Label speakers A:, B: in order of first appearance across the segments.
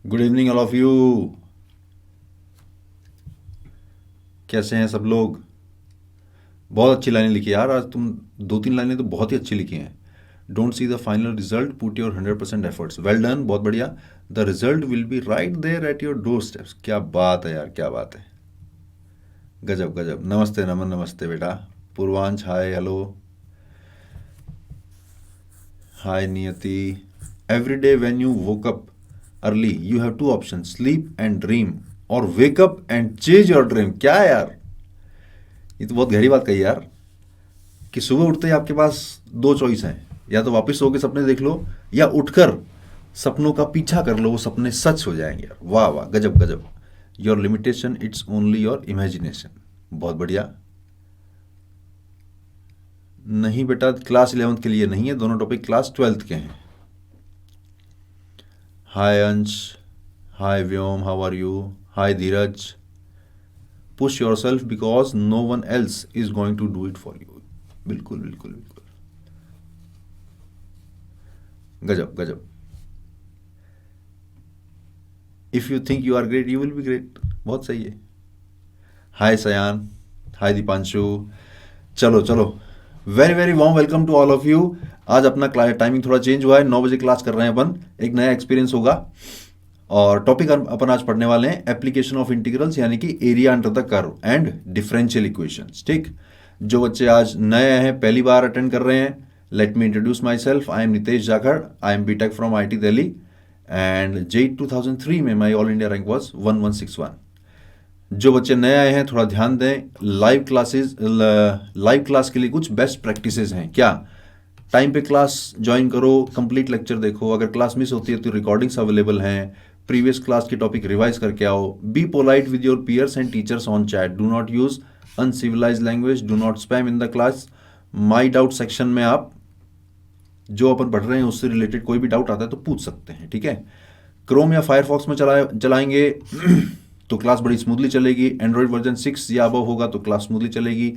A: Good evening all of you. कैसे हैं सब लोग? बहुत अच्छी लाइनें लिखी यार आज तुम। दो तीन लाइनें तो बहुत ही अच्छी लिखी हैं। Don't see the final result, put your 100% efforts. Well done, बहुत बढ़िया। The result will be right there at your door steps. क्या बात है यार, क्या बात है। गजब गजब। नमस्ते नमन, नमस्ते बेटा। पूर्वांश हाय, hello. Hi Niyati. Every day when you woke up early you have two option, sleep and dream or wake up and change your dream. क्या है यार, ये तो बहुत गहरी बात कही यार। कि सुबह उठते ही आपके पास दो चॉइस हैं, या तो वापस सो के सपने देख लो या उठकर सपनों का पीछा कर लो, वो सपने सच हो जाएंगे यार। वाह वाह, गजब गजब। Your limitation it's only your imagination. बहुत बढ़िया। नहीं बेटा, क्लास 11th के लिए नहीं है, दोनों टॉपिक क्लास 12th के हैं। Hi Ansh, hi Vyom, how are you? Hi Dheeraj. Push yourself because no one else is going to do it for you. बिल्कुल बिल्कुल बिल्कुल। गजब गजब। If you think you are great you will be great. बहुत सही है। Hi Sayan, hi Deepanshu. चलो चलो, very very warm welcome to all of you. आज अपना टाइमिंग थोड़ा चेंज हुआ है, 9 बजे क्लास कर रहे हैं अपन। एक नया एक्सपीरियंस होगा। और टॉपिक अपन आज पढ़ने वाले हैं एप्लीकेशन ऑफ इंटीग्रल्स, यानी कि area under the curve and differential equations. ठीक। जो बच्चे आज नए हैं, पहली बार अटेंड कर रहे हैं, let me introduce my self. I am Nitesh Jakhar, I am BTech from I T Delhi and JEE 2003 में my all India rank was 1161। जो बच्चे नए आए हैं थोड़ा ध्यान दें, लाइव क्लास के लिए कुछ बेस्ट प्रैक्टिसेस हैं। क्या? टाइम पे क्लास ज्वाइन करो, कंप्लीट लेक्चर देखो। अगर क्लास मिस होती है तो रिकॉर्डिंग्स अवेलेबल हैं। प्रीवियस क्लास की टॉपिक रिवाइज करके आओ। Be polite with your peers and teachers on chat. Do not use uncivilised language, do not spam in the class. My doubt section में आप जो अपन पढ़ रहे हैं उससे रिलेटेड कोई भी डाउट आता है तो पूछ सकते हैं, ठीक है। क्रोम या फायरफॉक्स में चलाएंगे तो क्लास बड़ी स्मूथली चलेगी। एंड्रॉइड वर्जन 6 या अबव होगा तो क्लास स्मूथली चलेगी।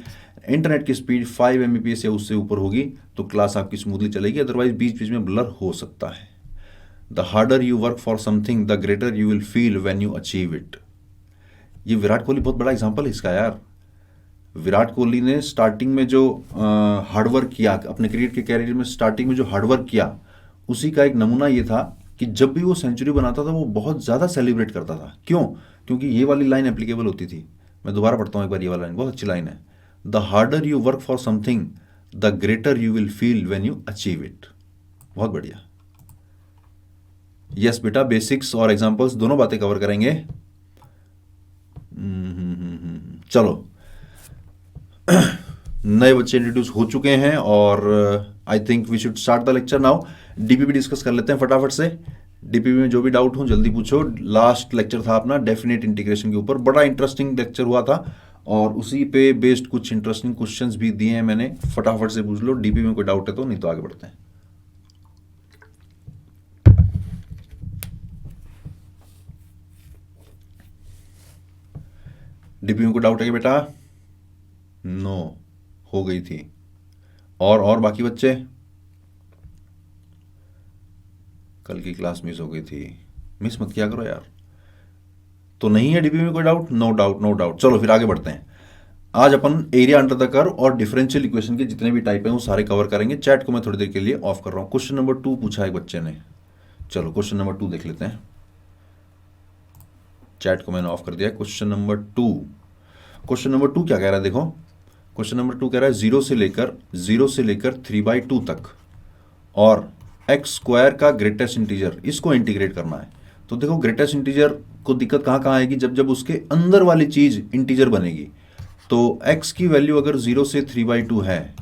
A: इंटरनेट की स्पीड 5 Mbps या उससे ऊपर होगी तो क्लास आपकी स्मूथली चलेगी, अदरवाइज बीच बीच में ब्लर हो सकता है। The harder you work for something the greater you will feel when you achieve it. ये विराट कोहली बहुत बड़ा एग्जाम्पल है इसका यार। विराट कोहली ने स्टार्टिंग में जो हार्डवर्क किया अपने कैरियर में, स्टार्टिंग में जो हार्डवर्क किया उसी का एक नमूना ये था कि जब भी वो सेंचुरी बनाता था वो बहुत ज़्यादा सेलिब्रेट करता था। क्यों? क्योंकि ये वाली लाइन एप्लीकेबल होती थी। मैं दोबारा पढ़ता हूँ एक बार, ये वाला लाइन बहुत अच्छी लाइन है। The harder you work for something the greater you will feel when you achieve it. बहुत बढ़िया। यस बेटा, बेसिक्स और एग्जांपल्स दोनों बातें कवर करेंगे। चलो, नए बच्चे इंट्रोड्यूस हो चुके हैं और I think we should start the lecture now. DPP discuss कर लेते हैं फटाफट से। डीपीपी में जो भी डाउट हो जल्दी पूछो। लास्ट लेक्चर था अपना डेफिनेट इंटीग्रेशन के ऊपर, बड़ा इंटरेस्टिंग लेक्चर हुआ था और उसी पे बेस्ड कुछ इंटरेस्टिंग क्वेश्चंस भी दिए हैं मैंने। फटाफट से पूछ लो, डीपीपी में कोई डाउट है तो, नहीं तो आगे बढ़ते हैं। डीपीपी में कोई डाउट है क्या बेटा? नो, हो गई थी। और बाकी बच्चे, कल की क्लास मिस हो गई थी। मिस मत किया करो यार। तो नहीं है डीपी में कोई doubt? No doubt, no doubt. चलो फिर आगे बढ़ते हैं। आज अपन एरिया अंडर द कर्व और डिफरेंशियल इक्वेशन के जितने भी टाइप हैं वो सारे कवर करेंगे। चैट को मैं थोड़ी देर के लिए ऑफ कर रहा हूँ। क्वेश्चन नंबर 2 पूछा एक बच्चे ने। चलो क्वेश्चन नंबर 2 देख लेते हैं। चैट को मैंने ऑफ कर दिया। क्वेश्चन नंबर 2, क्वेश्चन नंबर 2 क्या कह रहा है देखो। क्वेश्चन नंबर 2 कह रहा है 0 से लेकर 3/2 तक और एक्स स्क्वायर का ग्रेटेस्ट इंटीजर, इसको इंटीग्रेट करना है। तो देखो ग्रेटेस्ट इंटीजर को दिक्कत कहाँ कहाँ आएगी, जब जब उसके अंदर वाली चीज इंटीजर बनेगी। तो x की वैल्यू अगर 0 से 3/2 है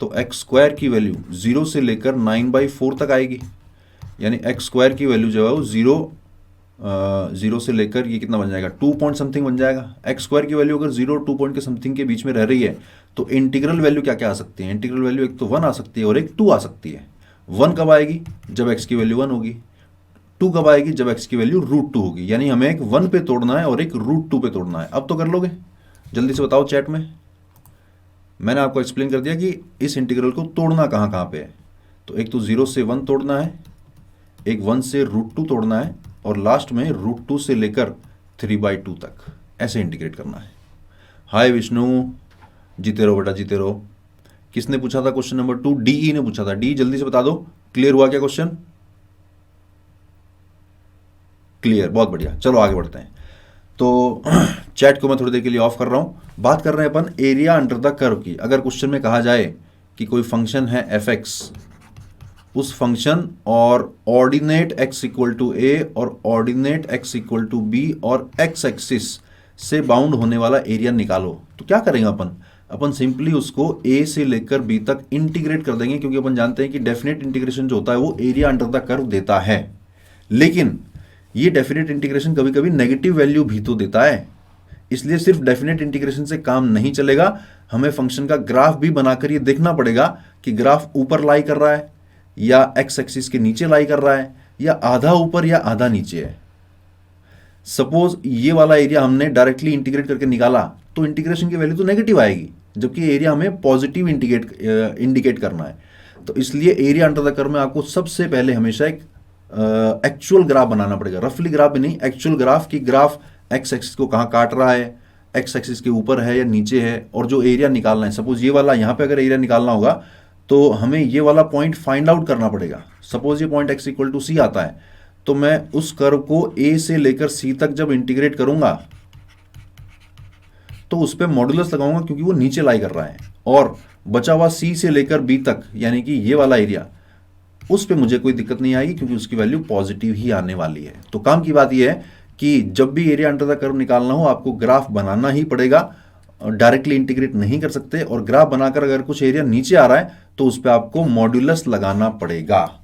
A: तो एक्स स्क्वायर की वैल्यू 0 से लेकर 9/4 तक आएगी। यानी एक्स स्क्वायर की वैल्यू जो है वो 0 से लेकर ये कितना बन जाएगा, 2 पॉइंट समथिंग बन जाएगा। एक्स स्क्वायर की वैल्यू अगर 0 और 2 पॉइंट के समथिंग के बीच में रह रही है तो इंटीग्रल वैल्यू क्या क्या आ सकती है? इंटीग्रल वैल्यू एक तो 1 आ सकती है और एक 2 आ सकती है। 1 कब आएगी? जब x की वैल्यू 1 होगी। 2 कब आएगी? जब x की वैल्यू √2 होगी। यानी हमें एक 1 पे तोड़ना है और एक √2 पे तोड़ना है। अब तो कर लोगे? जल्दी से बताओ चैट में। मैंने आपको एक्सप्लेन कर दिया कि इस इंटीग्रल को तोड़ना कहाँ कहाँ पे है। तो एक तो 0 से 1 तोड़ना है, एक 1 से √2 तोड़ना है और लास्ट में √2 से लेकर 3/2 तक ऐसे इंटीग्रेट करना है। हाय विष्णु, जीते रहो बेटा, जीते रहो। किसने पूछा था क्वेश्चन नंबर 2? डीई ने पूछा था। डी जल्दी से बता दो, क्लियर हुआ क्या क्वेश्चन? क्लियर, बहुत बढ़िया। चलो आगे बढ़ते हैं। तो चैट को मैं थोड़ी देर के लिए ऑफ कर रहा हूं। बात कर रहे हैं अपन एरिया अंडर द कर्व की। अगर क्वेश्चन में कहा जाए कि कोई फंक्शन है fx, उस फंक्शन और ordinate x equal to a और ordinate x equal to b और x एक्सिस से बाउंड होने वाला एरिया निकालो, तो क्या करेंगे अपन सिंपली उसको a से लेकर b तक इंटीग्रेट कर देंगे, क्योंकि अपन जानते हैं कि डेफिनेट इंटीग्रेशन जो होता है वो एरिया अंडर द कर्व देता है। लेकिन ये डेफिनेट इंटीग्रेशन कभी कभी नेगेटिव वैल्यू भी तो देता है, इसलिए सिर्फ डेफिनेट इंटीग्रेशन से काम नहीं चलेगा। हमें फंक्शन का ग्राफ भी बनाकर ये देखना पड़ेगा कि ग्राफ ऊपर लाई कर रहा है या एक्स एक्सिस के नीचे लाई कर रहा है या आधा ऊपर या आधा नीचे है। सपोज ये वाला एरिया हमने डायरेक्टली इंटीग्रेट करके निकाला तो इंटीग्रेशन की वैल्यू तो नेगेटिव आएगी, जबकि एरिया हमें पॉजिटिव इंडिकेट करना है। तो इसलिए एरिया अंडर द कर्व में आपको सबसे पहले हमेशा एक एक्चुअल ग्राफ बनाना पड़ेगा। रफली ग्राफ भी नहीं, एक्चुअल ग्राफ की ग्राफ एक्स एक्सिस को कहाँ काट रहा है, एक्स एक्सिस के ऊपर है या नीचे है, और जो एरिया निकालना है, सपोज ये वाला यहाँ पे अगर एरिया निकालना होगा तो हमें ये वाला पॉइंट फाइंड आउट करना पड़ेगा। सपोज ये पॉइंट x इक्वल टू सी आता है, तो मैं उस कर्व को a से लेकर c तक जब इंटीग्रेट करूंगा तो उस पर मॉडुलस लगाऊंगा, क्योंकि वो नीचे लाई कर रहा है, और बचा हुआ c से लेकर b तक यानी कि ये वाला एरिया, उस पे मुझे कोई दिक्कत नहीं आएगी, क्योंकि उसकी वैल्यू पॉजिटिव ही आने वाली है। तो काम की बात यह है कि जब भी एरिया अंडर द कर्व निकालना हो आपको ग्राफ बनाना ही पड़ेगा, डायरेक्टली इंटीग्रेट नहीं कर सकते। और ग्राफ बनाकर अगर कुछ एरिया नीचे आ रहा है तो उस पर आपको मॉड्यूलस लगाना पड़ेगा।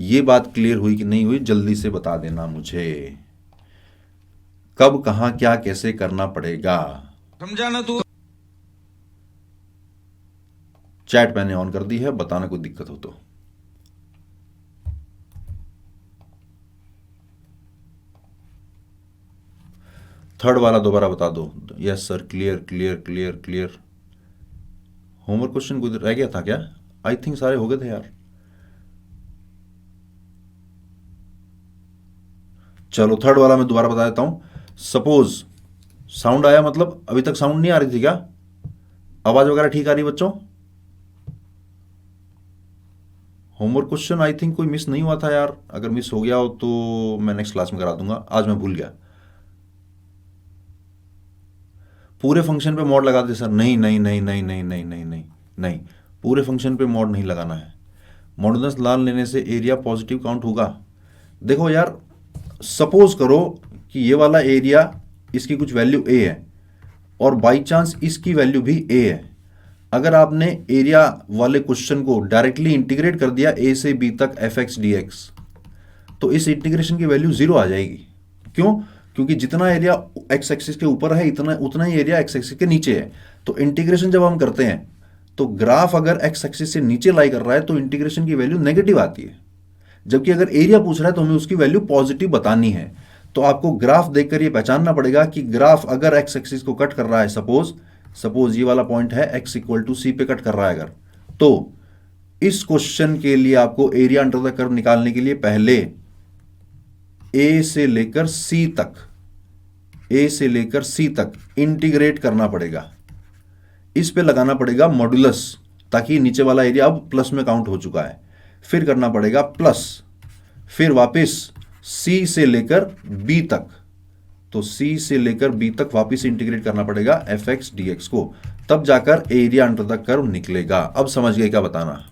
A: ये बात क्लियर हुई कि नहीं हुई, जल्दी से बता देना मुझे, कब कहां क्या कैसे करना पड़ेगा,
B: समझाना तू।
A: चैट मैंने ऑन कर दी है, बताना कोई दिक्कत हो तो। थर्ड वाला दोबारा बता दो। Yes sir, clear clear clear clear. Homework question कोई रह गया था क्या? आई थिंक सारे हो गए थे यार। चलो थर्ड वाला मैं दोबारा बता देता हूं। सपोज साउंड आया, मतलब अभी तक साउंड नहीं आ रही थी क्या? आवाज वगैरह ठीक आ रही बच्चों? होमवर्क क्वेश्चन आई थिंक कोई मिस नहीं हुआ था यार। अगर मिस हो गया हो तो मैं नेक्स्ट क्लास में करा दूंगा, आज मैं भूल गया। पूरे फंक्शन पे मॉड लगा दे सर? नहीं नहीं नहीं नहीं नहीं नहीं नहीं नहीं नहीं, पूरे फंक्शन पे मॉड नहीं लगाना है। मॉडुलस लाल लेने से एरिया पॉजिटिव काउंट होगा। देखो यार, सपोज करो कि ये वाला एरिया, इसकी कुछ वैल्यू ए है और बाई चांस इसकी वैल्यू भी ए है। अगर आपने एरिया वाले क्वेश्चन को डायरेक्टली इंटीग्रेट कर दिया ए से बी तक एफ एक्स डी एक्स, तो इस इंटीग्रेशन की वैल्यू 0 आ जाएगी। क्यों? क्योंकि जितना एरिया एक्स एक्सिस के ऊपर है उतना ही एरिया एक्स एक्सिस के नीचे है। तो इंटीग्रेशन जब हम करते हैं तो ग्राफ अगर एक्स एक्सिस से नीचे लाई कर रहा है तो इंटीग्रेशन की वैल्यू नेगेटिव आती है, जबकि अगर एरिया पूछ रहा है तो हमें उसकी वैल्यू पॉजिटिव बतानी है। तो आपको ग्राफ देखकर ये पहचानना पड़ेगा कि ग्राफ अगर एक्स एक्सिस को कट कर रहा है, सपोज ये वाला पॉइंट है एक्स इक्वल टू सी पे कट कर रहा है अगर, तो इस क्वेश्चन के लिए आपको एरिया अंडर द कर्व निकालने के लिए पहले ए से लेकर सी तक इंटीग्रेट करना पड़ेगा। इस पे लगाना पड़ेगा मॉडुलस, ताकि नीचे वाला एरिया अब प्लस में काउंट हो चुका है। फिर करना पड़ेगा प्लस, फिर वापस सी से लेकर बी तक, तो सी से लेकर बी तक वापस इंटीग्रेट करना पड़ेगा एफ एक्स डी एक्स को, तब जाकर एरिया अंडर द कर्व निकलेगा। अब समझ गए क्या बताना?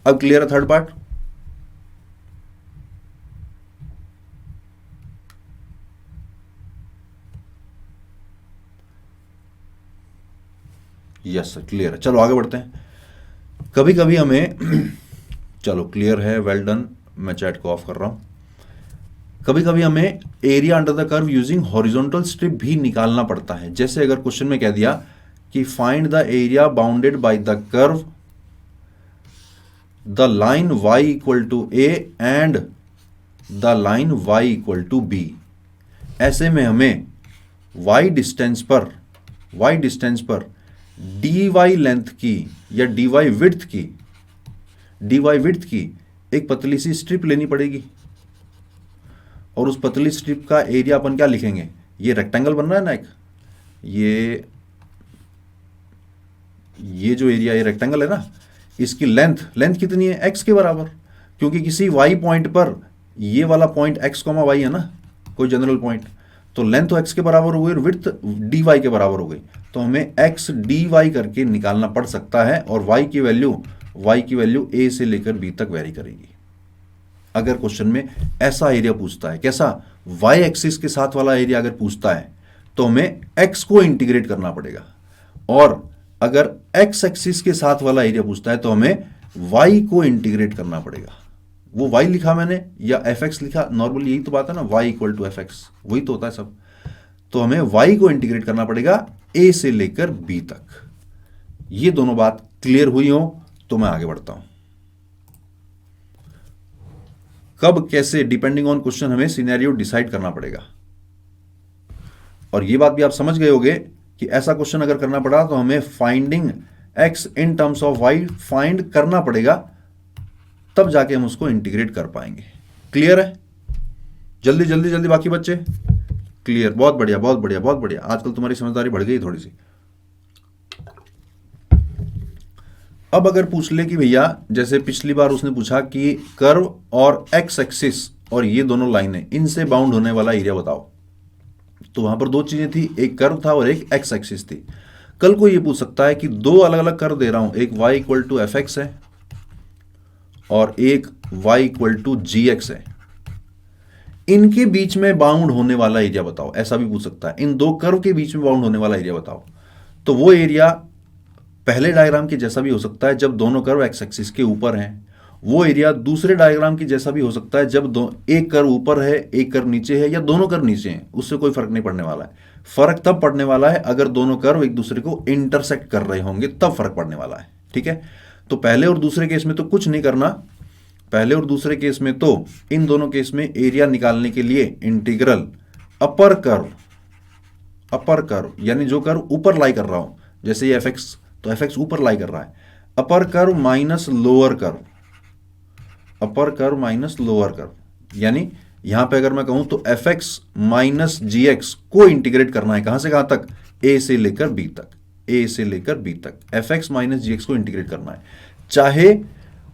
A: अब क्लियर है third part? Yes sir, clear है। चलो आगे बढ़ते हैं। कभी कभी हमें चलो क्लियर है, वेल डन। मैं चैट को ऑफ कर रहा हूं। कभी कभी हमें area under the curve using horizontal strip भी निकालना पड़ता है। जैसे अगर क्वेश्चन में कह दिया कि find the area bounded by the curve the line y equal to a and the line y equal to b. ऐसे में हमें y डिस्टेंस पर dy लेंथ की या dy विड्थ की एक पतली सी स्ट्रिप लेनी पड़ेगी और उस पतली स्ट्रिप का एरिया अपन क्या लिखेंगे, ये रेक्टेंगल बन रहा है ना एक, ये जो एरिया, ये रेक्टेंगल है ना, इसकी लेंथ कितनी है, x के बराबर, क्योंकि किसी y पॉइंट पर ये वाला पॉइंट x, y है ना, कोई जनरल पॉइंट, तो लेंथ तो x के बराबर हो गई और विड्थ dy के बराबर हो गई, तो हमें x dy करके निकालना पड़ सकता है और y की वैल्यू a से लेकर b तक वेरी करेगी। अगर क्वेश्चन में ऐसा एरिया पूछता है, कैसा, y एक्सिस के साथ वाला एरिया अगर पूछता है तो हमें x को इंटीग्रेट करना पड़ेगा, और अगर x एक्सिस के साथ वाला एरिया पूछता है तो हमें y को इंटीग्रेट करना पड़ेगा। वो y लिखा मैंने या fx लिखा, नॉर्मली यही तो बात है ना, y इक्वल टू fx, वही तो होता है सब। तो हमें y को इंटीग्रेट करना पड़ेगा a से लेकर b तक। ये दोनों बात क्लियर हुई हो तो मैं आगे बढ़ता हूं। कब कैसे, डिपेंडिंग ऑन क्वेश्चन हमें सिनेरियो डिसाइड करना पड़ेगा। और ये बात भी आप समझ गए होंगे कि ऐसा क्वेश्चन अगर करना पड़ा तो हमें finding x in terms of y find करना पड़ेगा, तब जाके हम उसको इंटीग्रेट कर पाएंगे। क्लियर है? जल्दी जल्दी जल्दी बाकी बच्चे क्लियर, बहुत बढ़िया बहुत बढ़िया बहुत बढ़िया। आजकल तुम्हारी समझदारी बढ़ गई थोड़ी सी। अब अगर पूछ ले कि भैया, जैसे पिछली बार उसने पूछा कि कर्व और x एक्सिस और ये दोनों लाइनें, इनसे बाउंड होने वाला एरिया बताओ, तो वहां पर दो चीजें थी, एक कर्व था और एक x एक्सिस थी। कल को ये पूछ सकता है कि दो अलग अलग कर्व दे रहा हूं, एक y equal to f x है और एक y equal to g x है, इनके बीच में बाउंड होने वाला एरिया बताओ। ऐसा भी पूछ सकता है, इन दो कर्व के बीच में बाउंड होने वाला एरिया बताओ। तो वो एरिया पहले डायग्राम के जैसा भी हो सकता है जब दोनों कर्व एक्स एक्सिस के ऊपर हैं, वो एरिया दूसरे डायग्राम की जैसा भी हो सकता है जब एक कर्व ऊपर है एक कर्व नीचे है या दोनों कर्व नीचे हैं, उससे कोई फर्क नहीं पड़ने वाला है। फर्क तब पड़ने वाला है अगर दोनों कर्व एक दूसरे को इंटरसेक्ट कर रहे होंगे, तब फर्क पड़ने वाला है। ठीक है, तो पहले और दूसरे केस में तो कुछ नहीं करना, पहले और दूसरे केस में तो इन दोनों केस में एरिया निकालने के लिए इंटीग्रल अपर कर्व यानी जो कर्व ऊपर लाई कर रहा हूं, जैसे ये एफ एक्स, तो एफ एक्स ऊपर लाई कर रहा है, अपर कर्व माइनस लोअर कर्व, अपर कर्व माइनस लोअर कर्व, यानी यहां पे अगर मैं कहूं तो एफ एक्स माइनस जी एक्स को इंटीग्रेट करना है, कहां से कहां तक, ए से लेकर बी तक, ए से लेकर बी तक एफ एक्स माइनस जी एक्स को इंटीग्रेट करना है। चाहे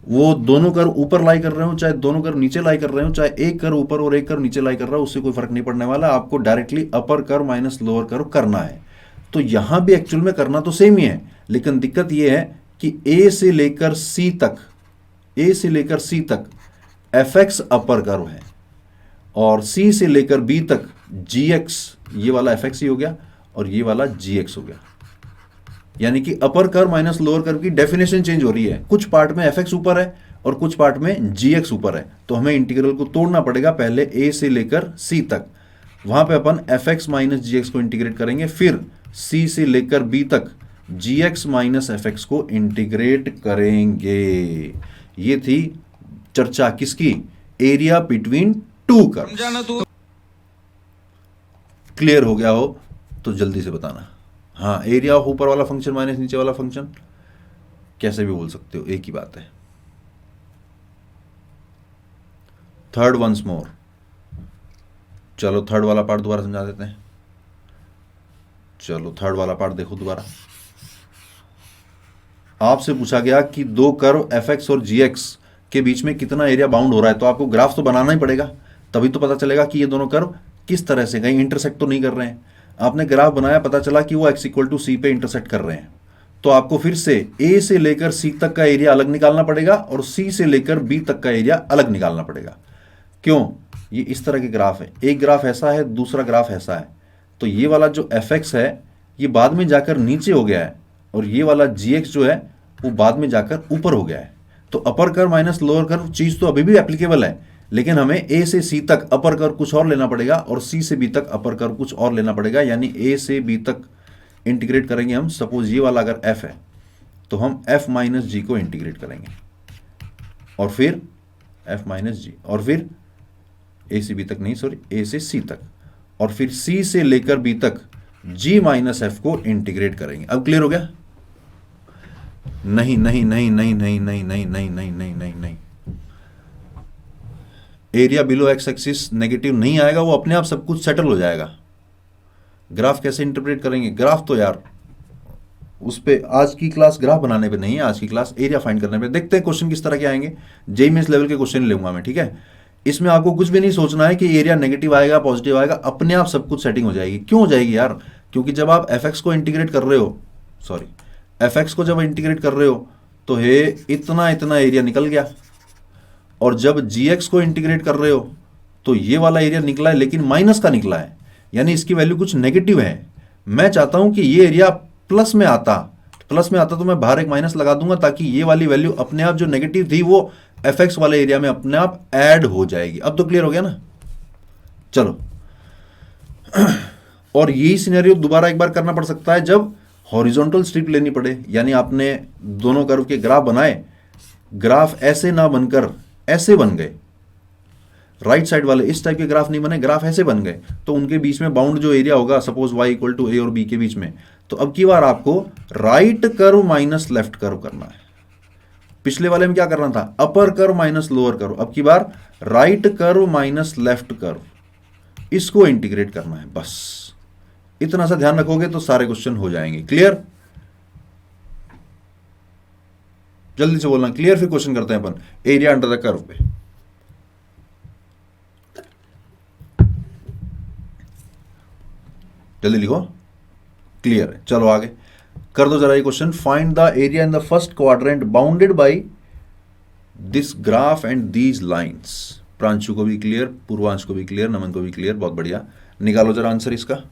A: वो दोनों कर्व ऊपर लाई कर रहे हो, चाहे दोनों कर्व नीचे लाई कर रहे हो, चाहे एक कर्व ऊपर और एक कर्व नीचे लाई कर रहा हो, उससे कोई फर्क नहीं पड़ने वाला। आपको डायरेक्टली अपर कर्व माइनस लोअर कर्व करना है। तो यहां भी एक्चुअल में करना तो सेम ही है, लेकिन दिक्कत यह है कि ए से लेकर सी तक, ए से लेकर सी तक एफ एक्स अपर कर्व है और सी से लेकर बी तक जी एक्स, ये वाला एफ एक्स ही हो गया और ये वाला जी एक्स हो गया। यानी कि अपर कर्व माइनस लोअर कर्व की डेफिनेशन चेंज हो रही है, कुछ पार्ट में एफ एक्स ऊपर है और कुछ पार्ट में जी एक्स ऊपर है। तो हमें इंटीग्रल को तोड़ना पड़ेगा, पहले ए से लेकर सी तक, वहां पे अपन एफ एक्स माइनस जी एक्स को इंटीग्रेट करेंगे, फिर सी से लेकर बी तक जी एक्स माइनस एफ एक्स को इंटीग्रेट करेंगे। ये थी चर्चा किसकी, area between two curves. Clear हो गया हो तो जल्दी से बताना। हाँ, एरिया ऑफ ऊपर वाला फंक्शन माइनस नीचे वाला फंक्शन, कैसे भी बोल सकते हो, एक ही बात है। थर्ड वंस मोर, चलो थर्ड वाला पार्ट दोबारा समझा देते हैं। चलो थर्ड वाला पार्ट देखो दोबारा। आपसे पूछा गया कि दो कर्व एफ एक्स और जी एक्स के बीच में कितना एरिया बाउंड हो रहा है, तो आपको ग्राफ तो बनाना ही पड़ेगा, तभी तो पता चलेगा कि ये दोनों कर्व किस तरह से, कहीं इंटरसेक्ट तो नहीं कर रहे हैं। आपने ग्राफ बनाया, पता चला कि वो x इक्वल टू सी पे इंटरसेक्ट कर रहे हैं, तो आपको फिर से a से लेकर c तक का एरिया अलग निकालना पड़ेगा और c से लेकर b तक का एरिया अलग निकालना पड़ेगा। क्यों, ये इस तरह के ग्राफ है, एक ग्राफ ऐसा है दूसरा ग्राफ ऐसा है, तो ये वाला जो एफ एक्स है ये बाद में जाकर नीचे हो गया है और ये वाला जी एक्स जो है वो बाद में जाकर ऊपर हो गया है। तो अपर कर्व माइनस लोअर कर्व चीज तो अभी भी एप्लीकेबल है, लेकिन हमें ए से सी तक अपर कर्व कुछ और लेना पड़ेगा और सी से बी तक अपर कर्व कुछ और लेना पड़ेगा। यानी ए से बी तक इंटीग्रेट करेंगे हम, सपोज ये वाला अगर एफ है तो हम एफ माइनस जी को इंटीग्रेट करेंगे और फिर एफ माइनस जी, और फिर ए से बी तक नहीं, सॉरी, ए से सी तक, और फिर सी से लेकर बी तक जी माइनस एफ को इंटीग्रेट करेंगे। अब क्लियर हो गया? नहीं नहीं नहीं नहीं नहीं नहीं नहीं नहीं नहीं नहीं नहीं, area below x axis negative नहीं आएगा, वो अपने आप सब कुछ सेटल हो जाएगा। ग्राफ कैसे इंटरप्रेट करेंगे? ग्राफ तो यार उस पे आज की क्लास ग्राफ बनाने पे नहीं है, आज की क्लास एरिया फाइंड करने पे। देखते हैं क्वेश्चन किस तरह के आएंगे। जेईई मेंस लेवल के क्वेश्चन लूंगा मैं, ठीक है। इसमें आपको कुछ भी नहीं सोचना है कि एरिया नेगेटिव आएगा पॉजिटिव आएगा, अपने आप सब कुछ सेटिंग हो जाएगी। क्यों हो जाएगी यार? क्योंकि जब आप एफ को इंटीग्रेट कर रहे हो, सॉरी एफ को जब इंटीग्रेट कर रहे हो तो हे इतना इतना एरिया निकल गया, और जब जी को इंटीग्रेट कर रहे हो तो ये वाला एरिया निकला है लेकिन माइनस का निकला है, यानी इसकी वैल्यू कुछ नेगेटिव है। मैं चाहता हूं कि ये एरिया प्लस में आता, तो मैं बाहर एक माइनस लगा दूंगा ताकि ये वाली वैल्यू अपने आप जो नेगेटिव थी वो एफ वाले एरिया में अपने आप ऐड हो जाएगी। अब तो क्लियर हो गया ना? चलो और यही सिनेरियो दोबारा एक बार करना पड़ सकता है जब हॉरिजॉन्टल स्ट्रिप लेनी पड़े, यानी आपने दोनों कर्व के ग्राफ बनाए, ग्राफ ऐसे ना बनकर ऐसे बन गए, राइट साइड वाले इस टाइप के ग्राफ नहीं बने, ग्राफ ऐसे बन गए, तो उनके बीच में बाउंड जो एरिया होगा सपोज y इक्वल टू ए और b के बीच में, तो अब की बार आपको right curve minus left curve करना है। पिछले वाले में क्या करना था? Upper curve minus lower curve. अब की बार right curve minus left curve, इसको इंटीग्रेट करना है। बस इतना सा ध्यान रखोगे तो सारे क्वेश्चन हो जाएंगे। क्लियर? जल्दी से बोलना क्लियर, फिर क्वेश्चन करते हैं अपन एरिया अंडर द कर्व पे। जल्दी लिखो, क्लियर है। चलो आगे कर दो जरा ये question. Find the area in the first quadrant bounded by this graph and these lines. Pranshu को भी क्लियर, पूर्वांश को भी क्लियर, नमन को भी क्लियर, बहुत बढ़िया। निकालो जरा आंसर इसका।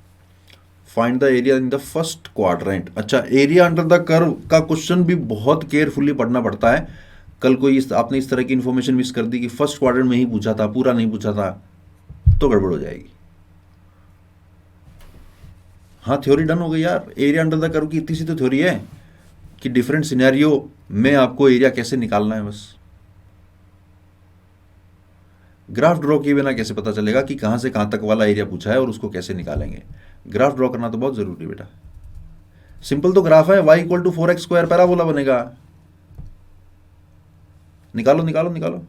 A: Find the area in the first quadrant. अच्छा, एरिया अंडर द कर्व का क्वेश्चन भी बहुत केयरफुली पढ़ना पड़ता है। कल कोई आपने इस तरह की इंफॉर्मेशन मिस कर दी कि फर्स्ट क्वाड्रेंट में ही पूछा था, पूरा नहीं पूछा था, तो गड़बड़ हो जाएगी। हाँ, थ्योरी डन हो गई यार। एरिया अंडर द कर्व की इतनी सी तो थ्योरी है कि डिफरेंट सिनेरियो में आपको एरिया कैसे निकालना है। बस ग्राफ ड्रॉ किए बिना कैसे पता चलेगा कि कहां से कहां तक वाला एरिया पूछा है और उसको कैसे निकालेंगे? ग्राफ ड्रॉ करना तो बहुत जरूरी है बेटा। सिंपल तो ग्राफ है, y equal to 4x square parabola बनेगा। निकालो निकालो निकालो।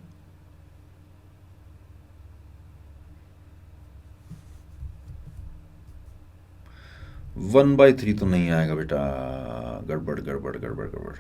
A: वन बाई थ्री तो नहीं आएगा बेटा, गड़बड़ गड़बड़ गड़बड़ गड़बड़।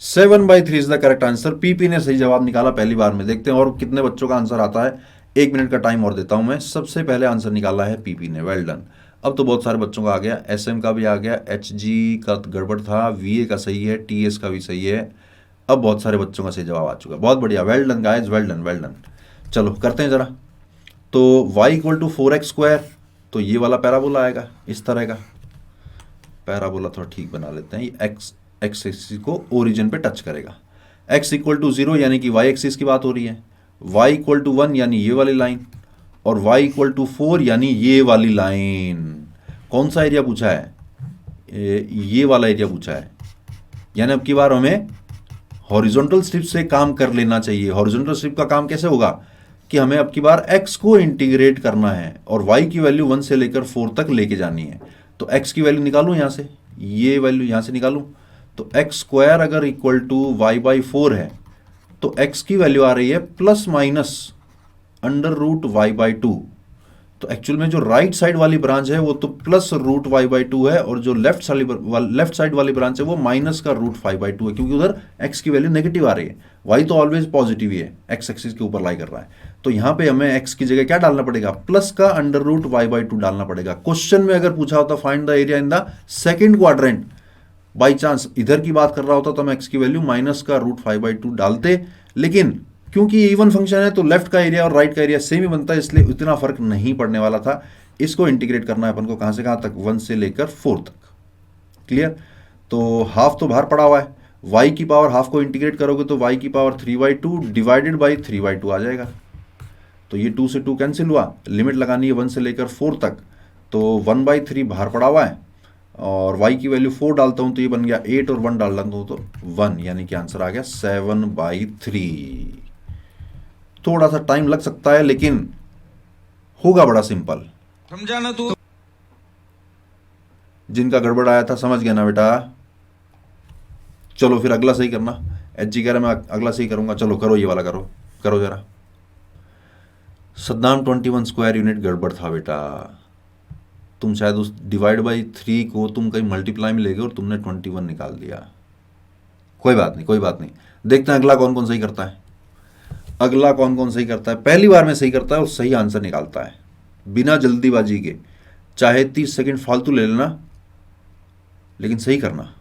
A: Seven by three is the correct answer. PP ने सही जवाब निकाला पहली बार में। देखते हैं और कितने बच्चों का आंसर आता है। 1 मिनट का टाइम और देता हूं मैं। सबसे पहले आंसर निकाला है पीपी ने, वेल डन। अब तो बहुत सारे बच्चों का आ गया, एसएम का भी आ गया, एचजी का गड़बड़ था, वीए का सही है, टीएस का भी सही है। अब बहुत सारे बच्चों का सही जवाब आ चुका है, बहुत बढ़िया, well done guys, well done well done. चलो करते हैं जरा। तो y equal to 4x square, तो ये वाला पैराबोला आएगा इस तरह का। पैराबोला थोड़ा ठीक बना लेते हैं। ये एक्स एक्सिस को ओरिजिन पे टच करेगा। x इक्वल टू 0 यानी कि y एक्सिस की बात हो रही है, y इक्वल टू 1 यानी ये वाली लाइन, और y इक्वल टू 4 यानी ये वाली लाइन। कौन सा एरिया पूछा है? ये वाला एरिया पूछा है। यानी अब की बार हमें हॉरिजॉन्टल स्ट्रिप से काम कर लेना चाहिए। हॉरिजॉन्टल स्ट्रिप का काम कैसे होगा कि हमें अब की बार x को इंटीग्रेट करना है और y की वैल्यू 1 से लेकर 4 तक लेके जानी है। तो x की वैल्यू निकालूं यहां से, ये वैल्यू यहां से निकालूं, तो x स्क्वायर अगर इक्वल टू y बाई 4 है तो x की वैल्यू आ रही है plus minus under root y by 2। तो एक्चुअल में जो राइट साइड वाली ब्रांच है वो तो प्लस रूट y बाई 2 है, और जो लेफ्ट साइड वाली ब्रांच है वो माइनस का रूट 5 बाई 2 है, क्योंकि उधर x की वैल्यू नेगेटिव आ रही है। y तो ऑलवेज पॉजिटिव ही है, x एक्सिस के ऊपर लाई कर रहा है। तो यहां पे हमें x की जगह क्या डालना पड़ेगा? प्लस का अंडर रूट y बाई 2 डालना पड़ेगा। क्वेश्चन में अगर पूछा होता find the area in the second quadrant, by chance इधर की बात कर रहा होता तो हम x की वैल्यू माइनस का रूट 5 बाई 2 डालते, लेकिन क्योंकि ये इवन फंक्शन है तो लेफ्ट का एरिया और राइट का एरिया सेम ही बनता है, इसलिए इतना फर्क नहीं पड़ने वाला था। इसको इंटीग्रेट करना है अपन को कहां से कहां तक? 1 से लेकर 4 तक। क्लियर? तो हाफ तो बाहर पड़ा हुआ है, y की पावर हाफ को इंटीग्रेट करोगे तो y की पावर 3/2 डिवाइडेड बाई 3/2 आ जाएगा। तो ये 2 से 2 कैंसिल हुआ, लिमिट लगानी है 1 से लेकर 4 तक, तो 1/3 बाहर पड़ा हुआ है, और y की वैल्यू 4 डालता हूं तो ये बन गया 8, और 1 डालता हूं तो 1, यानी कि आंसर आ गया 7/3। थोड़ा सा टाइम लग सकता है लेकिन होगा बड़ा सिंपल।
B: समझा ना तू?
A: जिनका गड़बड़ आया था समझ गया ना बेटा? चलो फिर अगला सही करना। एच जी कह रहा मैं अगला सही करूंगा, चलो करो ये वाला, करो करो जरा। सद्दाम 21 स्क्वायर यूनिट गड़बड़ था बेटा। तुम शायद उस डिवाइड बाई 3 को तुम कहीं मल्टीप्लाई में ले गए और तुमने 21 निकाल दिया। कोई बात नहीं, कोई बात नहीं। देखते हैं अगला कौन कौन सही करता है। अगला कौन कौन सही करता है, पहली बार में सही करता है और सही आंसर निकालता है बिना जल्दीबाजी के। चाहे 30 सेकंड फालतू ले लेना, लेकिन सही करना।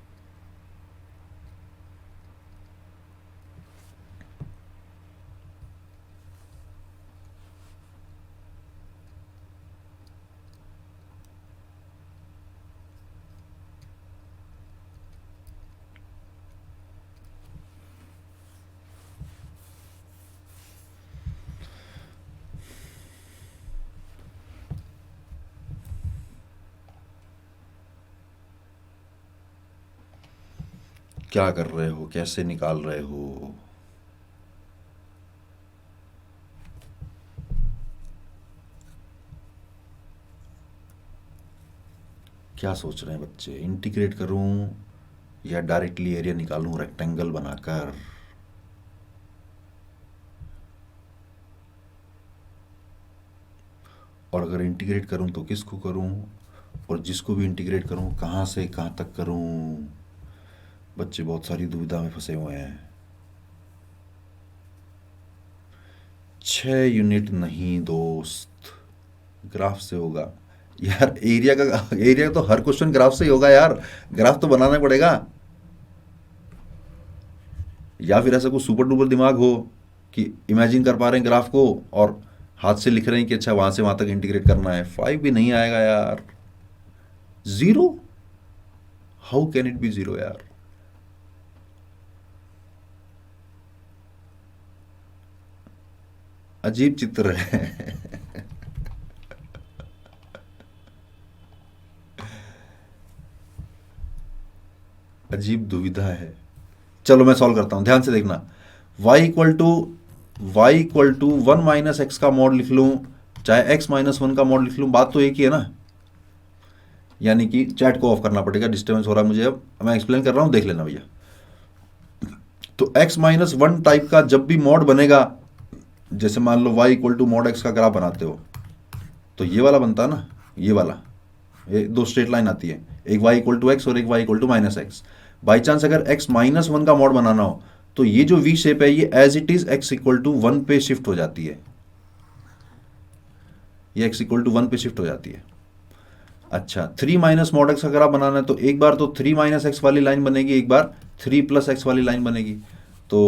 A: क्या कर रहे हो, कैसे निकाल रहे हो? क्या सोच रहे हैं बच्चे, इंटीग्रेट करूं या डायरेक्टली एरिया निकालूं रेक्टेंगल बनाकर? और अगर इंटीग्रेट करूं तो किसको करूं, और जिसको भी इंटीग्रेट करूं कहां से कहां तक करूं? बच्चे बहुत सारी दुविधा में फंसे हुए हैं। 6 यूनिट नहीं दोस्त, ग्राफ से होगा यार। एरिया तो हर क्वेश्चन ग्राफ से ही होगा यार, ग्राफ तो बनाना पड़ेगा। या फिर ऐसा कुछ सुपर डुपर दिमाग हो कि इमेजिन कर पा रहे हैं ग्राफ को और हाथ से लिख रहे हैं कि अच्छा वहां से वहां तक इंटीग्रेट करना है। 5 भी नहीं आएगा यार। 0, हाउ कैन इट बी 0 यार? अजीब चित्र है। अजीब दुविधा है। चलो मैं सॉल्व करता हूं, ध्यान से देखना। y equal to 1 minus x का मॉड लिख लूं, चाहे x माइनस 1 का मॉड लिख लूं, बात तो एक ही है ना। यानी कि चैट को ऑफ करना पड़ेगा, डिस्टर्बेंस हो रहा है मुझे। अब मैं एक्सप्लेन कर रहा हूं, देख लेना भैया। तो x माइनस 1 टाइप का जब भी मॉड बनेगा, जैसे मान लो y equal to mod x का ग्राफ बनाते हो, तो ये वाला बनता है ना, ये वाला, ये दो स्ट्रेट लाइन आती है, एक y इक्वल टू एक्स और एक y equal to minus x. By chance अगर x माइनस 1 का मॉड बनाना हो तो ये जो v शेप है ये as it is x equal to 1 पे शिफ्ट हो जाती है। ये x इक्वल टू 1 पे शिफ्ट हो जाती है। अच्छा, 3 माइनस मॉड एक्स अगर आप बनाना है तो एक बार तो 3 माइनस एक्स वाली लाइन बनेगी, एक बार 3 प्लस एक्स वाली लाइन बनेगी। तो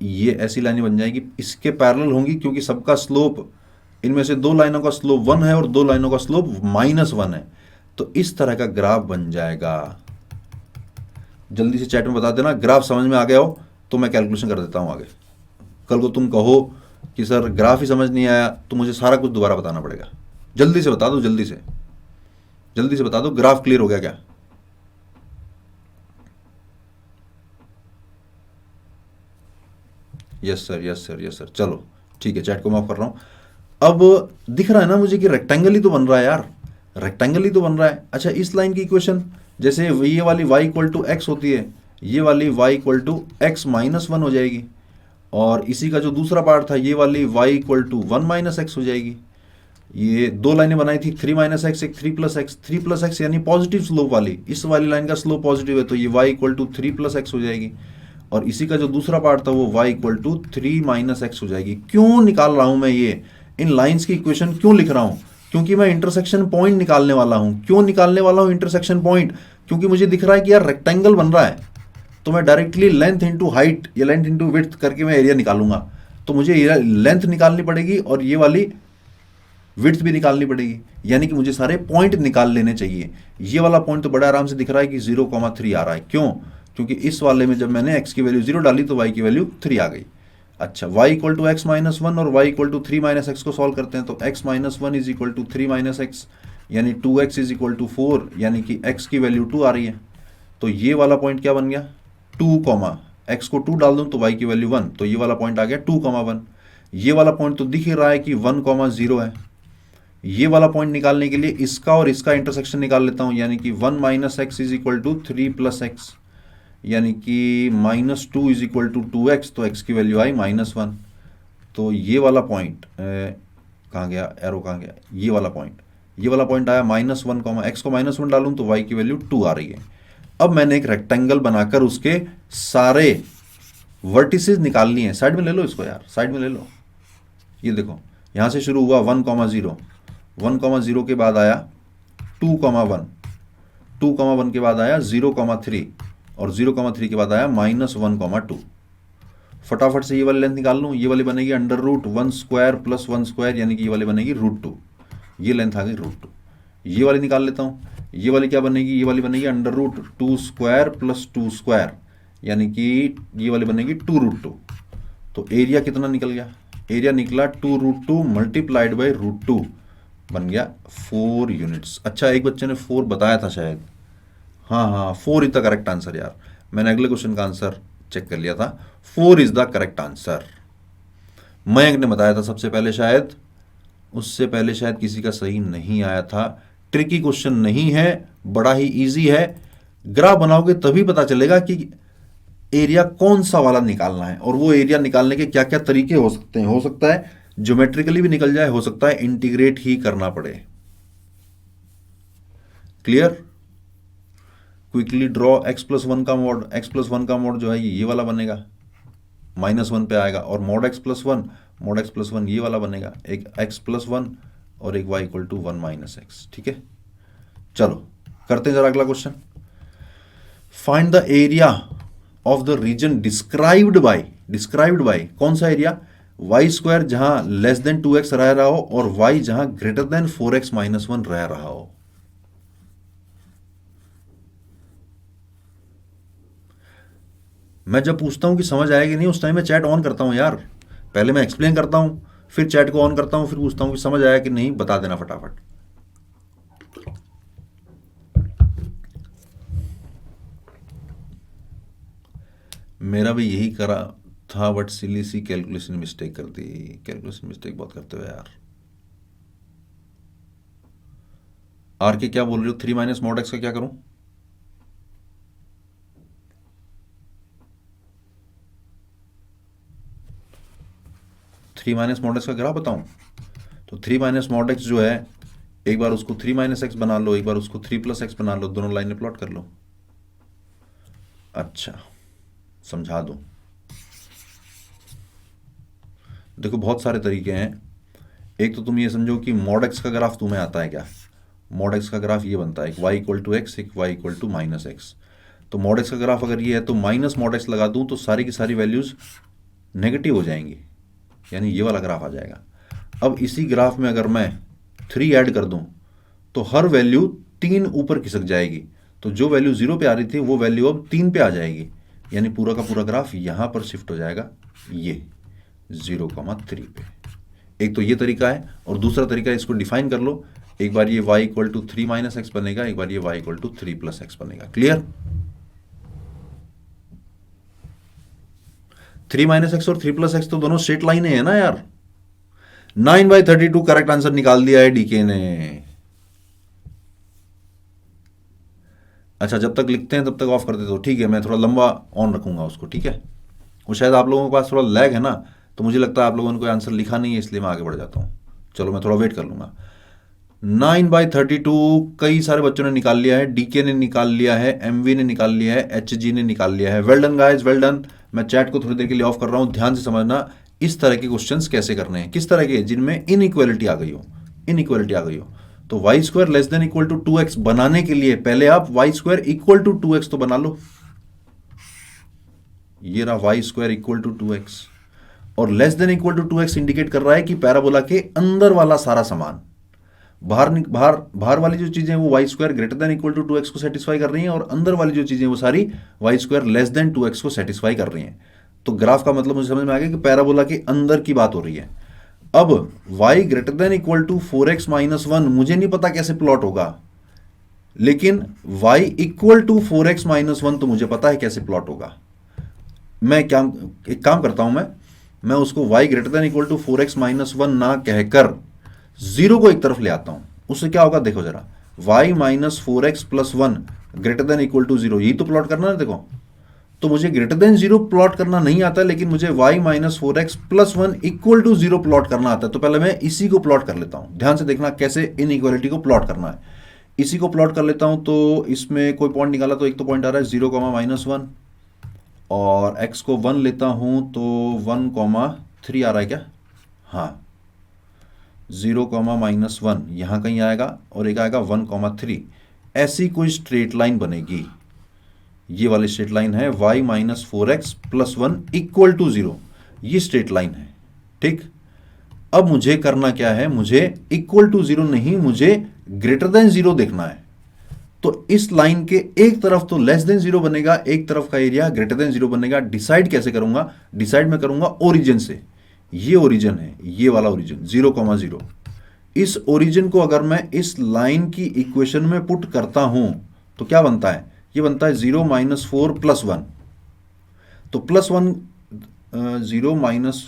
A: ये ऐसी लाइनें बन जाएगी, इसके पैरेलल होंगी क्योंकि सबका स्लोप, इनमें से 2 लाइनों का स्लोप 1 है और 2 लाइनों का स्लोप -1 है। तो इस तरह का ग्राफ बन जाएगा। जल्दी से चैट में बता देना ग्राफ समझ में आ गया हो तो मैं कैलकुलेशन कर देता हूं आगे। कल को तुम कहो कि सर ग्राफ ही समझ नहीं आया तो मुझे सारा कुछ दोबारा बताना पड़ेगा। जल्दी से बता दो, जल्दी से बता दो, ग्राफ क्लियर हो गया क्या? Yes sir, yes sir, yes sir. चलो ठीक है, चैट को मैं ऑफ कर रहा हूं। अब दिख रहा है ना मुझे कि रेक्टेंगल ही तो बन रहा है यार, रेक्टेंगल ही तो बन रहा है। अच्छा, इस लाइन की इक्वेशन जैसे ये वाली y इक्वल टू एक्स होती है, ये वाली y equal to x minus 1 हो जाएगी, और इसी का जो दूसरा पार्ट था ये वाली y equal to 1 minus x हो जाएगी। ये 2 लाइनें बनाई थी, 3 माइनस एक्स, एक 3 प्लस एक्स। 3 प्लस एक्स यानी पॉजिटिव स्लोप वाली, इस वाली लाइन का स्लोप पॉजिटिव है तो ये y equal to 3 plus x हो जाएगी, और इसी का जो दूसरा पार्ट था वो y equal to 3 minus x हो जाएगी। क्यों निकाल रहा हूं मैं ये इन लाइंस की इक्वेशन, क्यों लिख रहा हूं? क्योंकि मैं इंटरसेक्शन पॉइंट निकालने वाला हूं। क्यों निकालने वाला हूं इंटरसेक्शन पॉइंट? क्योंकि मुझे दिख रहा है कि यार रेक्टेंगल बन रहा है, तो मैं डायरेक्टली लेंथ इंटू हाइट या लेंथ इंटू विड्थ करके मैं एरिया निकालूंगा। तो मुझे लेंथ निकालनी पड़ेगी और ये वाली विड्थ भी निकालनी पड़ेगी, यानी कि मुझे सारे पॉइंट निकाल लेने चाहिए। ये वाला पॉइंट तो बड़ा आराम से दिख रहा है कि 0,3 आ रहा है। क्यों? क्योंकि इस वाले में जब मैंने x की वैल्यू 0 डाली तो y की वैल्यू 3 आ गई। अच्छा, y equal to x minus 1 और y equal to 3 minus x को सॉल्व करते हैं तो x minus 1 is equal to 3 minus x, यानी 2x इज इक्वल टू 4, यानी कि x की वैल्यू 2 आ रही है। तो ये वाला पॉइंट क्या बन गया? 2, x को 2 डाल दूं तो y की वैल्यू 1, तो ये वाला पॉइंट आ गया 2,1। ये वाला पॉइंट तो दिख ही रहा है कि 1,0 है, ये वाला पॉइंट निकालने के लिए इसका और इसका इंटरसेक्शन निकाल लेता हूं, यानी कि 1 minus x is equal to 3 plus x, यानी कि -2 इज इक्वल टू 2x, तो x की वैल्यू आई -1। तो ये वाला पॉइंट कहाँ गया, एरो कहाँ गया, ये वाला पॉइंट आया -1, एक्स को -1 डालूं तो y की वैल्यू 2 आ रही है। अब मैंने एक रेक्टेंगल बनाकर उसके सारे वर्टिसेस निकाल लिए हैं। साइड में ले लो इसको यार, साइड में ले लो। ये देखो यहां से शुरू हुआ 1,0, 1,0 के बाद आया 2,1, 2,1 के बाद आया 0,3 और 0,3 के बाद आया -1,2। फटाफट से ये वाली लेंथ निकाल लूँ, ये वाली बनेगी √1² प्लस 1² यानी कि ये वाली बनेगी √2। ये लेंथ आ गई √2। ये वाली निकाल लेता हूँ, ये वाली क्या बनेगी, ये वाली बनेगी √2² प्लस 2² यानी कि ये वाली बनेगी 2√2। तो एरिया कितना निकल गया, एरिया निकला 2√2 मल्टीप्लाइड बाई √2 बन गया 4 यूनिट्स। अच्छा एक बच्चे ने 4 बताया था शायद, हाँ 4 इज द करेक्ट आंसर यार, मैंने अगले क्वेश्चन का आंसर चेक कर लिया था, 4 is the correct answer. Mayank ने बताया था सबसे पहले, शायद उससे पहले शायद किसी का सही नहीं आया था। ट्रिकी क्वेश्चन नहीं है, बड़ा ही इजी है। ग्राफ बनाओगे तभी पता चलेगा कि एरिया कौन सा वाला निकालना है, और वो एरिया निकालने के क्या क्या तरीके हो सकते हैं। हो सकता है ज्योमेट्रिकली भी निकल जाए, हो सकता है इंटीग्रेट ही करना पड़े। क्लियर? क्विकली ड्रॉ x+1 का मॉड, x+1 का मॉड जो है ये वाला बनेगा, -1 पे आएगा, और मॉड x+1 ये वाला बनेगा, एक x+1 और एक y = 1 - x। ठीक है, चलो करते हैं जरा अगला question. Find the area of the region described by कौन सा एरिया, y² जहां < 2x रह रहा हो और y जहां < 4x - 1 रह रहा हो। मैं जब पूछता हूं कि समझ आएगी नहीं, उस टाइम में चैट ऑन करता हूं यार। पहले मैं एक्सप्लेन करता हूं, फिर चैट को ऑन करता हूं, फिर पूछता हूं कि समझ आया कि नहीं, बता देना फटाफट। मेरा भी यही करा था, बट सिली सी कैलकुलेशन मिस्टेक कर दी। कैलकुलेशन मिस्टेक बहुत करते हो यार। आर के क्या बोल रहे हो, 3 - mod x का क्या करूं? -mod x का ग्राफ बताऊं? तो 3 - mod x जो है, एक बार उसको 3 - x बना लो, एक बार उसको 3 + x बना लो, दोनों लाइनें प्लॉट कर लो। अच्छा समझा दूं, देखो बहुत सारे तरीके हैं। एक तो तुम ये समझो कि mod x का ग्राफ तुम्हें आता है क्या। mod x का ग्राफ ये बनता है, एक y = x, एक y = -x। तो mod x का ग्राफ अगर ये है तो -mod x लगा दूं तो सारी की सारी वैल्यूज नेगेटिव हो जाएंगी, यानी ये वाला ग्राफ आ जाएगा। अब इसी ग्राफ में अगर मैं 3 ऐड कर दूं तो हर वैल्यू 3 ऊपर खिसक जाएगी, तो जो वैल्यू 0 पे आ रही थी वो वैल्यू अब 3 पे आ जाएगी, यानी पूरा का पूरा ग्राफ यहां पर शिफ्ट हो जाएगा, ये 0,3 पे। एक तो ये तरीका है, और दूसरा तरीका इसको डिफाइन कर लो। एक बार ये y = 3 - x बनेगा, एक बार ये y = 3 + x बनेगा। क्लियर? 3 - x और 3 + x तो दोनों स्ट्रेट लाइन है ना यार। 9/32 करेक्ट आंसर निकाल दिया है डीके ने। अच्छा जब तक लिखते हैं तब तक ऑफ कर देते हो, ठीक है, मैं थोड़ा लंबा ऑन रखूंगा उसको, ठीक है। वो शायद आप लोगों के पास थोड़ा लैग है ना, तो मुझे लगता है आप लोगों ने कोई आंसर लिखा नहीं है, इसलिए मैं आगे बढ़ जाता हूं। चलो मैं थोड़ा वेट कर लूंगा। 9/32 कई सारे बच्चों ने निकाल लिया है, डीके ने निकाल लिया है, एमवी ने निकाल लिया है, एचजी ने निकाल लिया है। Well done guys, well done. मैं चैट को थोड़ी देर के लिए ऑफ कर रहा हूं, ध्यान से समझना इस तरह के क्वेश्चंस कैसे करने हैं, किस तरह के, जिनमें इनइक्वालिटी आ गई हो। तो y² < 2x बनाने के लिए पहले आप y² = 2x तो बना लो। ये रहा y² = 2x, और < 2x इंडिकेट कर रहा है कि पैराबोला के अंदर वाला सारा सामान, बाहर वाली जो चीजें वो y² > 2x को सेटिस्फाई कर रही हैं, और अंदर वाली जो चीजें वो सारी y² < 2x को सेटिस्फाई कर रही हैं। तो ग्राफ का मतलब मुझे समझ में आ गया कि पैराबोला के अंदर की बात हो रही है। अब y > 4x - 1 मुझे नहीं पता कैसे प्लॉट होगा, लेकिन y = 4x - 1 तो मुझे पता है कैसे प्लॉट होगा। मैं एक काम करता हूं, मैं उसको y > 4x - 1 ना कहकर जीरो को एक तरफ ले आता हूं, उससे क्या होगा देखो जरा, y minus 4x plus 1 greater than equal to zero, यही तो प्लॉट करना है देखो। तो मुझे ग्रेटर देन जीरो प्लॉट करना नहीं आता, लेकिन मुझे y minus 4x plus 1 equal to zero plot करना आता है। तो पहले मैं इसी को प्लॉट कर लेता हूं, ध्यान से देखना कैसे इनइक्वालिटी को प्लॉट करना है। इसी को प्लॉट कर लेता हूं, तो इसमें कोई पॉइंट निकाला तो एक तो पॉइंट आ रहा है 0 कॉमा माइनस 1, और x को 1 लेता हूं तो 1 कॉमा 3 आ रहा है क्या, हाँ 0 कॉमा माइनस 1 यहाँ कहीं आएगा, और एक आएगा 1 कॉमा 3। ऐसी कोई स्ट्रेट लाइन बनेगी, ये वाली स्ट्रेट लाइन है y minus 4x plus 1 equal to 0, ये स्ट्रेट लाइन है, ठीक। अब मुझे करना क्या है, मुझे इक्वल टू 0 नहीं, मुझे ग्रेटर देन 0 देखना है। तो इस लाइन के एक तरफ तो लेस देन 0 बनेगा, एक तरफ का एरिया ग्रेटर देन 0 बनेगा। डिसाइड कैसे करूंगा, डिसाइड मैं करूंगा ओरिजिन से। ये ओरिजिन है, ये वाला ओरिजिन 0 कॉमा 0। इस ओरिजिन को अगर मैं इस लाइन की इक्वेशन में पुट करता हूं तो क्या बनता है, ये बनता है 0 माइनस 4 प्लस 1। तो प्लस 1 0 माइनस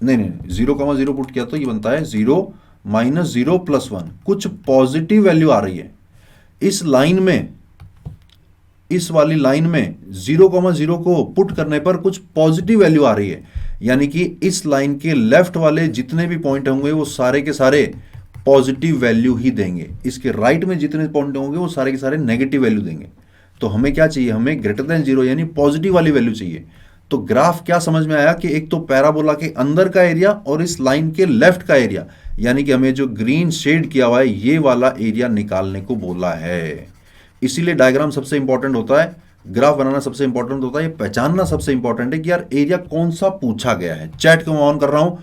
A: नहीं 0 कॉमा 0 पुट किया तो ये बनता है 0 माइनस 0 प्लस 1। कुछ पॉजिटिव वैल्यू आ रही है इस लाइन में, इस वाली लाइन में 0 कॉमा 0 को पुट करने पर कुछ पॉजिटिव वैल्यू आ रही है, यानी कि इस लाइन के लेफ्ट वाले जितने भी पॉइंट होंगे वो सारे के सारे पॉजिटिव वैल्यू ही देंगे, इसके राइट में जितने पॉइंट होंगे वो सारे के सारे नेगेटिव वैल्यू देंगे। तो हमें क्या चाहिए, हमें ग्रेटर देन 0 यानी पॉजिटिव वाली वैल्यू चाहिए। तो ग्राफ क्या समझ में आया कि एक तो पैराबोला के अंदर का एरिया और इस लाइन के लेफ्ट का एरिया, यानी कि हमें जो ग्रीन शेड किया हुआ है ये वाला एरिया निकालने को बोला है। इसीलिए डायग्राम सबसे इंपॉर्टेंट होता है, ग्राफ बनाना सबसे इंपॉर्टेंट होता है, ये पहचानना सबसे इंपॉर्टेंट है कि यार एरिया कौन सा पूछा गया है। चैट को मैं ऑन कर रहा हूं,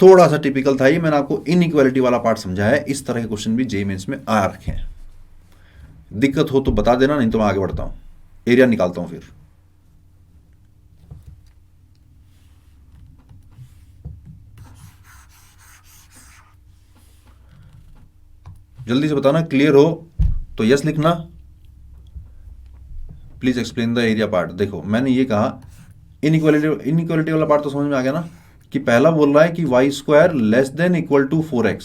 A: थोड़ा सा टिपिकल था ये, मैंने आपको इनइक्वालिटी वाला पार्ट समझाया है। इस तरह के क्वेश्चन भी जेईई मेंस में आ रखे हैं। दिक्कत हो तो बता देना, नहीं तो मैं आगे बढ़ता हूं, एरिया निकालता हूं फिर। जल्दी से बताना, क्लियर हो तो यस लिखना। Please explain the area part. देखो मैंने ये कहा इनइक्वालिटी वाला पार्ट तो समझ में आ गया ना, कि पहला बोल रहा है कि y square less than equal to 4x,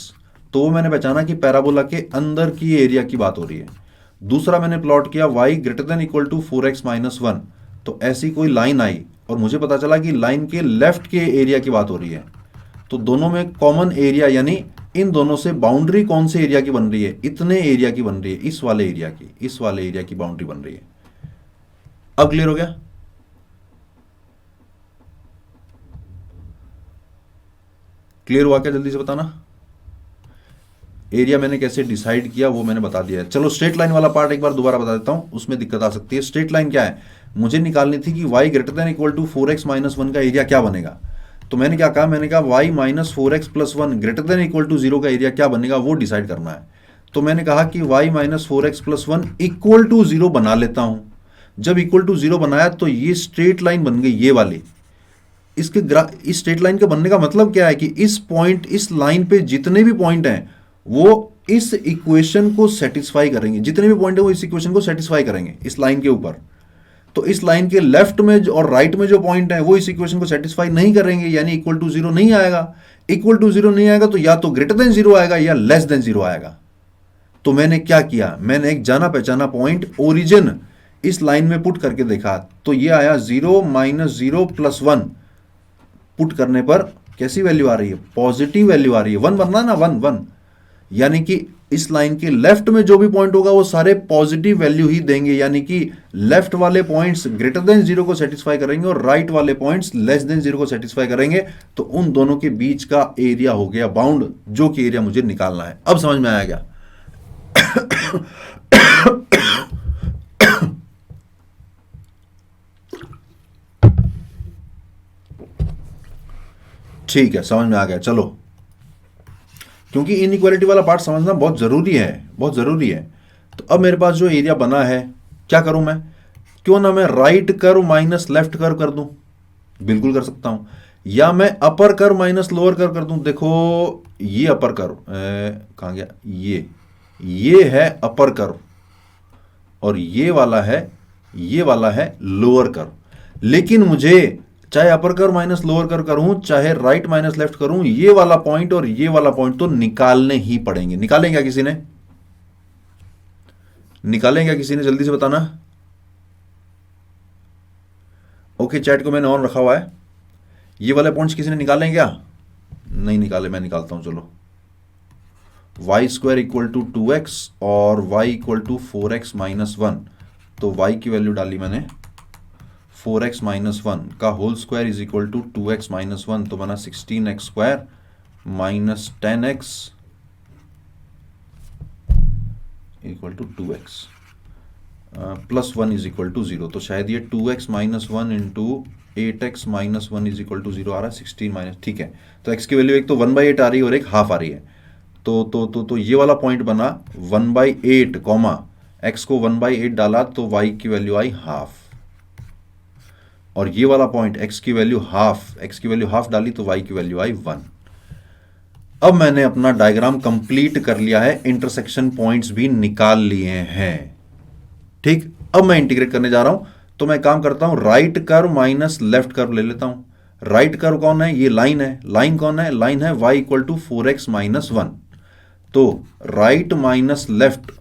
A: तो वो मैंने पहचाना कि पैराबोला के अंदर की एरिया की बात हो रही है। दूसरा मैंने प्लॉट किया y greater than equal to 4x minus 1, तो ऐसी कोई लाइन आई और मुझे पता चला कि लाइन के लेफ्ट के एरिया की बात हो रही है। तो दोनों में कॉमन एरिया, यानी इन दोनों से बाउंड्री कौन से एरिया की बन रही है, इतने एरिया की बन रही है, इस वाले एरिया की, इस वाले एरिया की बाउंड्री बन रही है। अब क्लियर हो गया? क्लियर हुआ क्या, जल्दी से बताना। एरिया मैंने कैसे डिसाइड किया वो मैंने बता दिया है। चलो स्ट्रेट लाइन वाला पार्ट एक बार दोबारा बता देता हूं, उसमें दिक्कत आ सकती है। स्ट्रेट लाइन क्या है, मुझे निकालनी थी कि y greater than equal to 4x minus 1 का एरिया क्या बनेगा। तो मैंने क्या कहा, मैंने कहा y minus 4x plus 1 greater than equal to 0 का एरिया क्या बनेगा वो डिसाइड करना है। तो मैंने कहा कि y minus 4x plus 1 equal to 0 बना लेता हूं। जब इक्वल टू 0 बनाया तो ये स्ट्रेट लाइन बन गई, ये वाली। इस स्ट्रेट लाइन के बनने का मतलब क्या है कि इस पॉइंट, इस लाइन पे जितने भी पॉइंट हैं वो इस इक्वेशन को सेटिस्फाई करेंगे, जितने भी पॉइंट है वो इस इक्वेशन को सेटिस्फाई करेंगे इस लाइन के ऊपर। तो इस लाइन के लेफ्ट में और राइट में जो पॉइंट है वो इस इक्वेशन को सेटिस्फाई नहीं करेंगे, यानी इक्वल टू 0 नहीं आएगा। इक्वल टू 0 नहीं आएगा तो या तो ग्रेटर देन 0 आएगा या लेस देन 0 आएगा। तो मैंने क्या किया, मैंने एक जाना पहचाना पॉइंट ओरिजिन इस लाइन में पुट करके देखा, तो ये आया 0 माइनस 0 प्लस 1। पुट करने पर कैसी वैल्यू आ रही है, पॉजिटिव वैल्यू आ रही है। 1 बनना ना, 1 1, यानी कि इस लाइन के लेफ्ट में जो भी पॉइंट होगा वो सारे पॉजिटिव वैल्यू ही देंगे, यानी कि लेफ्ट वाले पॉइंट्स ग्रेटर देन 0 को सेटिस्फाई करेंगे और राइट वाले पॉइंट्स लेस देन 0 को सेटिस्फाई करेंगे। तो उन दोनों के बीच का एरिया हो गया बाउंड, जो कि एरिया मुझे निकालना है। अब समझ में आया क्या? ठीक है, समझ में आ गया। चलो, क्योंकि इनइक्वालिटी वाला पार्ट समझना बहुत ज़रूरी है, बहुत ज़रूरी है। तो अब मेरे पास जो एरिया बना है, क्या करूं मैं, क्यों ना मैं right curve minus left curve कर दूं, बिल्कुल कर सकता हूं। या मैं अपर कर्व माइनस लोअर कर्व कर दूं। देखो ये अपर कर्व कहाँ गया, ये है अपर कर्व और ये वाला है लोअर कर्व। लेकिन मुझे चाहे अपर कर्व माइनस लोअर कर्व करूं, चाहे राइट माइनस लेफ्ट करूं, ये वाला पॉइंट और ये वाला पॉइंट तो निकालने ही पड़ेंगे। निकालेंगे क्या किसी ने? निकालेंगे क्या किसी ने? जल्दी से बताना। ओके, चैट को मैंने ऑन रखा हुआ है। ये वाले पॉइंट्स किसी ने निकालेंगे क्या? नहीं निकाले, मैं निकालता हूं, चलो। Y square equal to 2x और y equal to 4x minus 1, तो y की वैल्यू डाली मैंने 4x माइनस 1 का whole square is equal to 2x minus 1, तो बना 16x square minus 10x equal to 2x plus 1 is equal to 0। तो शायद ये 2x minus 1 into 8x minus 1 is equal to 0 आ रहा है, 16 माइनस, ठीक है। तो x की वैल्यू एक तो 1/8 आ रही है और एक हाफ आ रही है। तो ये वाला पॉइंट बना 1/8 कॉमा x को 1/8 डाला तो y की वैल्यू आई हाफ, और ये वाला पॉइंट x की वैल्यू हाफ डाली तो y की वैल्यू आई 1। अब मैंने अपना डायग्राम कंप्लीट कर लिया है, इंटरसेक्शन पॉइंट्स भी निकाल लिए हैं, ठीक। अब मैं इंटीग्रेट करने जा रहा हूं, तो मैं काम करता हूं, right curve minus left curve ले लेता हूं। राइट कर्व कौन है? ये लाइन है। लाइन कौन है? लाइन है y equal to 4x minus 1। तो राइट माइनस लेफ्ट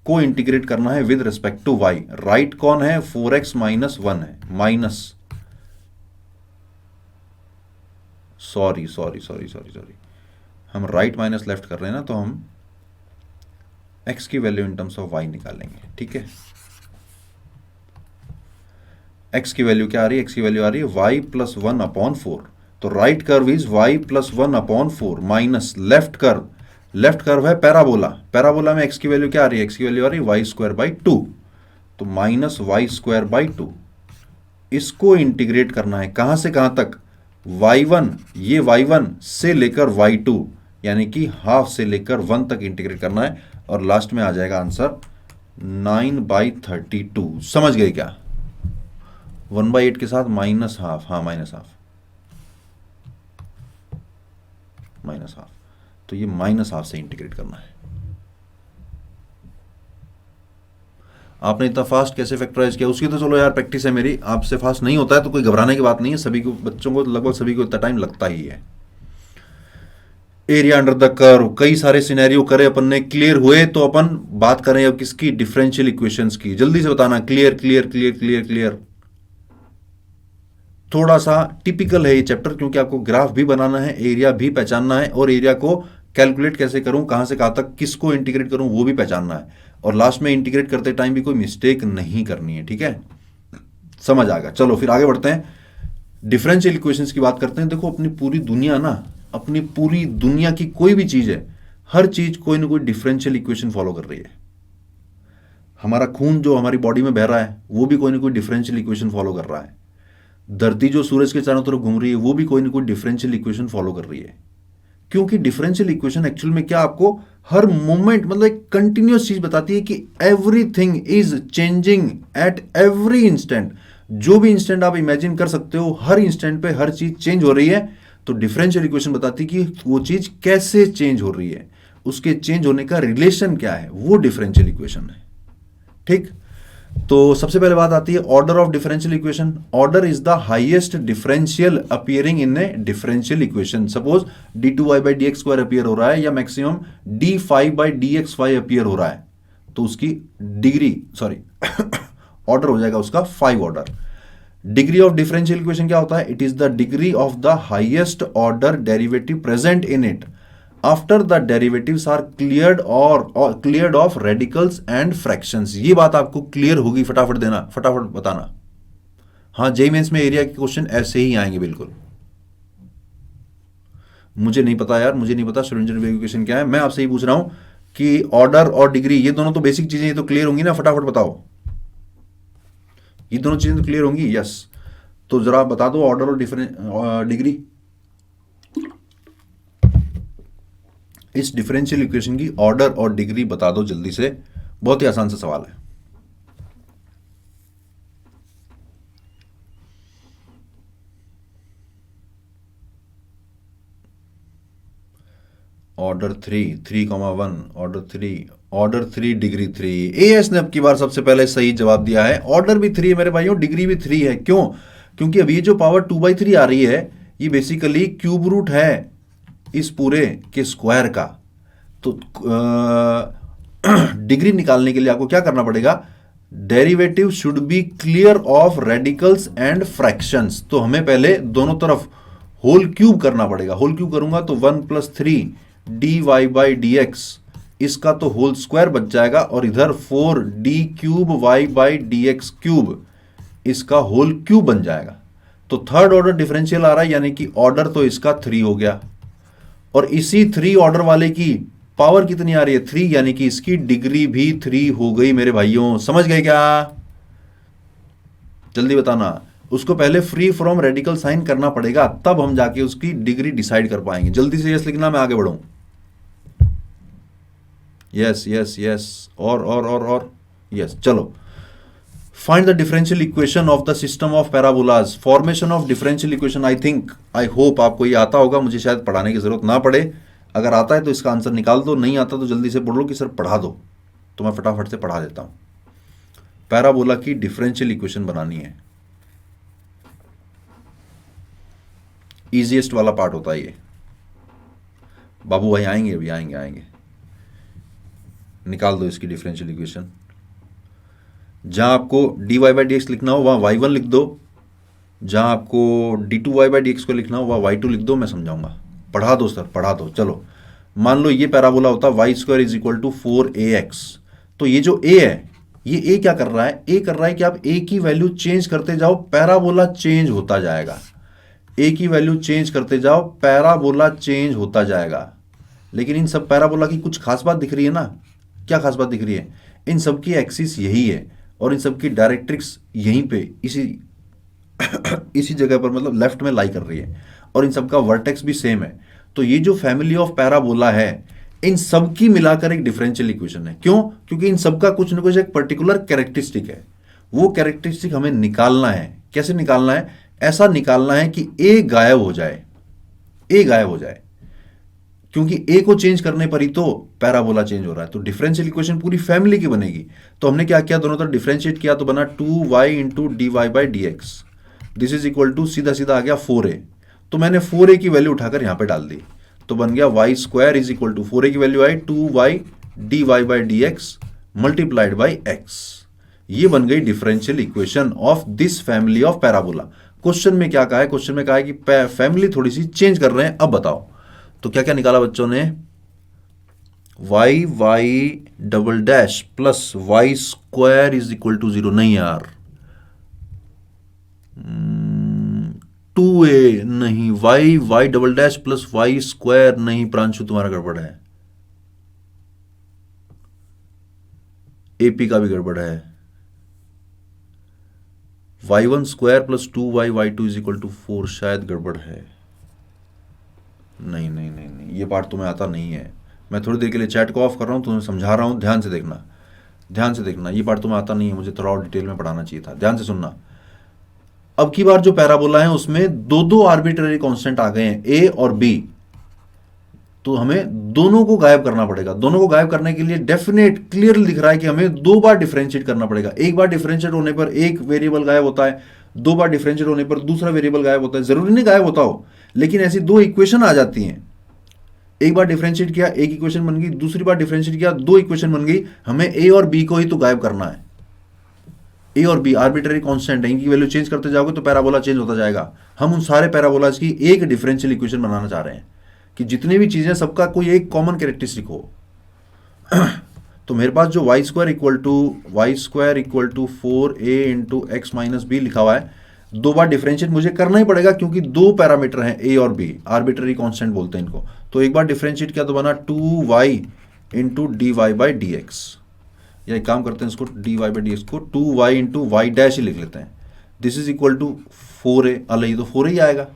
A: को इंटीग्रेट करना है विद रिस्पेक्ट टू y। राइट कौन है? 4x माइनस 1 है, माइनस, सॉरी, हम राइट माइनस लेफ्ट कर रहे हैं ना, तो हम x की value in terms of y निकालेंगे, ठीक है। x की वैल्यू क्या आ रही है? x की वैल्यू आ रही है y प्लस 1 अपॉन 4। तो right curve is y plus 1 upon 4 minus left curve है पैराबोला। पैराबोला में x की वैल्यू क्या आ रही है? x की वैल्यू आ रही है y स्क्वायर बाई 2, तो माइनस y स्क्वायर बाई 2। इसको इंटीग्रेट करना है कहां से कहां तक? y1, ये y1 से लेकर y2 यानी कि हाफ से लेकर 1 तक इंटीग्रेट करना है, और लास्ट में आ जाएगा आंसर 9/32। समझ गए क्या? 1/8 के साथ माइनस हाफ, हाँ माइनस हाफ, तो ये माइनस हाफ से इंटीग्रेट करना है। आपने इतना फास्ट कैसे फैक्टराइज किया? उसकी तो चलो यार प्रैक्टिस है मेरी, आपसे फास्ट नहीं होता है तो कोई घबराने की बात नहीं है। सभी को, बच्चों को, लगभग सभी को इतना टाइम लगता ही है। एरिया अंडर द कर्व, कई सारे सिनेरियो करे अपन ने, क्लियर हुए तो अपन बात करें अब किसकी? डिफरेंशियल इक्वेशंस की। जल्दी से बताना, क्लियर। थोड़ा सा टिपिकल है ये चैप्टर, क्योंकि आपको ग्राफ भी बनाना है, एरिया भी पहचानना है, और एरिया को कैलकुलेट कैसे करूं, कहां से कहां तक, किसको इंटीग्रेट करूं, वो भी पहचानना है, और लास्ट में इंटीग्रेट करते टाइम भी कोई मिस्टेक नहीं करनी है, ठीक है। समझ आ गया? चलो फिर आगे बढ़ते हैं, डिफरेंशियल इक्वेशंस की बात करते हैं। देखो अपनी पूरी दुनिया की कोई भी चीज है, हर चीज कोई ना कोई डिफरेंशियल इक्वेशन फॉलो कर रही है। हमारा खून जो हमारी बॉडी में बह रहा है, वो भी कोई ना कोई डिफरेंशियल इक्वेशन फॉलो कर रहा है। धरती जो सूरज के चारों तरफ घूम रही है, वो भी कोई ना कोई डिफरेंशियल इक्वेशन फॉलो कर रही है। क्योंकि डिफरेंशियल इक्वेशन एक्चुअल में क्या, आपको हर मोमेंट, मतलब एक कंटिन्यूअस चीज बताती है कि everything is changing at every instant. जो भी इंस्टेंट आप इमेजिन कर सकते हो, हर इंस्टेंट पे हर चीज चेंज हो रही है। तो डिफरेंशियल इक्वेशन बताती है कि वो चीज कैसे चेंज हो रही है, उसके चेंज होने का रिलेशन क्या है, वो डिफरेंशियल इक्वेशन है, ठीक। तो सबसे पहले बात आती है order of differential equation. Order is the highest differential appearing in A differential equation. Suppose d2y/dx² appear हो रहा है, या मैक्सिमम d5/dx5 अपीयर हो रहा है, तो उसकी डिग्री, सॉरी ऑर्डर हो जाएगा उसका 5 order. Degree of differential equation क्या होता है? It is the degree of the highest order derivative present in it after the derivatives are cleared of radicals and fractions. ये बात आपको क्लियर होगी, फटाफट देना, फटाफट बताना। हाँ, जेईई मेंस में एरिया के क्वेश्चन ऐसे ही आएंगे बिल्कुल। मुझे नहीं पता यार, मुझे नहीं पता श्रोडिंगर वेव इक्वेशन क्या है। मैं आपसे ही पूछ रहा हूं कि ऑर्डर और डिग्री, ये दोनों तो बेसिक चीजें, ये तो क्लियर होंगी ना, फटाफट बताओ। ये दोनों चीजें तो क्लियर होंगी, यस। तो जरा बता दो ऑर्डर और डिग्री। इस डिफरेंशियल इक्वेशन की ऑर्डर और डिग्री बता दो जल्दी से, बहुत ही आसान सा सवाल है। Order 3.1, order 3 degree 3। एएस ने अब की बार सबसे पहले सही जवाब दिया है। ऑर्डर भी 3 है मेरे भाइयों, डिग्री भी 3 है। क्यों? क्योंकि अभी ये जो पावर 2/3 आ रही है ये बेसिकली क्यूब रूट है इस पूरे के स्क्वायर का। तो डिग्री निकालने के लिए आपको क्या करना पड़ेगा, derivative should be clear of radicals and fractions. तो हमें पहले दोनों तरफ होल क्यूब करना पड़ेगा। होल क्यूब करूंगा तो 1+3 dy/dx इसका तो होल स्क्वायर बच जाएगा, और इधर 4d³ y/dx³ इसका होल क्यूब बन जाएगा। तो थर्ड ऑर्डर डिफरेंशियल आ रहा है, यानी कि ऑर्डर तो इसका 3 हो गया, और इसी 3 ऑर्डर वाले की पावर कितनी आ रही है 3, यानी कि इसकी डिग्री भी 3 हो गई मेरे भाइयों। समझ गए क्या? जल्दी बताना। उसको पहले फ्री फ्रॉम रेडिकल साइन करना पड़ेगा, तब हम जाके उसकी डिग्री डिसाइड कर पाएंगे। जल्दी से यस लिखना, मैं आगे बढ़ूं। यस यस यस, और यस। चलो, find the differential equation of the system of parabolas. Formation of differential equation, I hope आपको ये आता होगा, मुझे शायद पढ़ाने की जरूरत ना पड़े। अगर आता है तो इसका आंसर निकाल दो, नहीं आता तो जल्दी से बोल लो कि सर पढ़ा दो, तो मैं फटाफट से पढ़ा देता हूं। पैराबोला की डिफरेंशियल इक्वेशन बनानी है, इजीएस्ट वाला पार्ट होता है ये। बाबू भाई आएंगे, अभी आएंगे। निकाल दो इसकी डिफरेंशियल इक्वेशन। जहां आपको dy/dx लिखना हो वहां y1 लिख दो, जहां आपको d2y/dx को लिखना हो वहां y2 लिख दो। मैं समझाऊंगा। पढ़ा दो सर, पढ़ा दो। चलो, मान लो ये पैराबोला होता y² = 4ax। तो ये जो a है, ये a क्या कर रहा है? a कर रहा है कि आप a की वैल्यू चेंज करते जाओ, पैराबोला चेंज होता जाएगा। a की वैल्यू चेंज करते जाओ, पैराबोला चेंज होता जाएगा। लेकिन इन सब पैराबोला की कुछ खास बात दिख रही है ना? क्या खास बात दिख रही है? इन सब की एक्सिस यही है, और इन सब की डायरेक्ट्रिक्स यहीं पे इसी जगह पर, मतलब लेफ्ट में लाई कर रही है, और इन सब का वर्टेक्स भी सेम है। तो ये जो फैमिली ऑफ पैराबोला है, इन सब की मिलाकर एक डिफरेंशियल इक्वेशन है। क्यों? क्योंकि इन सब का कुछ ना कुछ एक पर्टिकुलर कैरेक्टरिस्टिक है। वो कैरेक्टरिस्टिक हमें निकालना है। कैसे निकालना है? ऐसा निकालना है कि ए गायब हो जाए, ए गायब हो जाए, क्योंकि ए को चेंज करने पर ही तो पैराबोला चेंज हो रहा है। तो डिफरेंशियल इक्वेशन पूरी फैमिली की बनेगी। तो हमने क्या किया, दोनों तरफ डिफरेंशिएट किया, तो बना 2y × dy/dx। This is equal to सीधा सीधा आ गया 4a। तो मैंने 4a की वैल्यू उठाकर यहां पे डाल दी, तो बन गया y² = 4a की value I 2y dy/dx multiplied by x। ये बन गई differential equation of this family of parabola. Question में क्या कहा है? क्वेश्चन में कहा है कि फैमिली थोड़ी सी चेंज कर रहे हैं। अब बताओ, तो क्या क्या निकाला बच्चों ने? y double dash plus y² = 0। नहीं यार, 2a नहीं, y double dash plus y² नहीं। प्रांशु तुम्हारा गड़बड़ है, AP का भी गड़बड़ है। y1² + 2y y2 = 4 शायद गड़बड़ है। नहीं, ये पार्ट तुम्हें आता नहीं है। मैं थोड़ी देर के लिए चैट को ऑफ कर रहा हूं, तुम्हें समझा रहा हूं, ध्यान से देखना। ये पार्ट तुम्हें आता नहीं है, मुझे थोड़ा और डिटेल में पढ़ाना चाहिए था। ध्यान से सुनना। अब की बार जो पैराबोला है उसमें दो आर्बिट्ररी कांस्टेंट आ गए हैं, a और b। तो हमें दोनों को गायब करना पड़ेगा। दोनों को गायब करने के लिए डेफिनेट क्लियर दिख रहा है कि हमें 2 बार डिफरेंशिएट करना पड़ेगा। एक बार डिफरेंशिएट होने पर एक वेरिएबल गायब होता है, 2 बार डिफरेंशिएट होने पर दूसरा वेरिएबल गायब होता है। जरूरी नहीं गायब होता हो, लेकिन ऐसी 2 इक्वेशन आ जाती हैं। एक बार डिफरेंशिएट किया, एक इक्वेशन बन गई, दूसरी बार डिफरेंशिएट किया, 2 इक्वेशन बन गई। हमें a और b को ही तो गायब करना है। a और b आर्बिट्ररी कांस्टेंट है, इनकी वैल्यू चेंज करते जाओगे तो पैराबोला चेंज होता जाएगा। हम उन सारे पैराबोलाज की एक डिफरेंशियल इक्वेशन बनाना चाह रहे हैं कि जितनी भी चीजें सबका कोई एक कॉमन कैरेक्टरिस्टिक हो। तो मेरे पास जो y² = 4a × x - b लिखा हुआ है, 2 बार डिफरेंशिएट मुझे करना ही पड़ेगा, क्योंकि 2 पैरामीटर हैं a और b, आर्बिट्ररी कांस्टेंट बोलते हैं इनको। तो एक बार डिफरेंशिएट किया तो बना 2y × dy/dx, या एक काम करते हैं, इसको dy/dx को 2y × y' ही लिख लेते हैं। This is equal to 4a। अल तो 4 ही आएगा।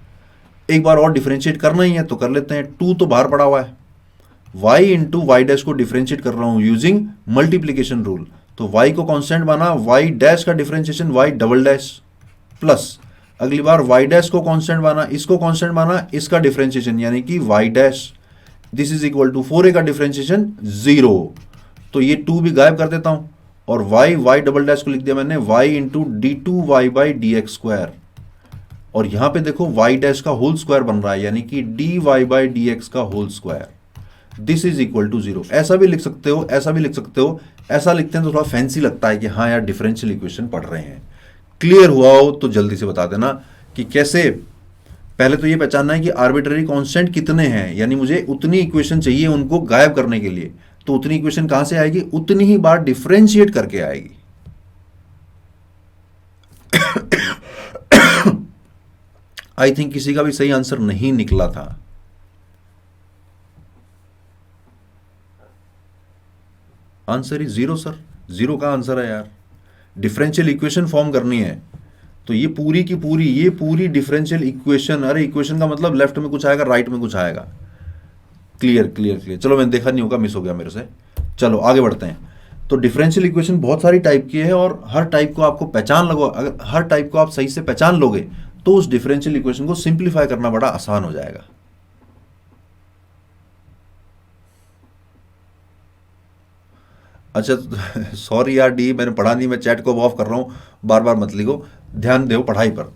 A: एक बार और डिफरेंशिएट करना ही है तो कर लेते हैं। 2 तो बाहर पड़ा हुआ है, y × y' को डिफरेंशिएट कर रहा हूं यूजिंग मल्टीप्लीकेशन रूल। तो y को कांस्टेंट माना, y' का differentiation y double dash plus अगली बार y' को कांस्टेंट माना, इसको कांस्टेंट माना, इसका डिफरेंशिएशन यानी कि y'। This is equal to 4a का डिफरेंशिएशन 0। तो ये 2 भी गायब कर देता हूं, और y डबल डैश को लिख दिया मैंने y × d2y/dx²। और यहां पे देखो y डैश का होल स्क्वायर बन रहा है, यानी कि dy बाई डी एक्स का whole square, this is equal to zero. ऐसा भी लिख सकते हो, ऐसा भी लिख सकते हो। ऐसा लिखते हैं तो थोड़ा फैंसी लगता है कि हाँ यार डिफरेंशियल इक्वेशन पढ़ रहे हैं। क्लियर हुआ हो तो जल्दी से बता देना कि कैसे। पहले तो ये पहचानना है कि आर्बिट्ररी कांस्टेंट कितने हैं, यानी मुझे उतनी इक्वेशन चाहिए उनको गायब करने के लिए। तो उतनी इक्वेशन कहां से आएगी? उतनी ही बार डिफरेंशिएट करके आएगी। आई थिंक किसी का भी सही आंसर नहीं निकला था। Answer is zero sir, zero का आंसर है यार। डिफरेंशियल इक्वेशन फॉर्म करनी है तो ये पूरी की पूरी, ये पूरी डिफरेंशियल इक्वेशन, अरे इक्वेशन का मतलब लेफ्ट में कुछ आएगा राइट में कुछ आएगा। Clear clear clear. चलो मैंने देखा नहीं होगा, मिस हो गया मेरे से। चलो आगे बढ़ते हैं। तो डिफरेंशियल इक्वेशन बहुत सारी टाइप की है और हर टाइप को आपको पहचान लगो, अगर हर टाइप को आप सही से पहचान लोगे तो उस डिफरेंशियल इक्वेशन को सिंप्लीफाई करना बड़ा आसान हो जाएगा। अच्छा सॉरी यार डी, मैंने पढ़ा नहीं, मैं चैट को ऑफ कर रहा हूँ, बार बार मत लिखो, ध्यान दो पढ़ाई पर।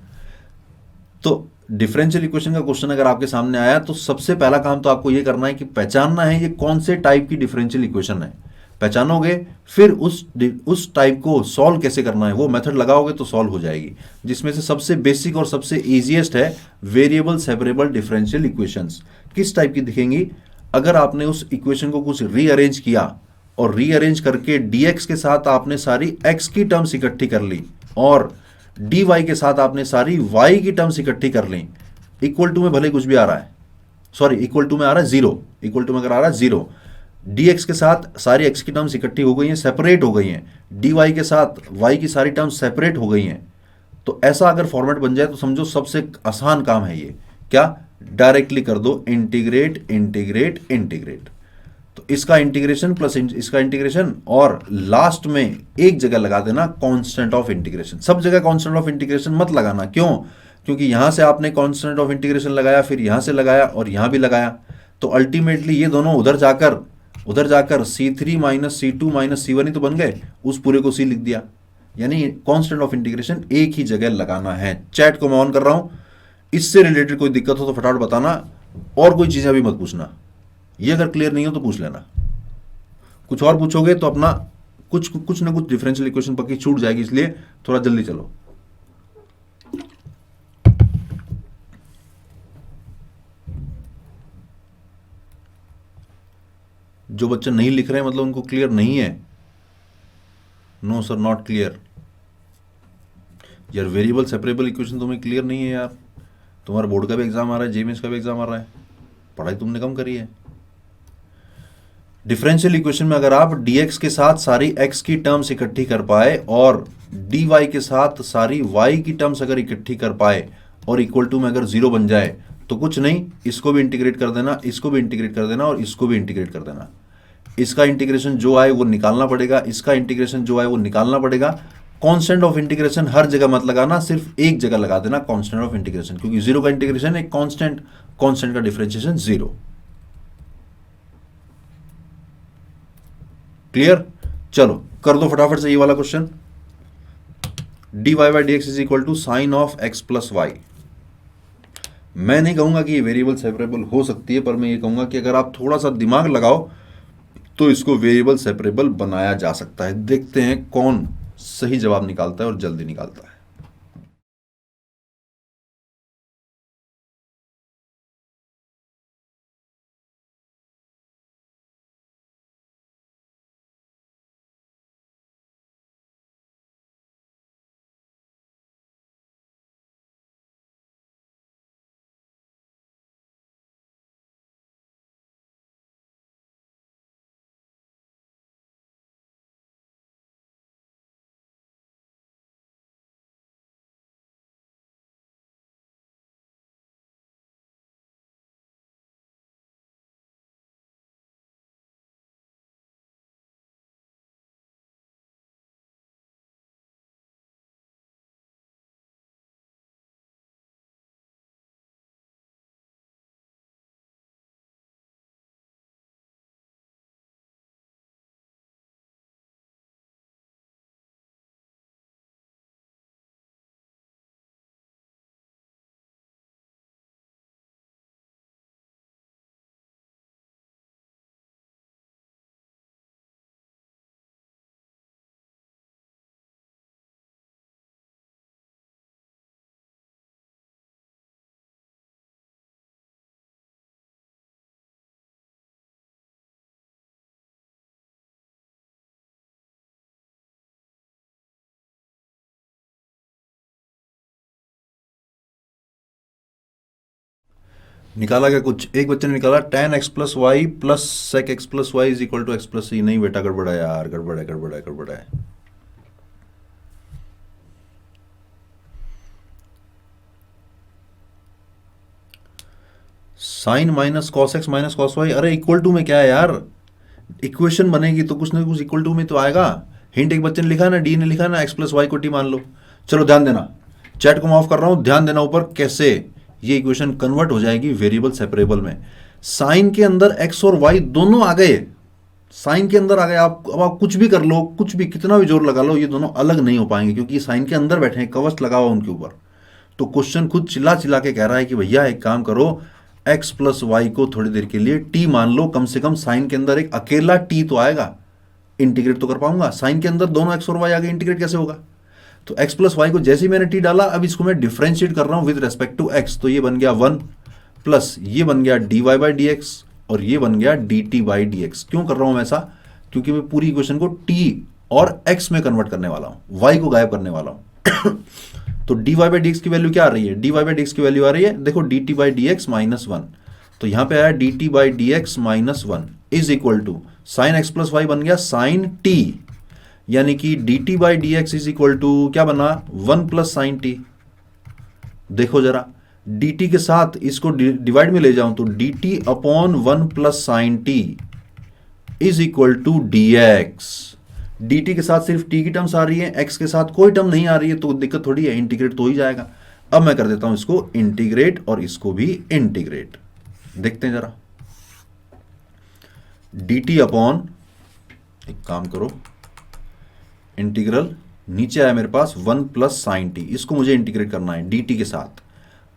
A: तो डिफरेंशियल इक्वेशन का क्वेश्चन अगर आपके सामने आया तो सबसे पहला काम तो आपको ये करना है कि पहचानना है ये कौन से टाइप की डिफरेंशियल इक्वेशन है। पहचानोगे फिर उस टाइप को सॉल्व कैसे करना है वो मेथड लगाओगे तो सॉल्व हो जाएगी। जिसमें से सबसे बेसिक और सबसे इजीएस्ट है वेरिएबल सेपरेबल डिफरेंशियल इक्वेशंस। किस टाइप की दिखेंगी? अगर आपने उस इक्वेशन को कुछ रीअरेंज किया और रीअरेंज करके dx के साथ आपने सारी x की टर्म्स इकट्ठी कर ली और dy के साथ आपने सारी y की टर्म्स इकट्ठी कर ली। इक्वल टू में भले कुछ भी आ रहा है, सॉरी इक्वल टू में आ रहा है जीरो, इक्वल टू में अगर आ रहा है जीरो, dx के साथ सारी x की टर्म्स इकट्ठी हो गई हैं, सेपरेट हो गई हैं, dy के साथ y की सारी टर्म्स सेपरेट हो गई हैं। तो ऐसा अगर फॉर्मेट बन जाए तो समझो सबसे आसान काम है ये। क्या? डायरेक्टली कर दो इंटीग्रेट इंटीग्रेट इंटीग्रेट। तो इसका इंटीग्रेशन प्लस इसका इंटीग्रेशन और लास्ट में एक जगह लगा देना कांस्टेंट ऑफ इंटीग्रेशन। सब जगह कांस्टेंट ऑफ इंटीग्रेशन मत लगाना, क्यों? क्योंकि यहां से आपने कांस्टेंट ऑफ इंटीग्रेशन लगाया, फिर यहां से लगाया और यहां भी लगाया, तो अल्टीमेटली ये दोनों उधर जाकर C3 minus C2 minus C1 ही तो बन गए, उस पूरे को C लिख दिया। यानी कांस्टेंट ऑफ इंटीग्रेशन एक ही जगह लगाना है। चैट को मैं ऑन कर रहा हूं, इससे रिलेटेड कोई दिक्कत हो तो फटाफट बताना, और कोई चीजें भी मत पूछना। ये अगर क्लियर नहीं हो तो पूछ लेना। कुछ और पूछोगे तो अपना कुछ कुछ ना कुछ डिफरेंशियल इक्वेशन पक्की छूट जाएगी, इसलिए थोड़ा जल्दी चलो। जो बच्चे नहीं लिख रहे हैं मतलब उनको क्लियर नहीं है। No sir not clear. यार वेरिएबल सेपरेबल इक्वेशन तुम्हें क्लियर नहीं है यार। तुम्हारा बोर्ड का भी एग्जाम आ रहा है, जेमेंस का भी एग्जाम आ रहा है, पढ़ाई तुमने कम करी है। डिफरेंशियल इक्वेशन में अगर आप dx के साथ सारी x की टर्म्स इकट्ठी कर पाए और dy के साथ सारी y की टर्म्स अगर इकट्ठी कर पाए और इक्वल टू में अगर जीरो बन जाए तो कुछ नहीं, इसको भी इंटीग्रेट कर देना, इसको भी इंटीग्रेट कर देना और इसको भी इंटीग्रेट कर देना। इसका इंटीग्रेशन जो आए वो निकालना पड़ेगा, इसका इंटीग्रेशन जो आए वो निकालना पड़ेगा। कांस्टेंट ऑफ इंटीग्रेशन हर जगह मत लगाना, सिर्फ एक जगह लगा देना कांस्टेंट ऑफ इंटीग्रेशन, क्योंकि जीरो का इंटीग्रेशन एक कांस्टेंट, कांस्टेंट का डिफरेंशिएशन जीरो। क्लियर? चलो कर दो फटाफट से ये वाला question. dy by d x is equal to sine of x plus y. मैं नहीं कहूंगा कि ये वेरिएबल सेपरेबल हो सकती है, पर मैं ये कहूंगा कि अगर आप थोड़ा सा दिमाग लगाओ तो इसको वेरिएबल सेपरेबल बनाया जा सकता है। देखते हैं कौन सही जवाब निकालता है और जल्दी निकालता है। निकाला क्या कुछ? एक बच्चे ने निकाला tan x plus y plus sec x plus y is equal to x plus c. नहीं बेटा, गड़बड़ है यार, गड़बड़ है, गड़बड़ है, गड़बड़ है। Sine minus cos x minus cos y, अरे इक्वल टू में क्या है यार? इक्वेशन बनेगी तो कुछ ना कुछ इक्वल टू में तो आएगा। हिंट एक बच्चे ने लिखा ना, डी ने लिखा ना, एक्स प्लस वाई को टी मान लो। चलो ध्यान देना, चैट को माफ कर रहा हूं, ध्यान देना ऊपर कैसे ये इक्वेशन कन्वर्ट हो जाएगी वेरिएबल सेपरेबल में। साइन के अंदर एक्स और वाई दोनों आ गए, साइन के अंदर आ गए। आप अब आप कुछ भी कर लो, कुछ भी कितना भी जोर लगा लो, ये दोनों अलग नहीं हो पाएंगे क्योंकि साइन के अंदर बैठे हैं, कवच लगा हुआ उनके ऊपर। तो क्वेश्चन खुद चिल्ला चिल्ला के कह रहा है कि भैया एक काम करो, एक्स प्लस वाई को थोड़ी देर के लिए टी मान लो, कम से कम साइन के अंदर एक अकेला टी तो आएगा, इंटीग्रेट तो कर पाऊंगा। साइन के अंदर दोनों एक्स और वाई आगे, इंटीग्रेट कैसे होगा? तो एक्स प्लस वाई को जैसे ही मैंने टी डाला, अब इसको मैं डिफरेंशिएट कर रहा हूं विद रेस्पेक्ट टू एक्स, तो ये बन गया 1 प्लस ये बन गया d y by d x और ये बन गया d t by d x. क्यों कर रहा हूं मैं ऐसा? क्योंकि मैं पूरी इक्वेशन को टी और एक्स में कन्वर्ट करने वाला हूं, वाई को गायब करने वाला हूं। तो d y by d x की वैल्यू क्या आ रही है? D y by d x की वैल्यू आ रही है, देखो d t by d x minus 1। तो यहां पे आया d t by d x minus 1 is equal to sine x plus y बन गया साइन टी, यानी कि d t by d x is equal to क्या बना? 1 प्लस साइन टी। देखो जरा, डी टी के साथ इसको डिवाइड में ले जाऊं तो d t upon 1 plus sine t is equal to d x. D t के साथ सिर्फ टी की टर्म्स आ रही है, एक्स के साथ कोई टर्म नहीं आ रही है, तो दिक्कत थोड़ी है, इंटीग्रेट तो ही जाएगा। अब मैं कर देता हूं इसको इंटीग्रेट और इसको भी इंटीग्रेट। देखते हैं जरा, डी टी अपॉन, एक काम करो, इंटीग्रल नीचे आया मेरे पास 1 प्लस साइन टी, इसको मुझे इंटीग्रेट करना है डी टी के साथ,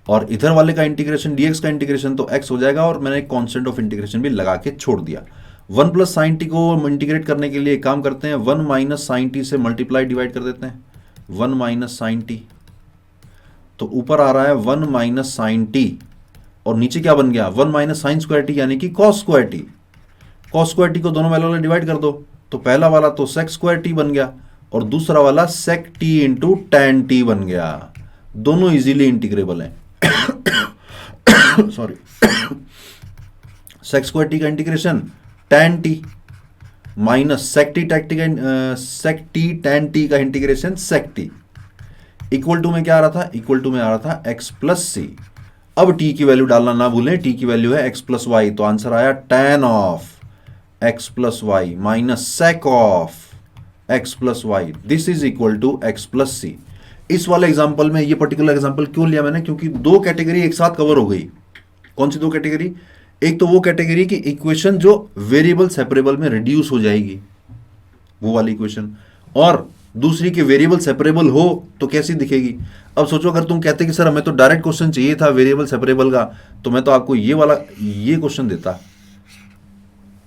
A: और इधर वाले का इंटीग्रेशन डी एक्स का इंटीग्रेशन तो एक्स हो जाएगा, और मैंने एक कॉन्स्टेंट ऑफ इंटीग्रेशन भी लगा के छोड़ दिया। 1 प्लस साइन टी को इंटीग्रेट करने के लिए एक काम करते हैं, 1 माइनस साइन टी से मल्टीप्लाई डिवाइड कर देते हैं, 1 माइनस साइन टी, तो ऊपर आ रहा है 1 माइनस साइन टी, और नीचे क्या बन गया? 1 माइनस साइन स्क्वायर टी, यानी कि cos square T. Cos square T को दोनों वालों में डिवाइड कर दो, तो पहला वाला तो सेक स्क्वायर टी बन गया और दूसरा वाला sec t into tan t बन गया। दोनों इजीली इंटीग्रेबल हैं। सॉरी, सेक स्क्वायर टी का integration tan t minus sec t tan t का integration sec t, equal to में क्या आ रहा था? इक्वल टू में आ रहा था एक्स प्लस सी। अब टी की वैल्यू डालना ना भूलें, टी की वैल्यू है एक्स प्लस वाई, तो आंसर आया tan of x plus y minus sec of x plus y, this is equal to x plus c. इस वाले एग्जांपल में ये पर्टिकुलर एग्जांपल क्यों लिया मैंने? क्योंकि दो कैटेगरी एक साथ कवर हो गई। कौन सी दो कैटेगरी? एक तो वो कैटेगरी की इक्वेशन जो वेरिएबल सेपरेबल में रिड्यूस हो जाएगी, वो वाली इक्वेशन, और दूसरी के वेरिएबल सेपरेबल हो तो कैसी दिखेगी। अब सोचो, अगर तुम कहते कि सर हमें तो डायरेक्ट क्वेश्चन चाहिए था वेरिएबल सेपरेबल का, तो मैं तो आपको ये वाला ये क्वेश्चन देता,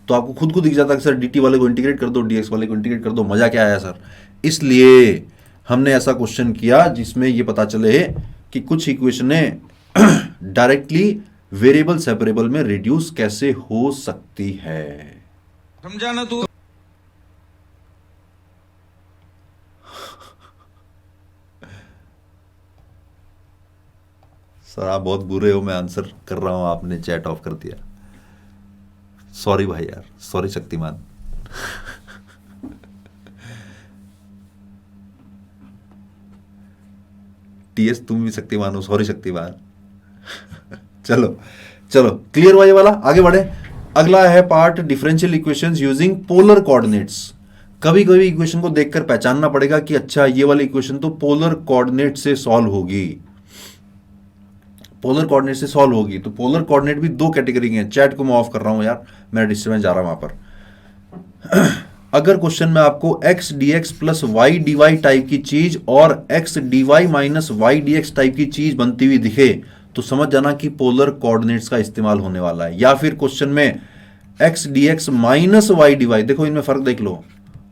A: तो आपको खुद को दिख जाता कि सर डी वाले को इंटीग्रेट कर दो, डीएक्स वाले को इंटीग्रेट कर दो, मजा क्या आया सर। इसलिए हमने ऐसा क्वेश्चन किया जिसमें ये पता चले कि कुछ इक्वेशनें डायरेक्टली वेरिएबल सेपरेबल में रिड्यूस कैसे हो सकती है।
B: समझाना तू।
A: सर आप बहुत बुरे हो, मैं आंसर कर रहा हूं, आपने चैट ऑफ कर दिया। सॉरी भाई यार, सॉरी शक्तिमान। टीएस तुम भी शक्तिमान हो, सॉरी शक्तिमान। चलो चलो, क्लियर हुआ ये वाला, आगे बढ़े। अगला है part differential equations using polar coordinates. कभी कभी इक्वेशन को देखकर पहचानना पड़ेगा कि अच्छा ये वाली इक्वेशन तो पोलर कोऑर्डिनेट से सॉल्व होगी, पोलर कोऑर्डिनेट से सॉल्व होगी। तो पोलर कोऑर्डिनेट भी दो कैटेगरी के हैं। चैट को मैं ऑफ कर रहा हूं यार, मेरा डिस्टर्बेंस जा रहा है वहां पर। अगर क्वेश्चन में आपको x d x plus y d y type की चीज और x d y minus y d x type की चीज बनती हुई दिखे तो समझ जाना कि पोलर कोऑर्डिनेट्स का इस्तेमाल होने वाला है। या फिर क्वेश्चन में x d x minus y d y, देखो इनमें फर्क देख लो,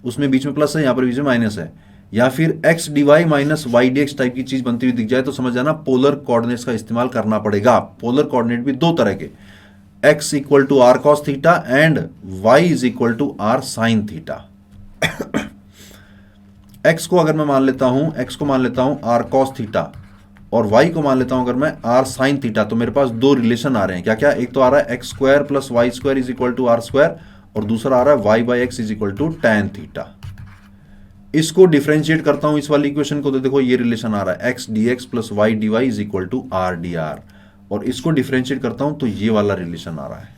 A: उसमें बीच में प्लस है, यहां पर बीच में माइनस है, या फिर x d y minus y d x type की चीज बनती हुई दिख जाए तो समझ जाना पोलर कोऑर्डिनेट्स का इस्तेमाल करना पड़ेगा। पोलर कोऑर्डिनेट भी दो तरह के, x equal to r cos theta and y is equal to r sine theta. x को अगर मैं मान लेता हूं, x को मान लेता हूं आर कॉस थीटा और y को मान लेता हूं अगर मैं r साइन थीटा, तो मेरे पास दो रिलेशन आ रहे हैं। क्या क्या? एक तो आ रहा है x square plus y square is equal to r square, और दूसरा आ रहा है y by x is equal to tan theta. इसको डिफरेंशिएट करता हूं इस वाली इक्वेशन को, तो देखो ये रिलेशन आ रहा है x d x plus y d y is equal to r d r, और इसको डिफरेंशिएट करता हूं तो ये वाला रिलेशन आ रहा है।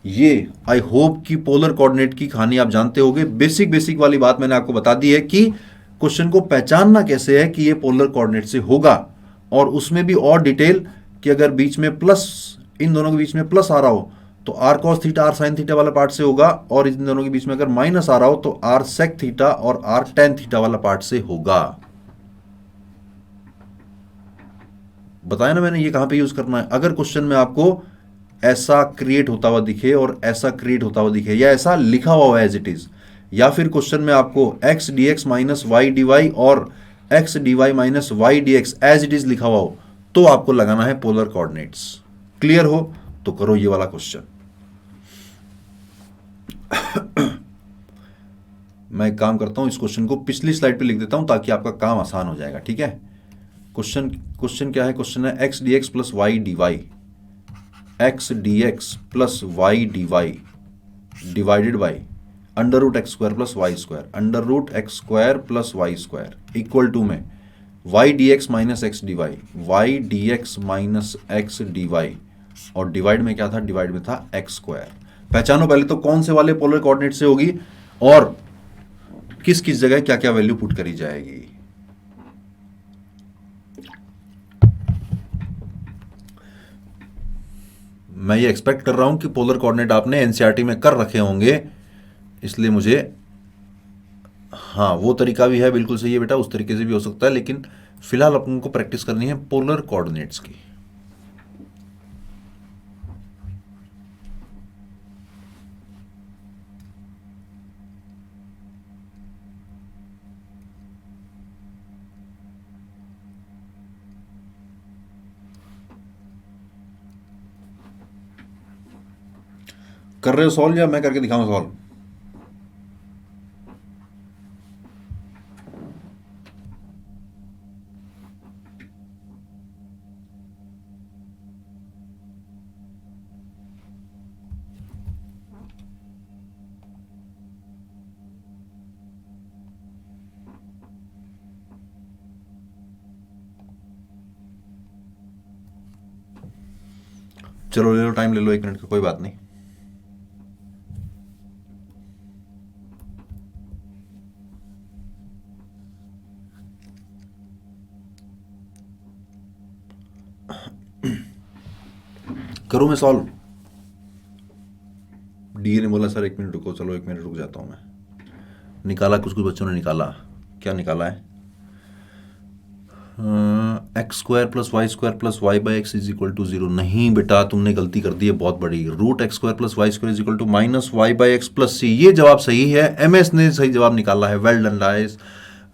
A: ये आई होप कि पोलर कोऑर्डिनेट की कहानी आप जानते होंगे। बेसिक वाली बात मैंने आपको बता दी है कि क्वेश्चन को पहचानना कैसे है कि ये पोलर कोऑर्डिनेट से होगा, और उसमें भी और डिटेल कि अगर बीच में प्लस, इन दोनों के बीच में प्लस आ रहा हो तो r cos theta r sine theta वाला पार्ट से होगा, और इन दोनों के बीच में अगर माइनस आ रहा हो तो आर सेक थीटा और आर टेन थीटा वाला पार्ट से होगा। बताया ना मैंने ये कहां पे यूज करना है। अगर क्वेश्चन में आपको ऐसा क्रिएट होता हुआ दिखे और ऐसा क्रिएट होता हुआ दिखे, या ऐसा लिखा हुआ है एज इट इज, या फिर क्वेश्चन में आपको x d x minus y d y और x d y minus y d x as it is लिखा हुआ हो, तो आपको लगाना है पोलर कोऑर्डिनेट्स। क्लियर हो तो करो ये वाला क्वेश्चन। मैं एक काम करता हूं, इस क्वेश्चन को पिछली स्लाइड पे लिख देता हूं ताकि आपका काम आसान हो जाएगा। ठीक है, क्वेश्चन क्या है? क्वेश्चन है x d x plus y d y, x d x plus y d y divided by under root x square plus y square, under root x square plus y square equal to में y d x minus x d y, y d x minus x d y, और divide में क्या था? Divide में था x square. पहचानो पहले तो कौन से वाले पोलर कोऑर्डिनेट से होगी और किस किस जगह क्या क्या वैल्यू पुट करी जाएगी। मैं ये एक्सपेक्ट कर रहा हूं कि पोलर कोऑर्डिनेट आपने एनसीईआरटी में कर रखे होंगे, इसलिए मुझे, हाँ वो तरीका भी है, बिल्कुल सही है बेटा, उस तरीके से भी हो सकता है, लेकिन फिलहाल अपन को प्रैक्टिस करनी है पोलर कोऑर्डिनेट्स की। कर रहे हो सॉल्व या मैं करके दिखाऊं सॉल्व? चलो ले लो टाइम, ले लो 1 मिनट का, कोई बात नहीं। करूं मैं सॉल्व? डी ने बोला सर 1 मिनट रुको, चलो 1 मिनट रुक जाता हूं मैं। निकाला कुछ बच्चों ने निकाला, क्या निकाला है? X square plus y square plus y by x is equal to 0। नहीं बेटा, तुमने गलती कर दी है बहुत बड़ी। Root x square plus y square is equal to minus y by x plus c, ये जवाब सही है। एमएस ने सही जवाब निकाला है। Well done guys,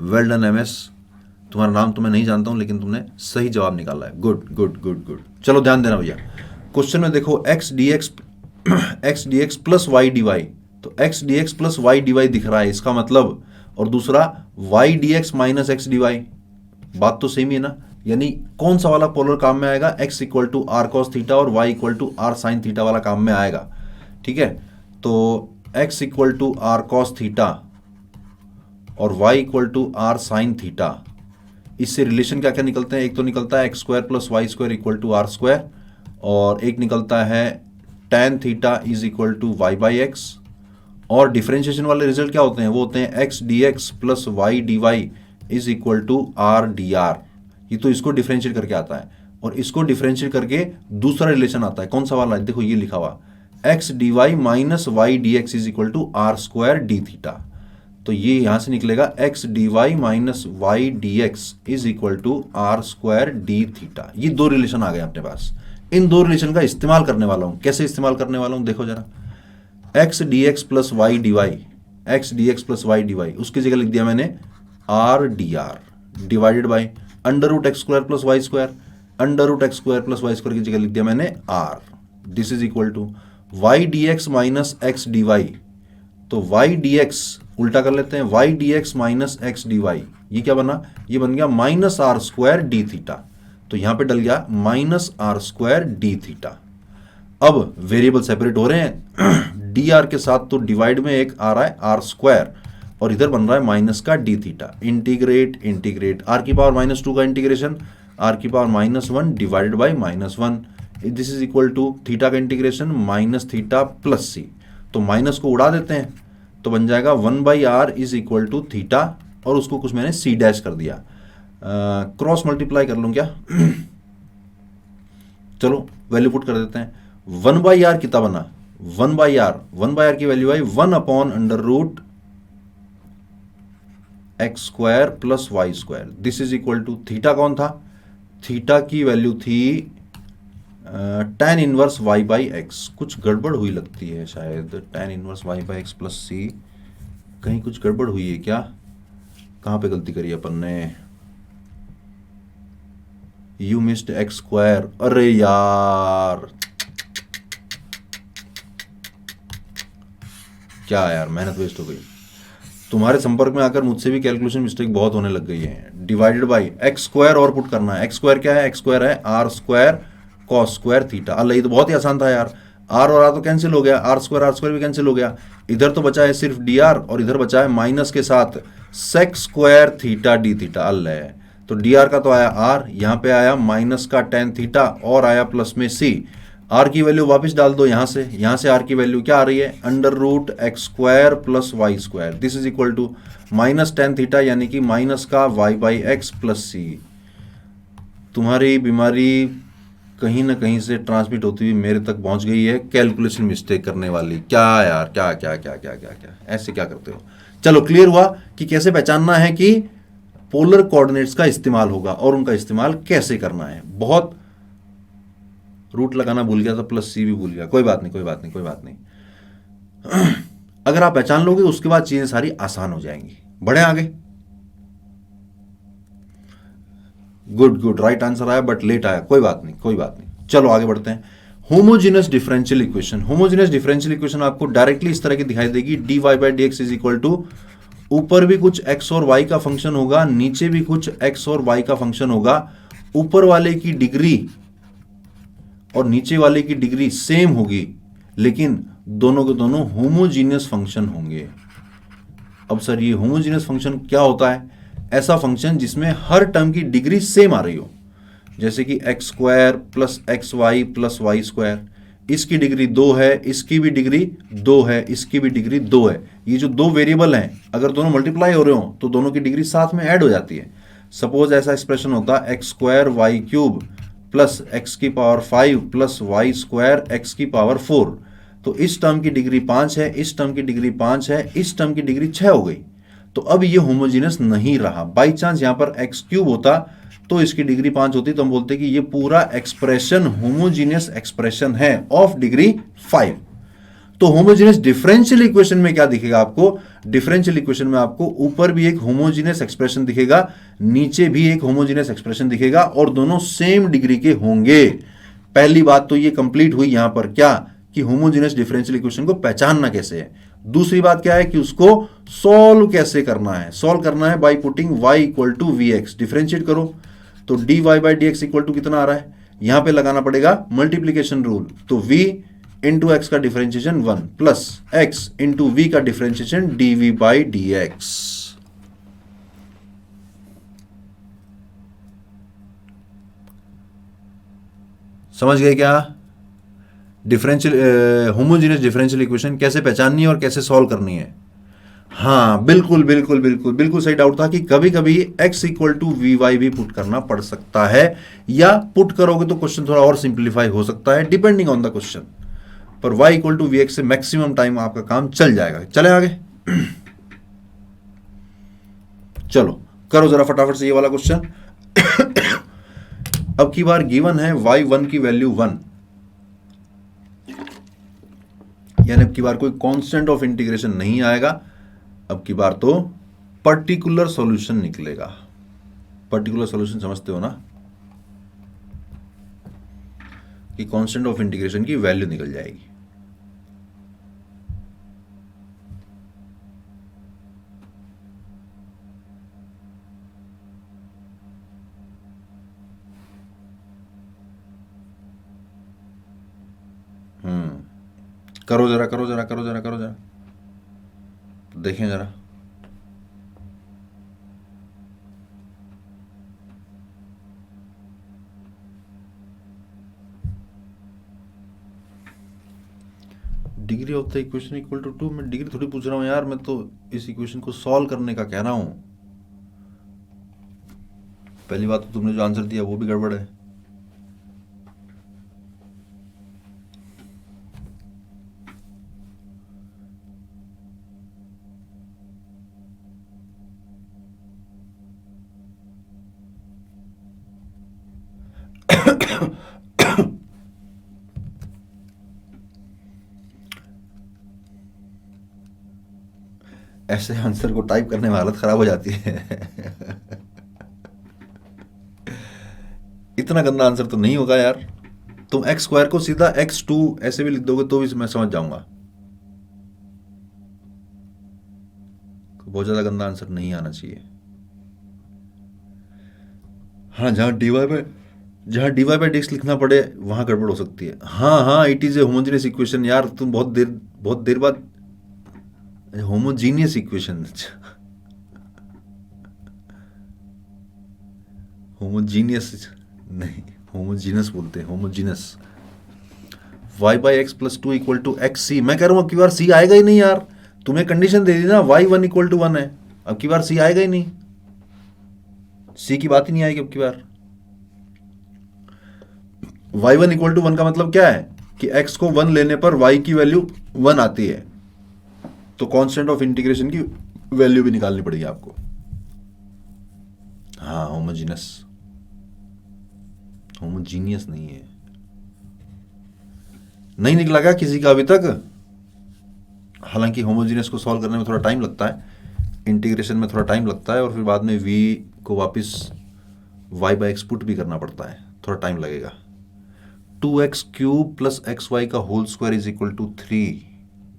A: well done MS. तुम्हारा नाम तो मैं नहीं जानता हूं, लेकिन तुमने सही जवाब निकाला है। Good good good good. चलो ध्यान देना भैया, क्वेश्चन में देखो x d x plus y d y, तो x d x plus y d y दिख रहा है, इसका मतलब, और दूसरा y d x minus x d y, बात तो सेम ही है ना। यानी कौन सा वाला पोलर काम में आएगा? x equal to r cos theta और y equal to r sine theta वाला काम में आएगा। ठीक है, तो x equal to r cos theta और y equal to r sine theta, इससे रिलेशन क्या क्या निकलते हैं? एक तो निकलता है x square plus y square equal to r square, और एक निकलता है tan theta is equal to y by x, और डिफरेंशिएशन वाले रिजल्ट क्या होते हैं? वो होते हैं x d x plus y d y is equal to r d r. ये तो इसको डिफरेंशिएट करके आता है, और इसको डिफरेंशिएट करके दूसरा रिलेशन आता है। कौन सा वाला है? देखो ये लिखा हुआ x d y minus y d x is equal to r square d theta. तो ये यहां से निकलेगा x d y minus y d x is equal to r square d theta. ये दो रिलेशन आ गए अपने पास। इन दो रिलेशन का इस्तेमाल करने वाला हूं। कैसे इस्तेमाल करने वाला हूं देखो जरा। X d x plus y d y, x d x plus y d y, उसकी जगह लिख दिया मैंने r d r divided by under root x square plus y square, under root x square plus y square की जगह लिख दिया मैंने r. This is equal to y d x minus x d y, तो y d x उल्टा कर लेते हैं, y d x minus x d y, ये क्या बना, ये बन गया minus r square d theta. तो यहां पे डल गया minus r square d theta. अब वेरिएबल सेपरेट हो रहे हैं, डी आर के साथ तो डिवाइड में एक आ रहा है आर स्क्वायर, और इधर बन रहा है माइनस का d theta. Integrate integrate, r की पावर -2 का इंटीग्रेशन, आर की power -1 divided by -1, this is equal to theta का integration minus theta plus c. तो माइनस को उड़ा देते हैं तो बन जाएगा 1/r is equal to theta, और उसको कुछ मैंने सी डैश कर दिया, क्रॉस मल्टीप्लाई कर लूं क्या? चलो वैल्यू पुट कर देते हैं। 1/r कितना बना, 1/r की वैल्यू आई 1/√x² plus y²। This is equal to theta कौन था, थीटा की वैल्यू थी tan इनवर्स y/x। कुछ गड़बड़ हुई लगती है शायद, tan इनवर्स y/x प्लस सी, कहीं कुछ गड़बड़ हुई है क्या, कहां पे गलती करी अपन ने? यू मिस्ड x², अरे यार क्या यार, मेहनत वेस्ट हो गई। तुम्हारे संपर्क में आकर मुझसे भी कैलकुलेशन मिस्टेक बहुत होने लग गई है। डिवाइडेड बाई x² और पुट करना है, x² क्या है, x² है r² cos² थीटा। अल्लाह, ये तो बहुत ही आसान था यार, r और r तो कैंसिल हो गया, r² भी कैंसिल हो गया, इधर तो बचा है सिर्फ dr और इधर बचा है माइनस के साथ sec² थीटा डी थीटा। अल्लाह, तो dr का तो आया r, यहाँ पे आया माइनस का tan थीटा और आया प्लस में c। r की वैल्यू वापस डाल दो यहाँ से r की वैल्यू क्या आ रही है, √x² plus y²। This is equal to minus tan theta यानी कि माइनस का y/x प्लस c। तुम्हारी बीमारी कहीं ना कहीं से ट्रांसमिट होती हुई मेरे तक पहुंच गई है, कैलकुलेशन मिस्टेक करने वाली। क्या यार, क्या क्या क्या क्या क्या क्या ऐसे क्या करते हो? चलो क्लियर हुआ कि कैसे पहचानना है कि पोलर कोऑर्डिनेट्स का इस्तेमाल होगा और उनका इस्तेमाल कैसे करना है। बहुत रूट लगाना भूल गया था, प्लस सी भी भूल गया, कोई बात नहीं कोई बात नहीं कोई बात नहीं। अगर आप पहचान लोगे उसके बाद चीजें सारी आसान हो जाएंगी। बढ़े आगे, गुड गुड, राइट आंसर आया बट लेट आया, कोई बात नहीं कोई बात नहीं। चलो आगे बढ़ते हैं। Homogeneous differential equation. Homogeneous differential equation आपको डायरेक्टली इस तरह की दिखाई देगी, dy/dx इज इक्वल टू, ऊपर भी कुछ x और y का फंक्शन होगा, नीचे भी कुछ x और y का फंक्शन होगा। ऊपर वाले की डिग्री और नीचे वाले की डिग्री सेम होगी, लेकिन दोनों के दोनों होमोजीनियस फंक्शन होंगे। अब सर ये होमोजीनियस फंक्शन क्या होता है? ऐसा फंक्शन जिसमें हर टर्म की डिग्री सेम आ रही हो, जैसे कि x² plus xy plus y²। इसकी डिग्री 2 है, इसकी भी डिग्री 2 है, इसकी भी डिग्री 2 है। ये जो दो वेरिएबल हैं अगर दोनों मल्टीप्लाई हो रहे हो तो दोनों की डिग्री साथ में ऐड हो जाती है। सपोज ऐसा एक्सप्रेशन होता x² y³ plus x⁵ plus y² x⁴। तो इस टर्म की डिग्री 5 है, इस टर्म की डिग्री 5 है, इस टर्म की डिग्री 6 हो गई। तो अब ये होमोजीनियस नहीं रहा। बाई चांस यहां पर x³ होता तो इसकी डिग्री 5 होती, तो हम बोलते कि ये पूरा एक्सप्रेशन होमोजीनियस एक्सप्रेशन है ऑफ डिग्री 5। तो होमोजीनियस डिफरेंशियल इक्वेशन में क्या दिखेगा आपको? डिफरेंशियल इक्वेशन में आपको ऊपर भी एक होमोजीनियस एक्सप्रेशन दिखेगा, नीचे भी एक होमोजीनियस एक्सप्रेशन दिखेगा, और दोनों सेम डिग्री के होंगे। पहली बात तो ये कंप्लीट हुई यहां पर, क्या कि होमोजीनियस डिफरेंशियल इक्वेशन को पहचानना कैसे है। दूसरी बात क्या है कि उसको सॉल्व कैसे करना है। सॉल्व करना है by putting y equal to vx। Differentiate करो तो dy/dx इक्वल टू कितना आ रहा है, यहां पे लगाना पड़ेगा मल्टीप्लीकेशन रूल। तो v इंटू एक्स का differentiation 1 plus x into v का डिफरेंशिएशन dv/dx। समझ गए क्या? डिफरेंशियल होमोजीनियस डिफरेंशियल इक्वेशन कैसे पहचाननी है और कैसे सॉल्व करनी है। हाँ बिल्कुल बिल्कुल बिल्कुल बिल्कुल सही डाउट था कि कभी कभी x इक्वल टू vy भी पुट करना पड़ सकता है, या पुट करोगे तो क्वेश्चन थोड़ा और सिंप्लीफाई हो सकता है डिपेंडिंग ऑन द क्वेश्चन, पर y इक्वल टू vx से मैक्सिमम टाइम आपका काम चल जाएगा। चले आगे। चलो करो जरा फटाफट से ये वाला क्वेश्चन। अब की बार गिवन है y1 की वैल्यू 1, यानी अब की बार कोई कांस्टेंट ऑफ इंटीग्रेशन नहीं आएगा, अब की बार तो पर्टिकुलर सॉल्यूशन निकलेगा। पर्टिकुलर सॉल्यूशन समझते हो ना, कि कांस्टेंट ऑफ इंटीग्रेशन की वैल्यू निकल जाएगी। करो जरा, करो जरा, करो जरा, करो जरा, देखें जरा। Degree of the equation equal to 2, मैं डिग्री थोड़ी पूछ रहा हूँ यार, मैं तो इस इक्वेशन को सॉल्व करने का कह रहा हूँ। पहली बात तो तुमने जो आंसर दिया वो भी गड़बड़ है। ऐसे आंसर को टाइप करने में हालत खराब हो जाती है। इतना गंदा आंसर तो नहीं होगा यार। तुम एक्स स्क्वायर को सीधा x2 ऐसे भी लिख दोगे तो भी मैं समझ जाऊंगा। बहुत ज्यादा गंदा आंसर नहीं आना चाहिए। हाँ, जहां d y by d x लिखना पड़े वहां गड़बड़ हो सकती है। हाँ हाँ, it is a homogeneous equation यार। तुम बहुत देर बाद होमोजीनियस इक्वेशन, होमोजीनियस नहीं, होमोजीनस बोलते हैं, homogenous. y by x plus 2 equal to x c. मैं कह रहा हूँ अब की बार सी आएगा ही नहीं यार। तुम्हें कंडीशन दे दी ना, y1 इक्वल टू 1 है, अब की बार सी आएगा ही नहीं, सी की बात ही नहीं आएगी अब की बार। y1 इक्वल टू 1 का मतलब क्या है कि x को 1 लेने पर y की वैल्यू 1 आती है, तो कांस्टेंट ऑफ इंटीग्रेशन की वैल्यू भी निकालनी पड़ेगी आपको। हाँ, होमोजीनस, होमोजीनियस नहीं है। नहीं निकला क्या किसी का अभी तक? हालांकि होमोजीनियस को सॉल्व करने में थोड़ा टाइम लगता है, इंटीग्रेशन में थोड़ा टाइम लगता है, और फिर बाद में v को वापस y बाई एक्स पुट भी करना पड़ता है, थोड़ा टाइम लगेगा। 2x cube plus x y का whole square is equal to 3।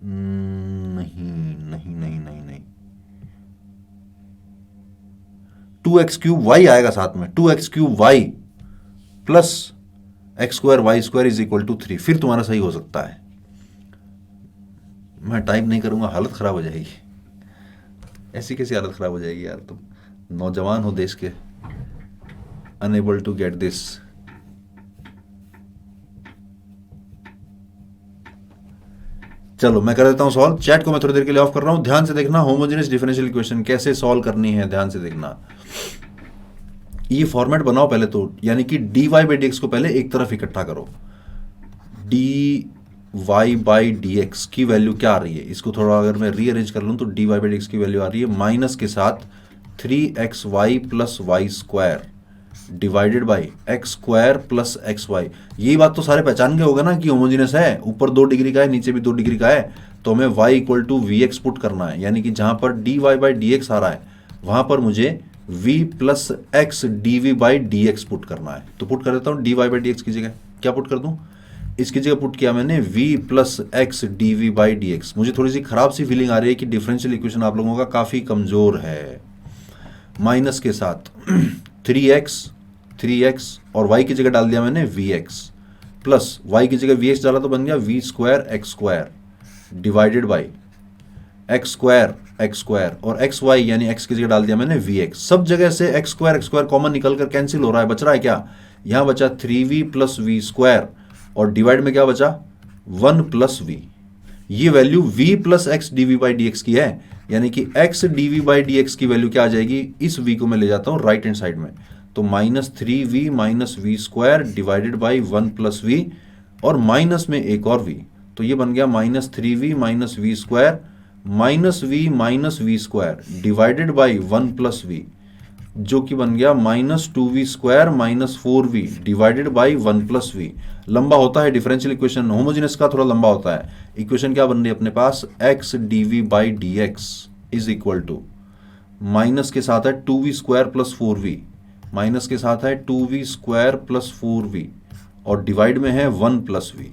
A: नहीं नहीं नहीं नहीं नहीं, 2x क्यूब y आएगा साथ में, 2x cube y plus x square y square is equal to 3, फिर तुम्हारा सही हो सकता है। मैं टाइप नहीं करूंगा, हालत खराब हो जाएगी। ऐसी कैसी हालत खराब हो जाएगी यार? तुम नौजवान हो देश के, अनएबल टू गेट दिस। चलो मैं कर देता हूं सॉल्व। चैट को मैं थोड़ी देर के लिए ऑफ कर रहा हूं। ध्यान से देखना, होमोजेनियस डिफरेंशियल इक्वेशन कैसे सॉल्व करनी है, ध्यान से देखना। ये फॉर्मेट बनाओ पहले तो, यानी कि d y by d x को पहले एक तरफ इकट्ठा करो। D y by d x की वैल्यू क्या आ रही है, इसको थोड़ा अगर मैं रीअरेंज कर लूँ तो d y by d x की वैल्यू आ रही है माइनस के साथ 3xy plus y square divided by x square plus x y. यही बात तो सारे पहचान गए होगा ना कि होमोजेनियस है, ऊपर 2 डिग्री का है, नीचे भी 2 डिग्री का है, तो हमें y equal to v x put करना है, यानी कि जहां पर d y by d x आ रहा है वहां पर मुझे v plus x d v by d x put करना है। तो पुट कर देता हूँ, d y by d x की जगह क्या पुट कर दूँ, इसकी जगह पुट किया मैंने v plus x d v by d x. मुझे थोड़ी सी खराब सी फीलिंग आ रही है कि डिफरेंशियल इक्वेशन आप लोगों का काफ़ी कमज़ोर है। माइनस के साथ 3x और y की जगह डाल दिया मैंने vx, प्लस y की जगह vx डाला तो बन गया v square x square divided by x square और एक्स वाई यानी x की जगह डाल दिया मैंने vx। सब जगह से एक्स स्क्वायर कॉमन निकल कर कैंसिल हो रहा है, बच रहा है क्या, यहाँ बचा 3v प्लस वी स्क्वायर और डिवाइड में क्या बचा 1 प्लस वी। ये value v plus x d v by d x की है, यानी कि x d v by d x की वैल्यू क्या आ जाएगी, इस v को मैं ले जाता हूँ राइट हैंड साइड में, तो minus 3v minus v square divided by 1 plus v और माइनस में एक और v, तो ये बन गया minus 3v minus v square minus v square divided by 1 plus v, जो कि बन गया minus 2v square minus 4v divided by 1 plus v. लंबा होता है डिफरेंशियल इक्वेशन, होमोजेनियस का थोड़ा लंबा होता है। इक्वेशन क्या बन रही है अपने पास, x dv by d x is equal to minus के साथ है 2v square plus 4v, minus के साथ है 2v स्क्वायर प्लस 4v और डिवाइड में है 1 प्लस वी।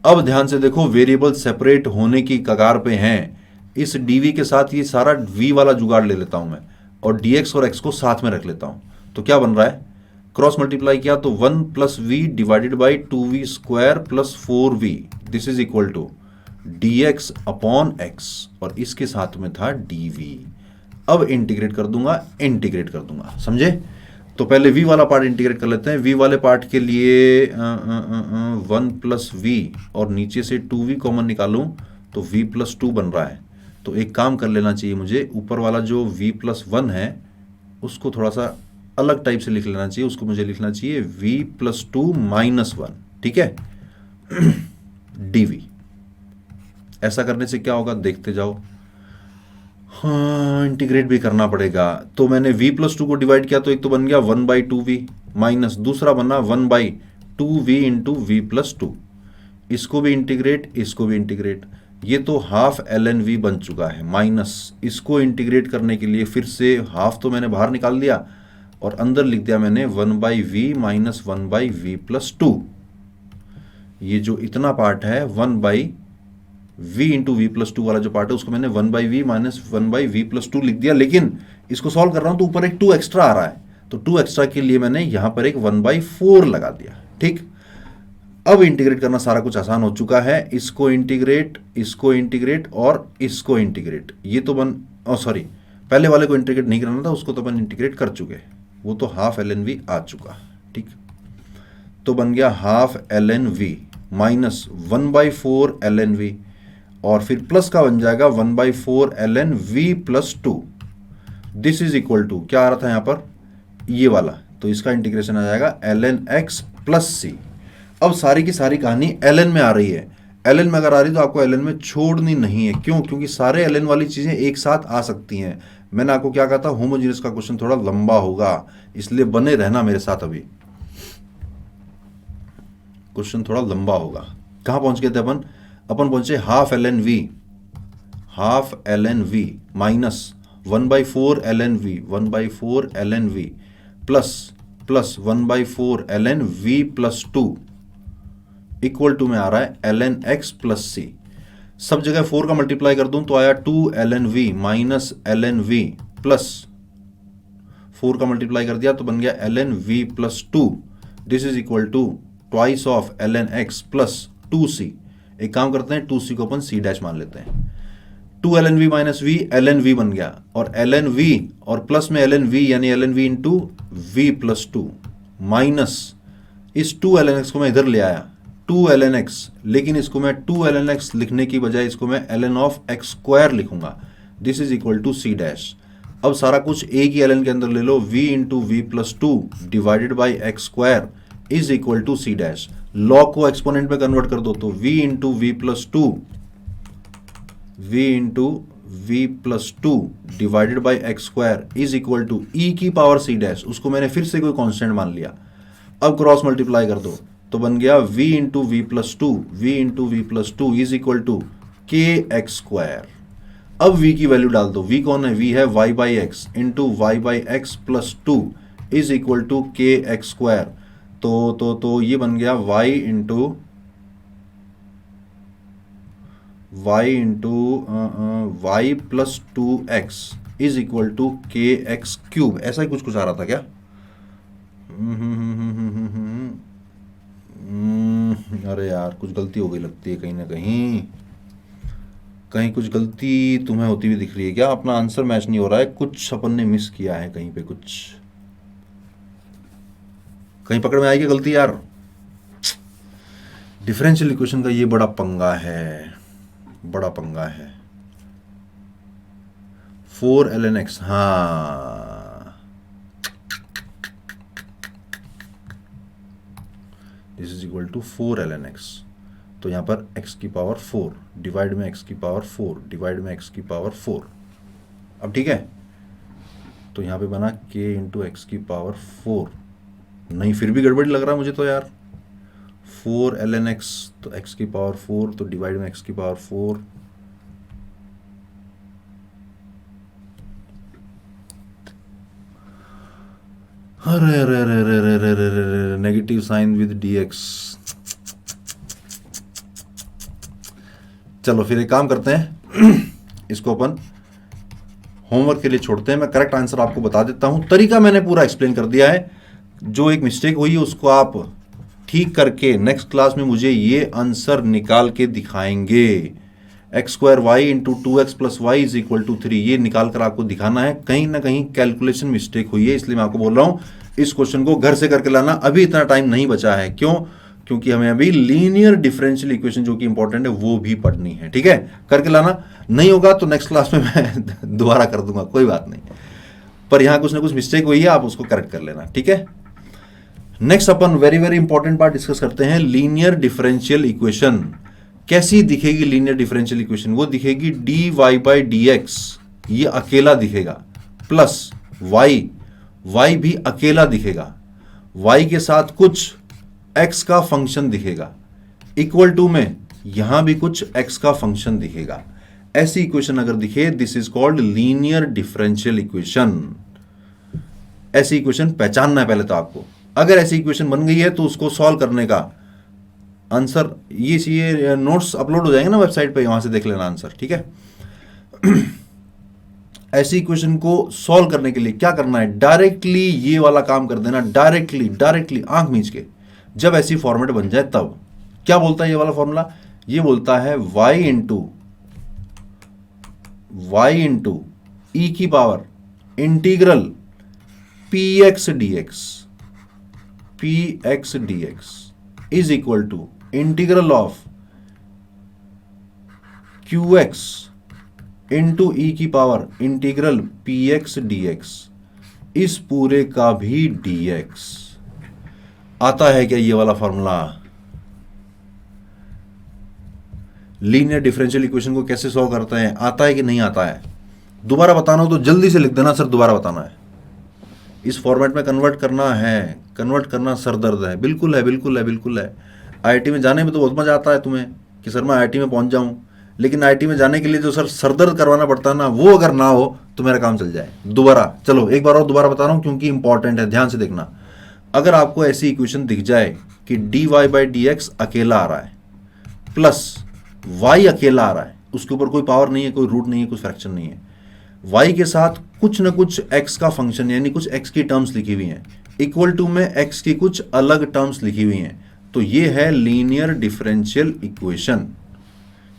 A: अब ध्यान से देखो, वेरिएबल सेपरेट होने की कगार पे हैं। इस dv के साथ ये सारा v वाला जुगाड़ ले लेता हूं मैं और dx और x को साथ में रख लेता हूं, तो क्या बन रहा है, क्रॉस मल्टीप्लाई किया तो 1 plus v divided by 2v square plus 4v, this is equal to dx upon x और इसके साथ में था dv। अब इंटीग्रेट कर दूंगा, समझे? तो पहले v वाला पार्ट इंटीग्रेट कर लेते हैं। v वाले पार्ट के लिए 1 प्लस वी और नीचे से 2v कॉमन निकालूं तो v प्लस 2 बन रहा है। तो एक काम कर लेना चाहिए मुझे, ऊपर वाला जो v प्लस 1 है उसको थोड़ा सा अलग टाइप से लिख लेना चाहिए। उसको मुझे लिखना चाहिए v प्लस 2 माइनस 1, ठीक है, dv। ऐसा करने से क्या होगा देखते जाओ। हाँ, इंटीग्रेट भी करना पड़ेगा। तो मैंने v प्लस 2 को डिवाइड किया तो एक तो बन गया 1/2v माइनस दूसरा बना 1/2v इंटू वी प्लस 2। इसको भी इंटीग्रेट, इसको भी इंटीग्रेट। ये तो हाफ ln v बन चुका है माइनस इसको इंटीग्रेट करने के लिए फिर से हाफ तो मैंने बाहर निकाल दिया और अंदर लिख दिया मैंने 1/v माइनस 1/v प्लस 2। ये जो इतना पार्ट है 1/v इंटू वी प्लस 2 वाला जो पार्ट है उसको मैंने 1/v माइनस 1/v प्लस 2 लिख दिया। लेकिन इसको सॉल्व कर रहा हूं तो ऊपर एक 2 एक्स्ट्रा आ रहा है, तो 2 एक्स्ट्रा के लिए मैंने यहां पर एक 1/4 लगा दिया। ठीक, अब इंटीग्रेट करना सारा कुछ आसान हो चुका है। इसको इंटीग्रेट, इसको इंटीग्रेट और इसको इंटीग्रेट। ये तो सॉरी, पहले वाले को इंटीग्रेट नहीं करना था, उसको तो अपन इंटीग्रेट कर चुके, वो तो हाफ ln v आ चुका। ठीक, तो बन गया half ln v minus 1/4 ln v और फिर प्लस का बन जाएगा 1/4 ln v plus 2। This is equal to क्या आ रहा था यहां पर, ये वाला, तो इसका इंटीग्रेशन आ जाएगा ln x प्लस c। अब सारी की सारी कहानी ln में आ रही है। ln में अगर आ रही तो आपको ln में छोड़नी नहीं है। क्यों? क्योंकि सारे ln वाली चीजें एक साथ आ सकती हैं। मैंने आपको क्या कहा था, होमोजेनियस का क्वेश्चन थोड़ा लंबा होगा, इसलिए बने रहना मेरे साथ। अभी क्वेश्चन थोड़ा लंबा होगा। कहां पहुंच गए थे अपन पहुंचे half ln v minus 1/4 ln v 1/4 ln v plus 1/4 ln v plus 2 equal to में आ रहा है ln x प्लस c। सब जगह 4 का मल्टीप्लाई कर दूं तो आया 2 ln v minus ln v plus 4 का मल्टीप्लाई कर दिया तो बन गया ln v plus 2। This is equal to twice of ln x plus 2c। एक काम करते हैं, 2c को अपन c डैश मान लेते हैं। 2 ln v minus v ln v बन गया और ln v और प्लस में ln v यानी ln v into v plus 2 minus इस 2 ln x को मैं इधर ले आया 2 ln x, लेकिन इसको मैं 2 ln x लिखने की बजाय इसको मैं ln ऑफ x स्क्वायर लिखूंगा। This is equal to c dash. अब सारा कुछ एक ही ln के अंदर ले लो, v into v plus 2 divided by x square is equal to c dash. Log को एक्सपोनेंट में कन्वर्ट कर दो तो v into v plus 2 v into v plus 2 divided by x square is equal to e की power c dash. उसको मैंने फिर से कोई कांस्टेंट मान लिया। अब क्रॉस मल्टीप्लाई कर दो तो बन गया v into v plus 2 v into v plus 2 is equal to k x square. अब v की वैल्यू डाल दो। v कौन है? v है y by x into y by x plus 2 is equal to k x square. तो ये बन गया y into y plus 2x is equal to k x cube. ऐसा ही कुछ आ रहा था क्या? अरे यार, कुछ गलती हो गई लगती है कहीं ना कहीं कुछ गलती तुम्हें होती हुई दिख रही है क्या? अपना आंसर मैच नहीं हो रहा है, कुछ अपन ने मिस किया है कहीं पे, कुछ कहीं पकड़ में आएगी गलती यार। डिफरेंशियल इक्वेशन का ये बड़ा पंगा है। 4 ln x, हाँ, this is equal to 4 ln x। तो यहां पर x की पावर 4 डिवाइड में x की पावर 4 डिवाइड में x की पावर 4। अब ठीक है, तो यहां पे बना k इंटू एक्स की पावर 4। नहीं, फिर भी गड़बड़ी लग रहा है मुझे तो यार। 4 ln x तो x की पावर 4 तो डिवाइड में x की पावर 4। अरे नेगेटिव साइन विद dx। चलो फिर एक काम करते हैं, इसको अपन होमवर्क के लिए छोड़ते हैं। मैं करेक्ट आंसर आपको बता देता हूं। तरीका मैंने पूरा एक्सप्लेन कर दिया है। जो एक मिस्टेक हुई है उसको आप ठीक करके नेक्स्ट क्लास में मुझे ये आंसर निकाल के दिखाएंगे। X square y into 2x plus y is equal to 3, ये निकाल कर आपको दिखाना है। कहीं ना कहीं कैलकुलेशन मिस्टेक हुई है, इसलिए मैं आपको बोल रहा हूं इस क्वेश्चन को घर से करके लाना। अभी इतना टाइम नहीं बचा है, क्यों? क्योंकि हमें अभी लीनियर डिफरेंशियल इक्वेशन जो कि इंपॉर्टेंट है वो भी पढ़नी है, ठीक है? करके लाना। नहीं होगा तो नेक्स्ट क्लास में मैं दोबारा कर दूंगा, कोई बात नहीं, पर यहां कुछ ना कुछ मिस्टेक हुई है, आप उसको करेक्ट कर लेना, ठीक है? नेक्स्ट अपन very very important part discuss करते हैं, लीनियर डिफरेंशियल इक्वेशन। कैसी दिखेगी लीनियर डिफरेंशियल इक्वेशन? वो दिखेगी d y by d x, ये अकेला दिखेगा, प्लस वाई, वाई भी अकेला दिखेगा, वाई के साथ कुछ एक्स का फंक्शन दिखेगा, इक्वल टू में यहां भी कुछ एक्स का फंक्शन दिखेगा। ऐसी इक्वेशन अगर दिखे, this is called linear differential equation. ऐसी इक्वेशन पहचानना है पहले तो आपको। अगर ऐसी इक्वेशन बन गई है तो उसको सॉल्व करने का आंसर, ये नोट्स अपलोड हो जाएंगे ना वेबसाइट पे, वहां से देख लेना आंसर, ठीक है? ऐसी इक्वेशन को सॉल्व करने के लिए क्या करना है? डायरेक्टली ये वाला काम कर देना, डायरेक्टली डायरेक्टली आंख मीच के। जब ऐसी फॉर्मेट बन जाए तब क्या बोलता है ये वाला फॉर्मूला? ये बोलता है y इंटू ई की power integral px dx is equal to integral of qx into e की पावर इंटीग्रल px dx, इस पूरे का भी dx। आता है क्या ये वाला फॉर्मूला? लीनियर डिफरेंशियल इक्वेशन को कैसे सॉल्व करते हैं, आता है कि नहीं आता है? दोबारा बताना हो तो जल्दी से लिख देना, सर दोबारा बताना है। इस फॉर्मेट में कन्वर्ट करना है, कन्वर्ट करना सर दर्द है। बिल्कुल है, बिल्कुल है, बिल्कुल है। आईआईटी में जाने में तो बहुत मजा आता है तुम्हें कि सर मैं आईआईटी में पहुंच जाऊं, लेकिन आईआईटी में जाने के लिए जो सर दर्द करवाना पड़ता है ना, वो अगर ना हो तो मेरा काम चल जाए। दोबारा चलो एक बार और दोबारा बता रहा हूं क्योंकि इंपॉर्टेंट है, ध्यान से देखना। अगर आपको ऐसी इक्वेशन दिख जाए कि d y by d x अकेला आ रहा है, प्लस y अकेला आ रहा है, उसके ऊपर कोई पावर नहीं है, कोई रूट नहीं है, कुछ फ्रैक्शन नहीं है, y के साथ कुछ ना कुछ x का फंक्शन यानी कुछ x की टर्म्स लिखी हुई हैं, इक्वल टू में x की कुछ अलग टर्म्स लिखी हुई हैं, तो ये है लीनियर डिफरेंशियल इक्वेशन।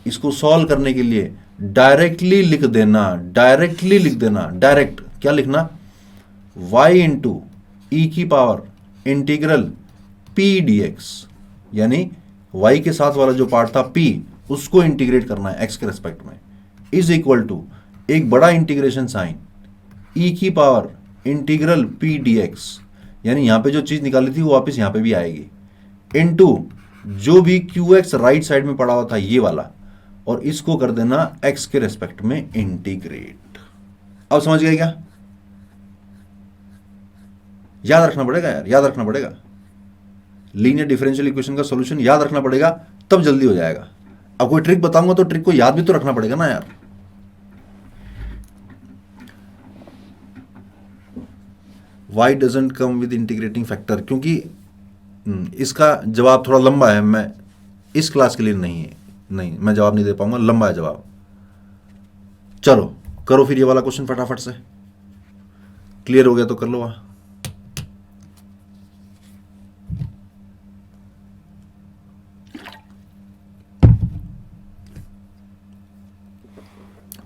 A: इसको सॉल्व करने के लिए डायरेक्टली लिख देना, डायरेक्टली लिख देना। डायरेक्ट क्या लिखना? y इंटू ई की पावर इंटीग्रल p dx, यानी y के साथ वाला जो पार्ट था p, उसको इंटीग्रेट करना है x के रेस्पेक्ट में, इज इक्वल टू एक बड़ा इंटीग्रेशन साइन e की पावर इंटीग्रल p dx, यानी यहां पे जो चीज निकाली थी वो वापस यहां पे भी आएगी, इनटू जो भी qx राइट साइड में पड़ा हुआ था ये वाला, और इसको कर देना x के रेस्पेक्ट में इंटीग्रेट। अब समझ गए क्या? याद रखना पड़ेगा यार, याद रखना पड़ेगा। लीनियर डिफरेंशियल इक्वेशन का सॉल्यूशन याद रखना पड़ेगा, तब जल्दी हो जाएगा। अब कोई ट्रिक बताऊंगा तो ट्रिक को याद भी तो रखना पड़ेगा ना यार। Y doesn't come with integrating factor, क्योंकि इसका जवाब थोड़ा लंबा है, मैं इस क्लास के लिए नहीं मैं जवाब नहीं दे पाऊंगा, लंबा है जवाब। चलो करो फिर ये वाला क्वेश्चन फटाफट से, क्लियर हो गया तो कर लो।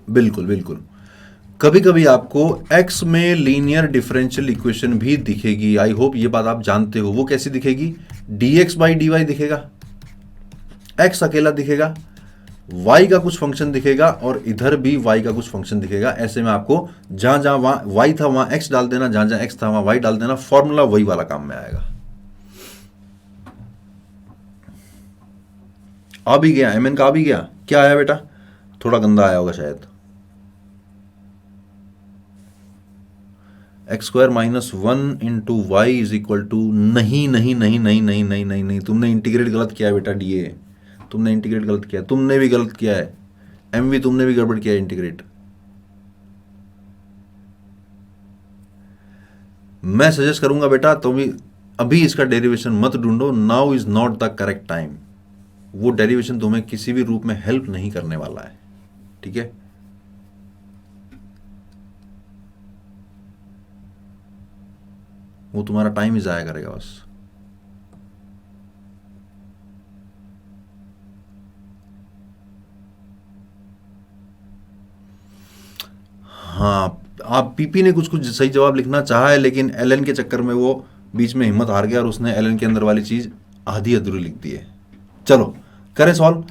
A: बिल्कुल बिल्कुल। कभी कभी आपको x में लीनियर डिफरेंशियल इक्वेशन भी दिखेगी, आई होप ये बात आप जानते हो। वो कैसी दिखेगी? dx बाई डी वाई दिखेगा, x अकेला दिखेगा, y का कुछ फंक्शन दिखेगा, और इधर भी y का कुछ फंक्शन दिखेगा। ऐसे में आपको जहां जहां वहां y था वहां x डाल देना, जहां जहां x था वहां y डाल देना, फॉर्मूला वही वाला काम में आएगा। आ भी गया mn का, आ भी गया। क्या आया बेटा? थोड़ा गंदा आया होगा शायद। X square minus 1 into y is equal to, नहीं नहीं नहीं नहीं नहीं नहीं नहीं नहीं, तुमने इंटीग्रेट गलत किया है बेटा। डीए तुमने इंटीग्रेट गलत किया है, तुमने भी गलत किया है। एमवी तुमने भी गड़बड़ किया है इंटीग्रेट। मैं सजेस्ट करूंगा बेटा तो भी अभी इसका डेरिवेशन मत ढूंढो, now is not the correct time. वो डेरिवेशन तुम्हें किसी भी रूप में हेल्प नहीं करने वाला है, ठीक है? वो तुम्हारा टाइम ही जाया करेगा बस। हाँ, आप पीपी ने कुछ कुछ सही जवाब लिखना चाहा है, लेकिन एलएन के चक्कर में वो बीच में हिम्मत हार गया और उसने एलएन के अंदर वाली चीज़ आधी अधूरी लिख दी है। चलो करें सॉल्व।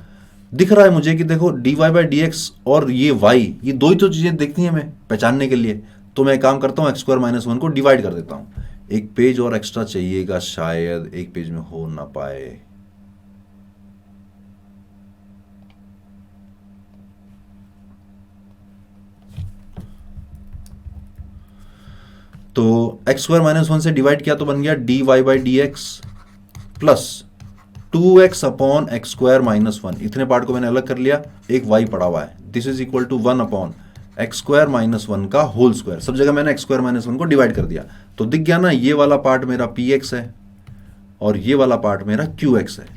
A: दिख रहा है मुझे कि देखो dy बाई डी एक्स और ये y, ये दो ही तो चीज़ें दिखती हैं हमें पहचानने के लिए। तो मैं एक काम करता हूँ, x² - 1 को डिवाइड कर देता हूँ। एक पेज और एक्स्ट्रा चाहिएगा, शायद एक पेज में हो ना पाए। तो x² - 1 से डिवाइड किया तो बन गया dy by d x plus 2x upon x² - 1। इतने पार्ट को मैंने अलग कर लिया, एक y पड़ा हुआ है। This is equal to 1 upon x² - 1 का होल स्क्वायर। सब जगह मैंने x² - 1 को डिवाइड कर दिया, तो दिख गया ना, ये वाला पार्ट मेरा px है और ये वाला पार्ट मेरा qx है।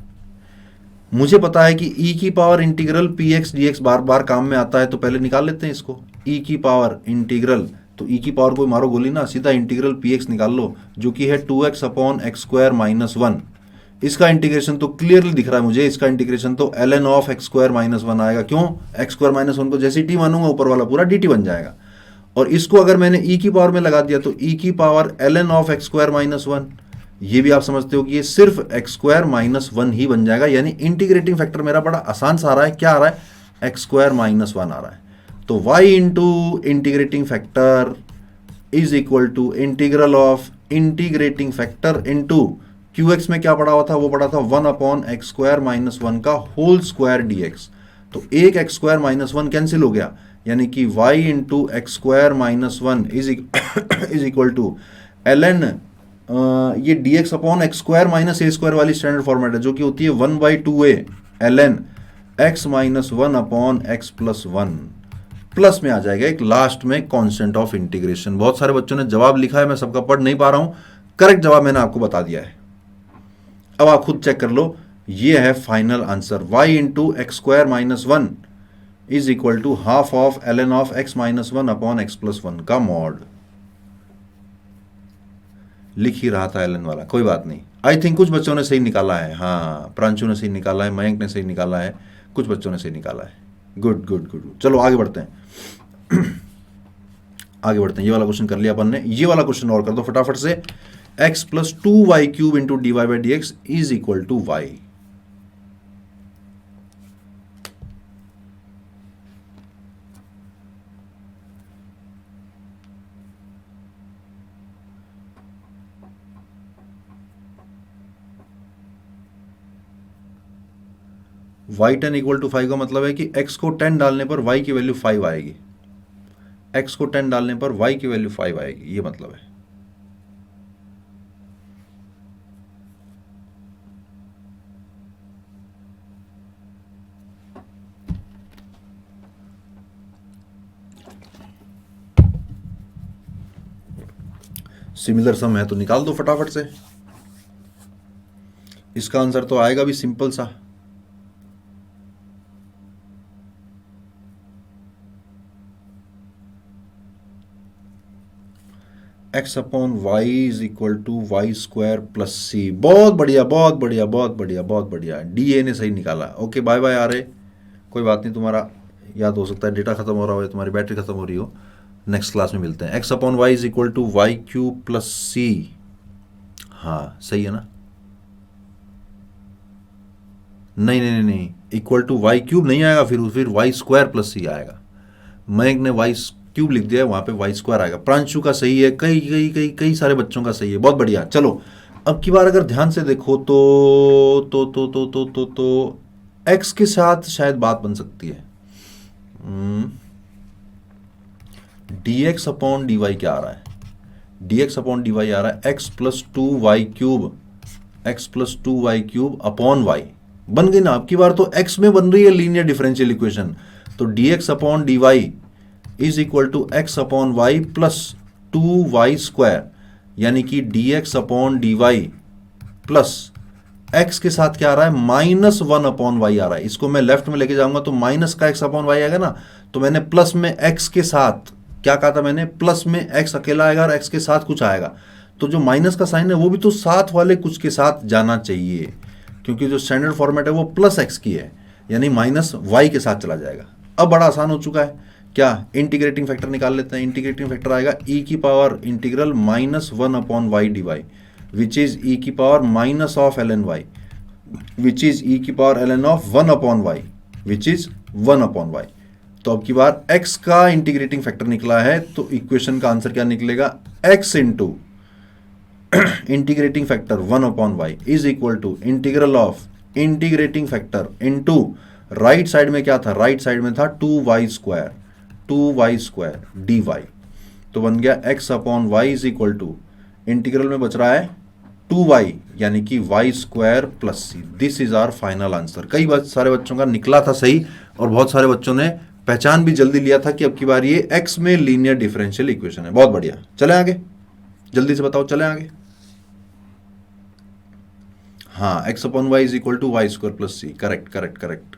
A: मुझे पता है कि e की पावर इंटीग्रल px dx बार बार काम में आता है, तो पहले निकाल लेते हैं इसको। e की पावर इंटीग्रल, तो e की पावर कोई मारो गोली ना, सीधा इंटीग्रल px निकाल लो, जो कि है 2x अपॉन x² - 1। इसका इंटीग्रेशन तो क्लियरली दिख रहा है मुझे, इसका इंटीग्रेशन तो ln ऑफ x² - 1 आएगा। क्यों? x² - 1 को जैसे t मानूंगा ऊपर वाला पूरा dt बन जाएगा। और इसको अगर मैंने e की पावर में लगा दिया तो e की पावर ln ऑफ x² - 1, ये भी आप समझते हो कि ये सिर्फ x² - 1 ही बन जाएगा। यानी इंटीग्रेटिंग फैक्टर मेरा बड़ा आसान सा आ रहा है। क्या आ रहा है? x² - 1 आ रहा है। तो y into integrating factor is equal to integral of integrating factor into qx में क्या पड़ा हुआ था? वो पड़ा था 1 अपॉन x² - 1 का होल स्क्वायर dx। तो एक x² - 1 कैंसिल हो गया, यानी कि y into x² - 1 is equal to ln ये dx अपॉन x² - a² वाली स्टैंडर्ड फॉर्मेट है, जो कि होती है 1/2a ln x - 1 upon x + 1 plus में आ जाएगा एक लास्ट में कांस्टेंट ऑफ इंटीग्रेशन। बहुत सारे बच्चों ने जवाब लिखा है, मैं सबका पढ़ नहीं पा रहा हूं। करेक्ट जवाब मैंने आपको बता दिया है, अब आप खुद चेक कर लो। ये है final answer, y into x² - 1 is equal to half of ln of x - 1 upon x + 1 का मॉड। लिख ही रहा था ln वाला, कोई बात नहीं। आई थिंक कुछ बच्चों ने सही निकाला है। हाँ, प्रांशु ने सही निकाला है, मयंक ने सही निकाला है, कुछ बच्चों ने सही निकाला है। Good good good. चलो आगे बढ़ते हैं आगे बढ़ते हैं। ये वाला क्वेश्चन कर लिया अपन ने, ये वाला क्वेश्चन और कर दो फटाफट से। x + 2y³ into dy by d x is equal to y। y10 equal to 5 का मतलब है कि x को 10 डालने पर y की वैल्यू 5 आएगी। x को 10 डालने पर y की वैल्यू 5 आएगी, ये मतलब है। सिमिलर सम है तो निकाल दो फटाफट से। इसका आंसर तो आएगा भी सिंपल सा। x upon y is equal to y² + c। बहुत बढ़िया बहुत बढ़िया बहुत बढ़िया बहुत बढ़िया। डी ने सही निकाला। ओके बाय बाय आ रहे, कोई बात नहीं, तुम्हारा याद हो सकता है डेटा खत्म हो रहा हो, तुम्हारी बैटरी खत्म हो रही हो। नेक्स्ट क्लास में मिलते हैं। x upon y is equal to y³ + c। हाँ सही है ना? नहीं नहीं नहीं, इक्वल टू y³ नहीं आएगा, फिर y² + c आएगा। मयंक ने y³ लिख दिया है, वहां पे y² आएगा। प्रांशु का सही है, कई कई कई कई सारे बच्चों का सही है, बहुत बढ़िया। चलो अब की बार अगर ध्यान से देखो तो x के साथ शायद बात बन सकती है। dx अपॉन dy क्या आ रहा है? dx अपॉन dy आ रहा है x + 2y³, x + 2y³ upon y। बन गई ना? अब की बार तो x में बन रही है लीनियर डिफरेंशियल इक्वेशन। तो dx upon dy is equal to x upon y plus 2y², यानी कि dx upon dy plus x के साथ क्या आ रहा है? -1 अपॉन y आ रहा है। इसको मैं लेफ्ट में लेके जाऊंगा तो माइनस का x अपॉन y आएगा ना। तो मैंने प्लस में x के साथ क्या कहा था? मैंने प्लस में x अकेला आएगा और x के साथ कुछ आएगा। तो जो माइनस का साइन है वो भी तो साथ वाले कुछ के साथ जाना चाहिए, क्योंकि जो स्टैंडर्ड फॉर्मेट है वो +x की है, यानी -y के साथ चला जाएगा। अब बड़ा आसान हो चुका है। क्या इंटीग्रेटिंग फैक्टर निकाल लेते हैं। इंटीग्रेटिंग फैक्टर आएगा ई की power integral -1 upon y d y which is e की power minus of l n y which is e की power l n of 1 upon y which is 1 upon y. तो अब की बार x का integrating factor निकला है तो इक्वेशन का आंसर क्या निकलेगा, x into integrating factor 1 upon y is equal to integral of integrating factor into right side में क्या था, राइट साइड में था 2y स्क्वायर dy। तो बन गया x upon y is equal to integral में बच रहा है 2y यानी कि y square plus c. This is our final answer. कई सारे बच्चों का निकला था सही और बहुत सारे बच्चों ने पहचान भी जल्दी लिया था कि अब की बार ये x में लीनियर डिफरेंशियल इक्वेशन है। बहुत बढ़िया, चले आगे, जल्दी से बताओ, चले आगे। हाँ, x upon y is equal to y square plus c. Correct correct correct.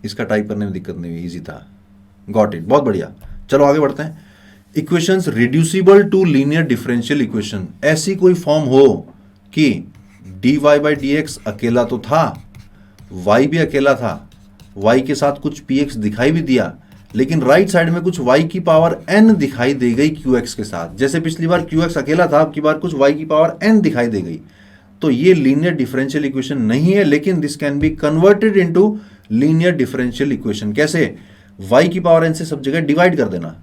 A: इसका टाइप करने में दिक्कत नहीं हुई, इजी था। गॉट इट, बहुत बढ़िया। चलो आगे बढ़ते हैं। Equations reducible to linear differential equation, ऐसी कोई फॉर्म हो कि dy बाई डी एक्स अकेला तो था, y भी अकेला था, y के साथ कुछ px दिखाई भी दिया, लेकिन राइट साइड में कुछ y की पावर n दिखाई दे गई qx के साथ। जैसे पिछली बार qx अकेला था, अब की बार कुछ y की पावर n दिखाई दे गई। तो ये लीनियर डिफरेंशियल इक्वेशन नहीं है, लेकिन this can be converted into linear differential equation. कैसे, y की पावर n से सब जगह डिवाइड कर देना।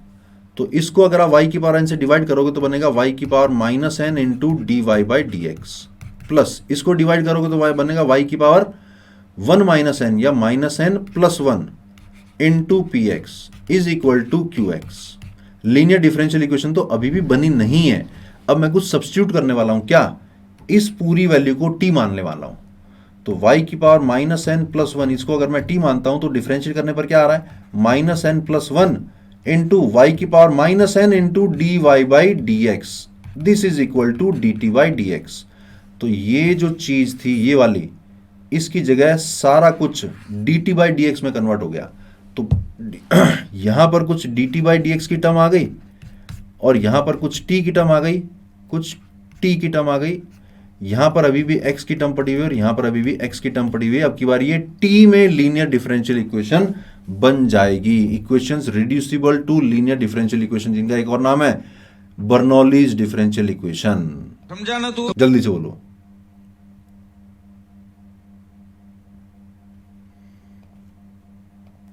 A: तो इसको अगर आप y की पावर n से डिवाइड करोगे तो बनेगा y की power minus n into d y by d x, plus इसको डिवाइड करोगे तो बनेगा y की पावर 1 माइनस n या minus n plus 1 into p x is equal to q x. Linear differential equation तो अभी भी बनी नहीं है। अब मैं कुछ सब्स्टिट्यूट करने वाला हूं, क्या, इस पूरी वैल्यू को t मानने वाला हूं। तो y की पावर माइनस n प्लस 1, इसको अगर मैं t मानता हूं तो डिफरेंशिएट करने पर क्या आ रहा है, minus n plus 1 into y की power minus n into d y by d x, this is equal to d t by d x. तो ये जो चीज थी ये वाली, इसकी जगह सारा कुछ D t by d x में कन्वर्ट हो गया। तो यहां पर कुछ D t by d x की टर्म आ गई और यहां पर कुछ t की टर्म आ गई, कुछ t की टर्म आ गई। यहां पर अभी भी x की टर्म पड़ी हुई है और यहां पर अभी भी x की टर्म पड़ी हुई है। अब की बार ये t में लीनियर डिफरेंशियल इक्वेशन बन जाएगी। Equations reducible to linear differential equation, जिनका एक और नाम है बर्नौलीज डिफरेंशियल इक्वेशन। समझाना तू, जल्दी से बोलो।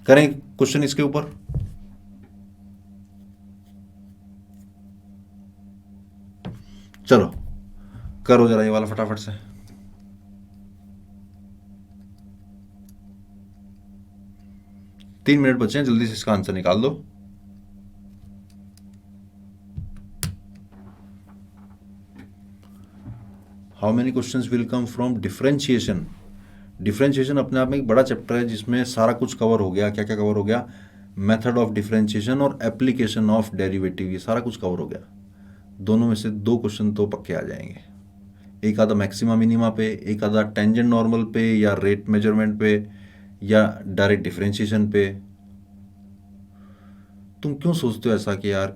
A: करें क्वेश्चन इसके ऊपर। चलो करो जरा ये वाला फटाफट से। तीन मिनट बचे हैं, जल्दी से इसका आंसर निकाल दो। How many questions will come from differentiation. Differentiation अपने आप में एक बड़ा चैप्टर है जिसमें सारा कुछ कवर हो गया। क्या क्या कवर हो गया, मेथड ऑफ डिफरेंशिएशन और एप्लीकेशन ऑफ डेरिवेटिव, ये सारा कुछ कवर हो गया। दोनों में से 2 क्वेश्चन तो पक्के आ जाएंगे। एक आधा मैक्सिमा मिनिमा पे, एक आधा टेंजेंट नॉर्मल पे या रेट मेजरमेंट पे या डायरेक्ट डिफरेंशिएशन पे। तुम क्यों सोचते हो ऐसा कि यार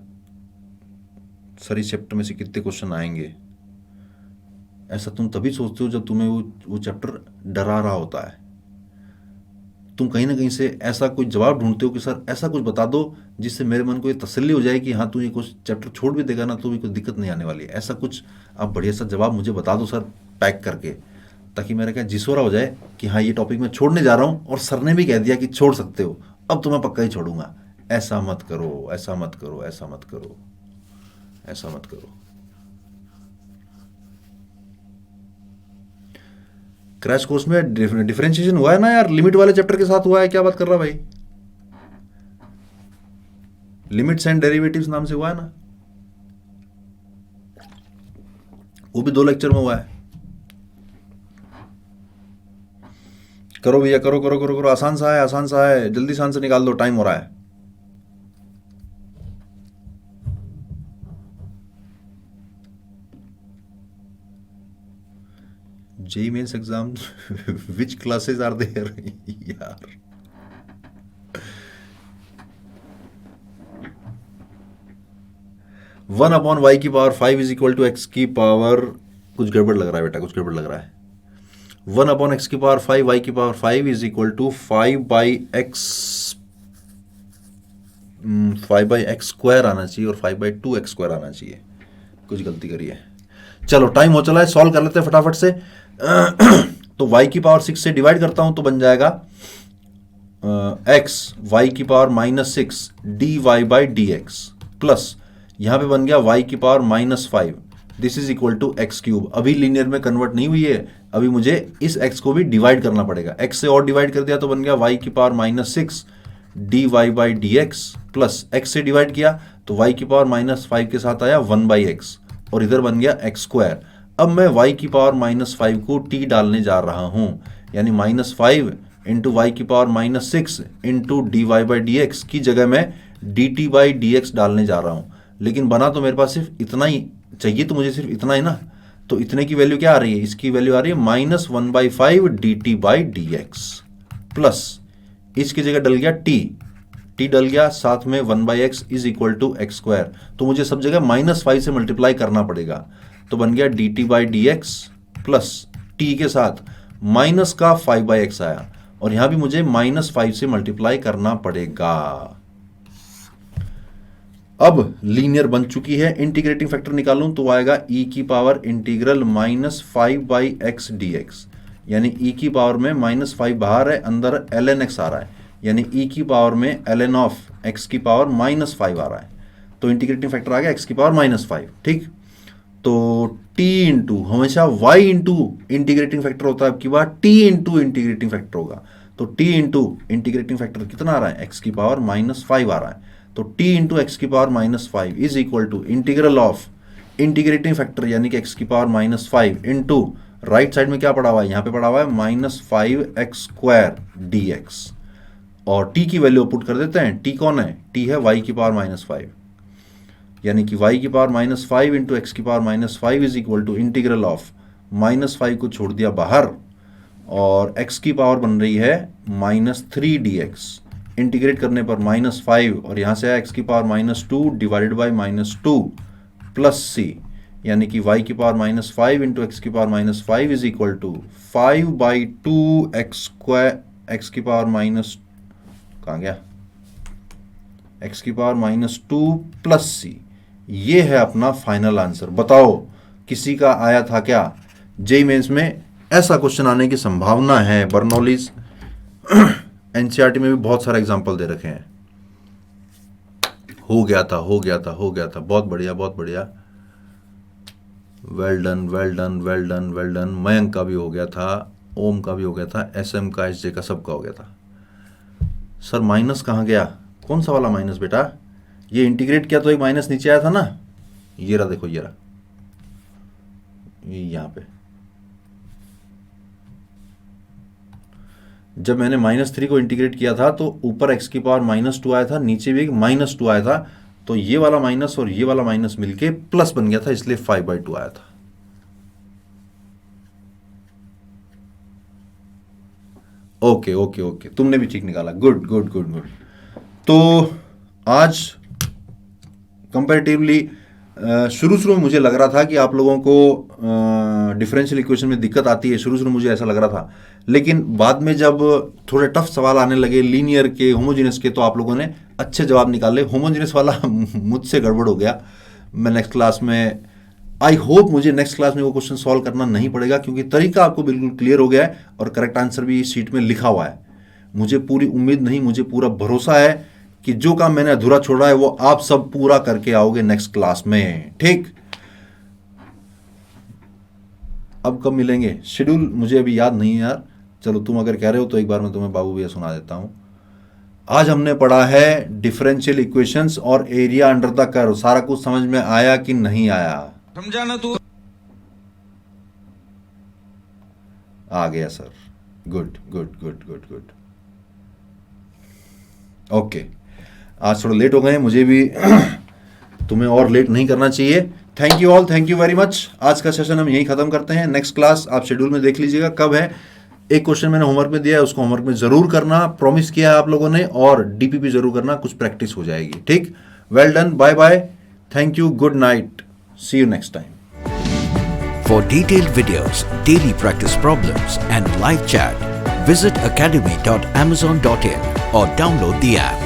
A: सर इस चैप्टर में से कितने क्वेश्चन आएंगे? ऐसा तुम तभी सोचते हो जब तुम्हें वो चैप्टर डरा रहा होता है। तुम कहीं ना कहीं से ऐसा कोई जवाब ढूंढते हो कि सर ऐसा कुछ बता दो जिससे मेरे मन को ये तसल्ली हो जाए कि हाँ तू ये कुछ चैप्टर छोड़ भी देगा ना तो भी कोई दिक्कत नहीं आने वाली है। ऐसा कुछ आप बढ़िया सा जवाब मुझे बता दो सर, पैक करके, ताकि मेरा क्या जिसोरा हो जाए कि हाँ ये टॉपिक मैं छोड़ने जा रहा हूँ और सर ने भी कह दिया कि छोड़ सकते हो, अब तो मैं पक्का ही छोड़ूंगा। ऐसा मत करो, ऐसा मत करो, ऐसा मत करो, ऐसा मत करो। क्रैश कोर्स में डिफरेंशिएशन हुआ है ना यार, लिमिट वाले चैप्टर के साथ हुआ है। क्या बात कर रहा भाई, लिमिट्स एंड डेरिवेटिव्स नाम से हुआ है ना, वो भी 2 लेक्चर में हुआ है। करो भैया, करो करो करो करो, आसान सा है, आसान सा है, जल्दी से आंसर निकाल दो, टाइम हो रहा है। JEE mains exam which classes are there यार। वन अपॉन वाई की power 5 is equal to x की पावर, कुछ गड़बड़ लग रहा है बेटा, कुछ गड़बड़ लग रहा है। 1 अपॉन एक्स की पावर 5 वाई की power 5 is equal to 5 by x 5/x² आना चाहिए और 5/2x² आना चाहिए, कुछ गलती करी है। चलो टाइम हो चला है, सॉल्व कर लेते हैं फटाफट से। तो y की पावर 6 से डिवाइड करता हूं तो बन जाएगा x y की पावर -6 dy/dx प्लस यहां पे बन गया y की power -5, this is equal to x³। अभी लीनियर में कन्वर्ट नहीं हुई है, अभी मुझे इस x को भी डिवाइड करना पड़ेगा। x से और डिवाइड कर दिया तो बन गया y की पावर -6 dy/dx प्लस x से डिवाइड किया तो y की पावर -5 के साथ आया 1/x और इधर बन गया x²। अब मैं y की पावर -5 को t डालने जा रहा हूं, यानी -5 इंटू वाई की पावर -6 इंटू dy/dx की जगह मैं dt/dx डालने जा रहा हूं। लेकिन बना तो मेरे पास सिर्फ इतना ही चाहिए, तो मुझे सिर्फ इतना ही ना, तो इतने की वैल्यू क्या आ रही है, इसकी वैल्यू आ रही है -1/5 dt/dx प्लस इसकी जगह डल गया t डल गया, साथ में 1/x is equal to x²। तो मुझे सब जगह -5 से मल्टीप्लाई करना पड़ेगा, तो बन गया dt/dx प्लस t के साथ माइनस का 5/x आया और यहां भी मुझे -5 से मल्टीप्लाई करना पड़ेगा। अब लीनियर बन चुकी है, इंटीग्रेटिंग फैक्टर निकालूं तो आएगा e की पावर इंटीग्रल -5/x dx, यानी e की पावर में -5 बाहर है, अंदर ln x आ रहा है, यानी e की पावर में ln ऑफ x की पावर -5 आ रहा है। तो इंटीग्रेटिंग फैक्टर आ गया x की पावर -5, ठीक। तो t इंटू, हमेशा y इंटू इंटीग्रेटिंग फैक्टर होता है, अब की बार t इंटू इंटीग्रेटिंग फैक्टर होगा। तो t इंटू इंटीग्रेटिंग फैक्टर कितना आ रहा है, x की पावर -5 आ रहा है। तो t इंटू एक्स की power -5 is equal to integral of integrating factor यानी कि x की पावर -5 इंटू राइट साइड में क्या पड़ा हुआ है, यहाँ पे पड़ा हुआ है -5x² dx और t की वैल्यू पुट कर देते हैं। t कौन है, t है y की पावर -5, यानी कि y की पावर -5 इंटू एक्स की power -5 is equal to integral of -5 को छोड़ दिया बाहर और x की पावर बन रही है -3 dx, इंटीग्रेट करने पर -5 और यहां से आया x की power -2 divided by -2 plus c, यानी कि y की पावर -5 इंटू एक्स की power -5 is equal to 5/2 x की पावर कहाँ गया, x की पावर -2 प्लस c। ये है अपना फाइनल आंसर। बताओ किसी का आया था क्या जेईई मेंस में? ऐसा क्वेश्चन आने की संभावना है। बर्नौलीज एनसीईआरटी में भी बहुत सारे एग्जाम्पल दे रखे हैं। हो गया था, हो गया था, हो गया था। बहुत बढ़िया, बहुत बढ़िया, well done, well done, well done, well done. Mayank का भी हो गया था, ओम का भी हो गया था, एसएम का, एसजे का, सबका हो गया था। सर माइनस कहाँ गया? कौन सा वाला माइनस बेटा? ये इंटीग्रेट किया तो एक माइनस नीचे आया था ना, ये रहा, देखो ये रहा, ये यहां पे। जब मैंने -3 को इंटीग्रेट किया था तो ऊपर x की पावर -2 आया था, नीचे भी एक -2 आया था, तो ये वाला माइनस और ये वाला माइनस मिलके प्लस बन गया था, इसलिए 5/2 आया था। ओके ओके ओके, तुमने भी ठीक निकाला। Good good good good. तो आज कंपैरेटिवली शुरू में मुझे लग रहा था कि आप लोगों को डिफरेंशियल इक्वेशन में दिक्कत आती है, शुरू में मुझे ऐसा लग रहा था, लेकिन बाद में जब थोड़े टफ सवाल आने लगे लीनियर के, होमोजेनियस के, तो आप लोगों ने अच्छे जवाब निकाले। होमोजेनियस वाला मुझसे गड़बड़ हो गया। मैं नेक्स्ट क्लास में, आई होप मुझे नेक्स्ट क्लास में वो क्वेश्चन सॉल्व करना नहीं पड़ेगा, क्योंकि तरीका आपको बिल्कुल क्लियर हो गया है और करेक्ट आंसर भी शीट में लिखा हुआ है। मुझे पूरी उम्मीद नहीं, मुझे पूरा भरोसा है कि जो काम मैंने अधूरा छोड़ा है वो आप सब पूरा करके आओगे नेक्स्ट क्लास में, ठीक? अब कब मिलेंगे? शेड्यूल मुझे अभी याद नहीं है यार। चलो तुम अगर कह रहे हो तो एक बार मैं तुम्हें बाबू भैया सुना देता हूं। आज हमने पढ़ा है डिफरेंशियल इक्वेशंस और एरिया अंडर द कर्व। सारा कुछ समझ में आया कि नहीं आया?
B: समझा ना तू?
A: आ गया sir. Good good good good good. Okay, आज थोड़ा लेट हो गए, मुझे भी तुम्हें और लेट नहीं करना चाहिए। Thank you all, thank you very much. आज का सेशन हम यहीं खत्म करते हैं। नेक्स्ट क्लास आप शेड्यूल में देख लीजिएगा कब है। एक क्वेश्चन मैंने होमवर्क में दिया है, उसको होमवर्क में जरूर करना, प्रॉमिस किया है आप लोगों ने, और डीपीपी जरूर करना, कुछ प्रैक्टिस हो जाएगी, ठीक? Well done, bye bye, thank you, good night, see you next time.
C: For detailed videos, daily practice problems and live chat, visit academy.amazon.in or download the app.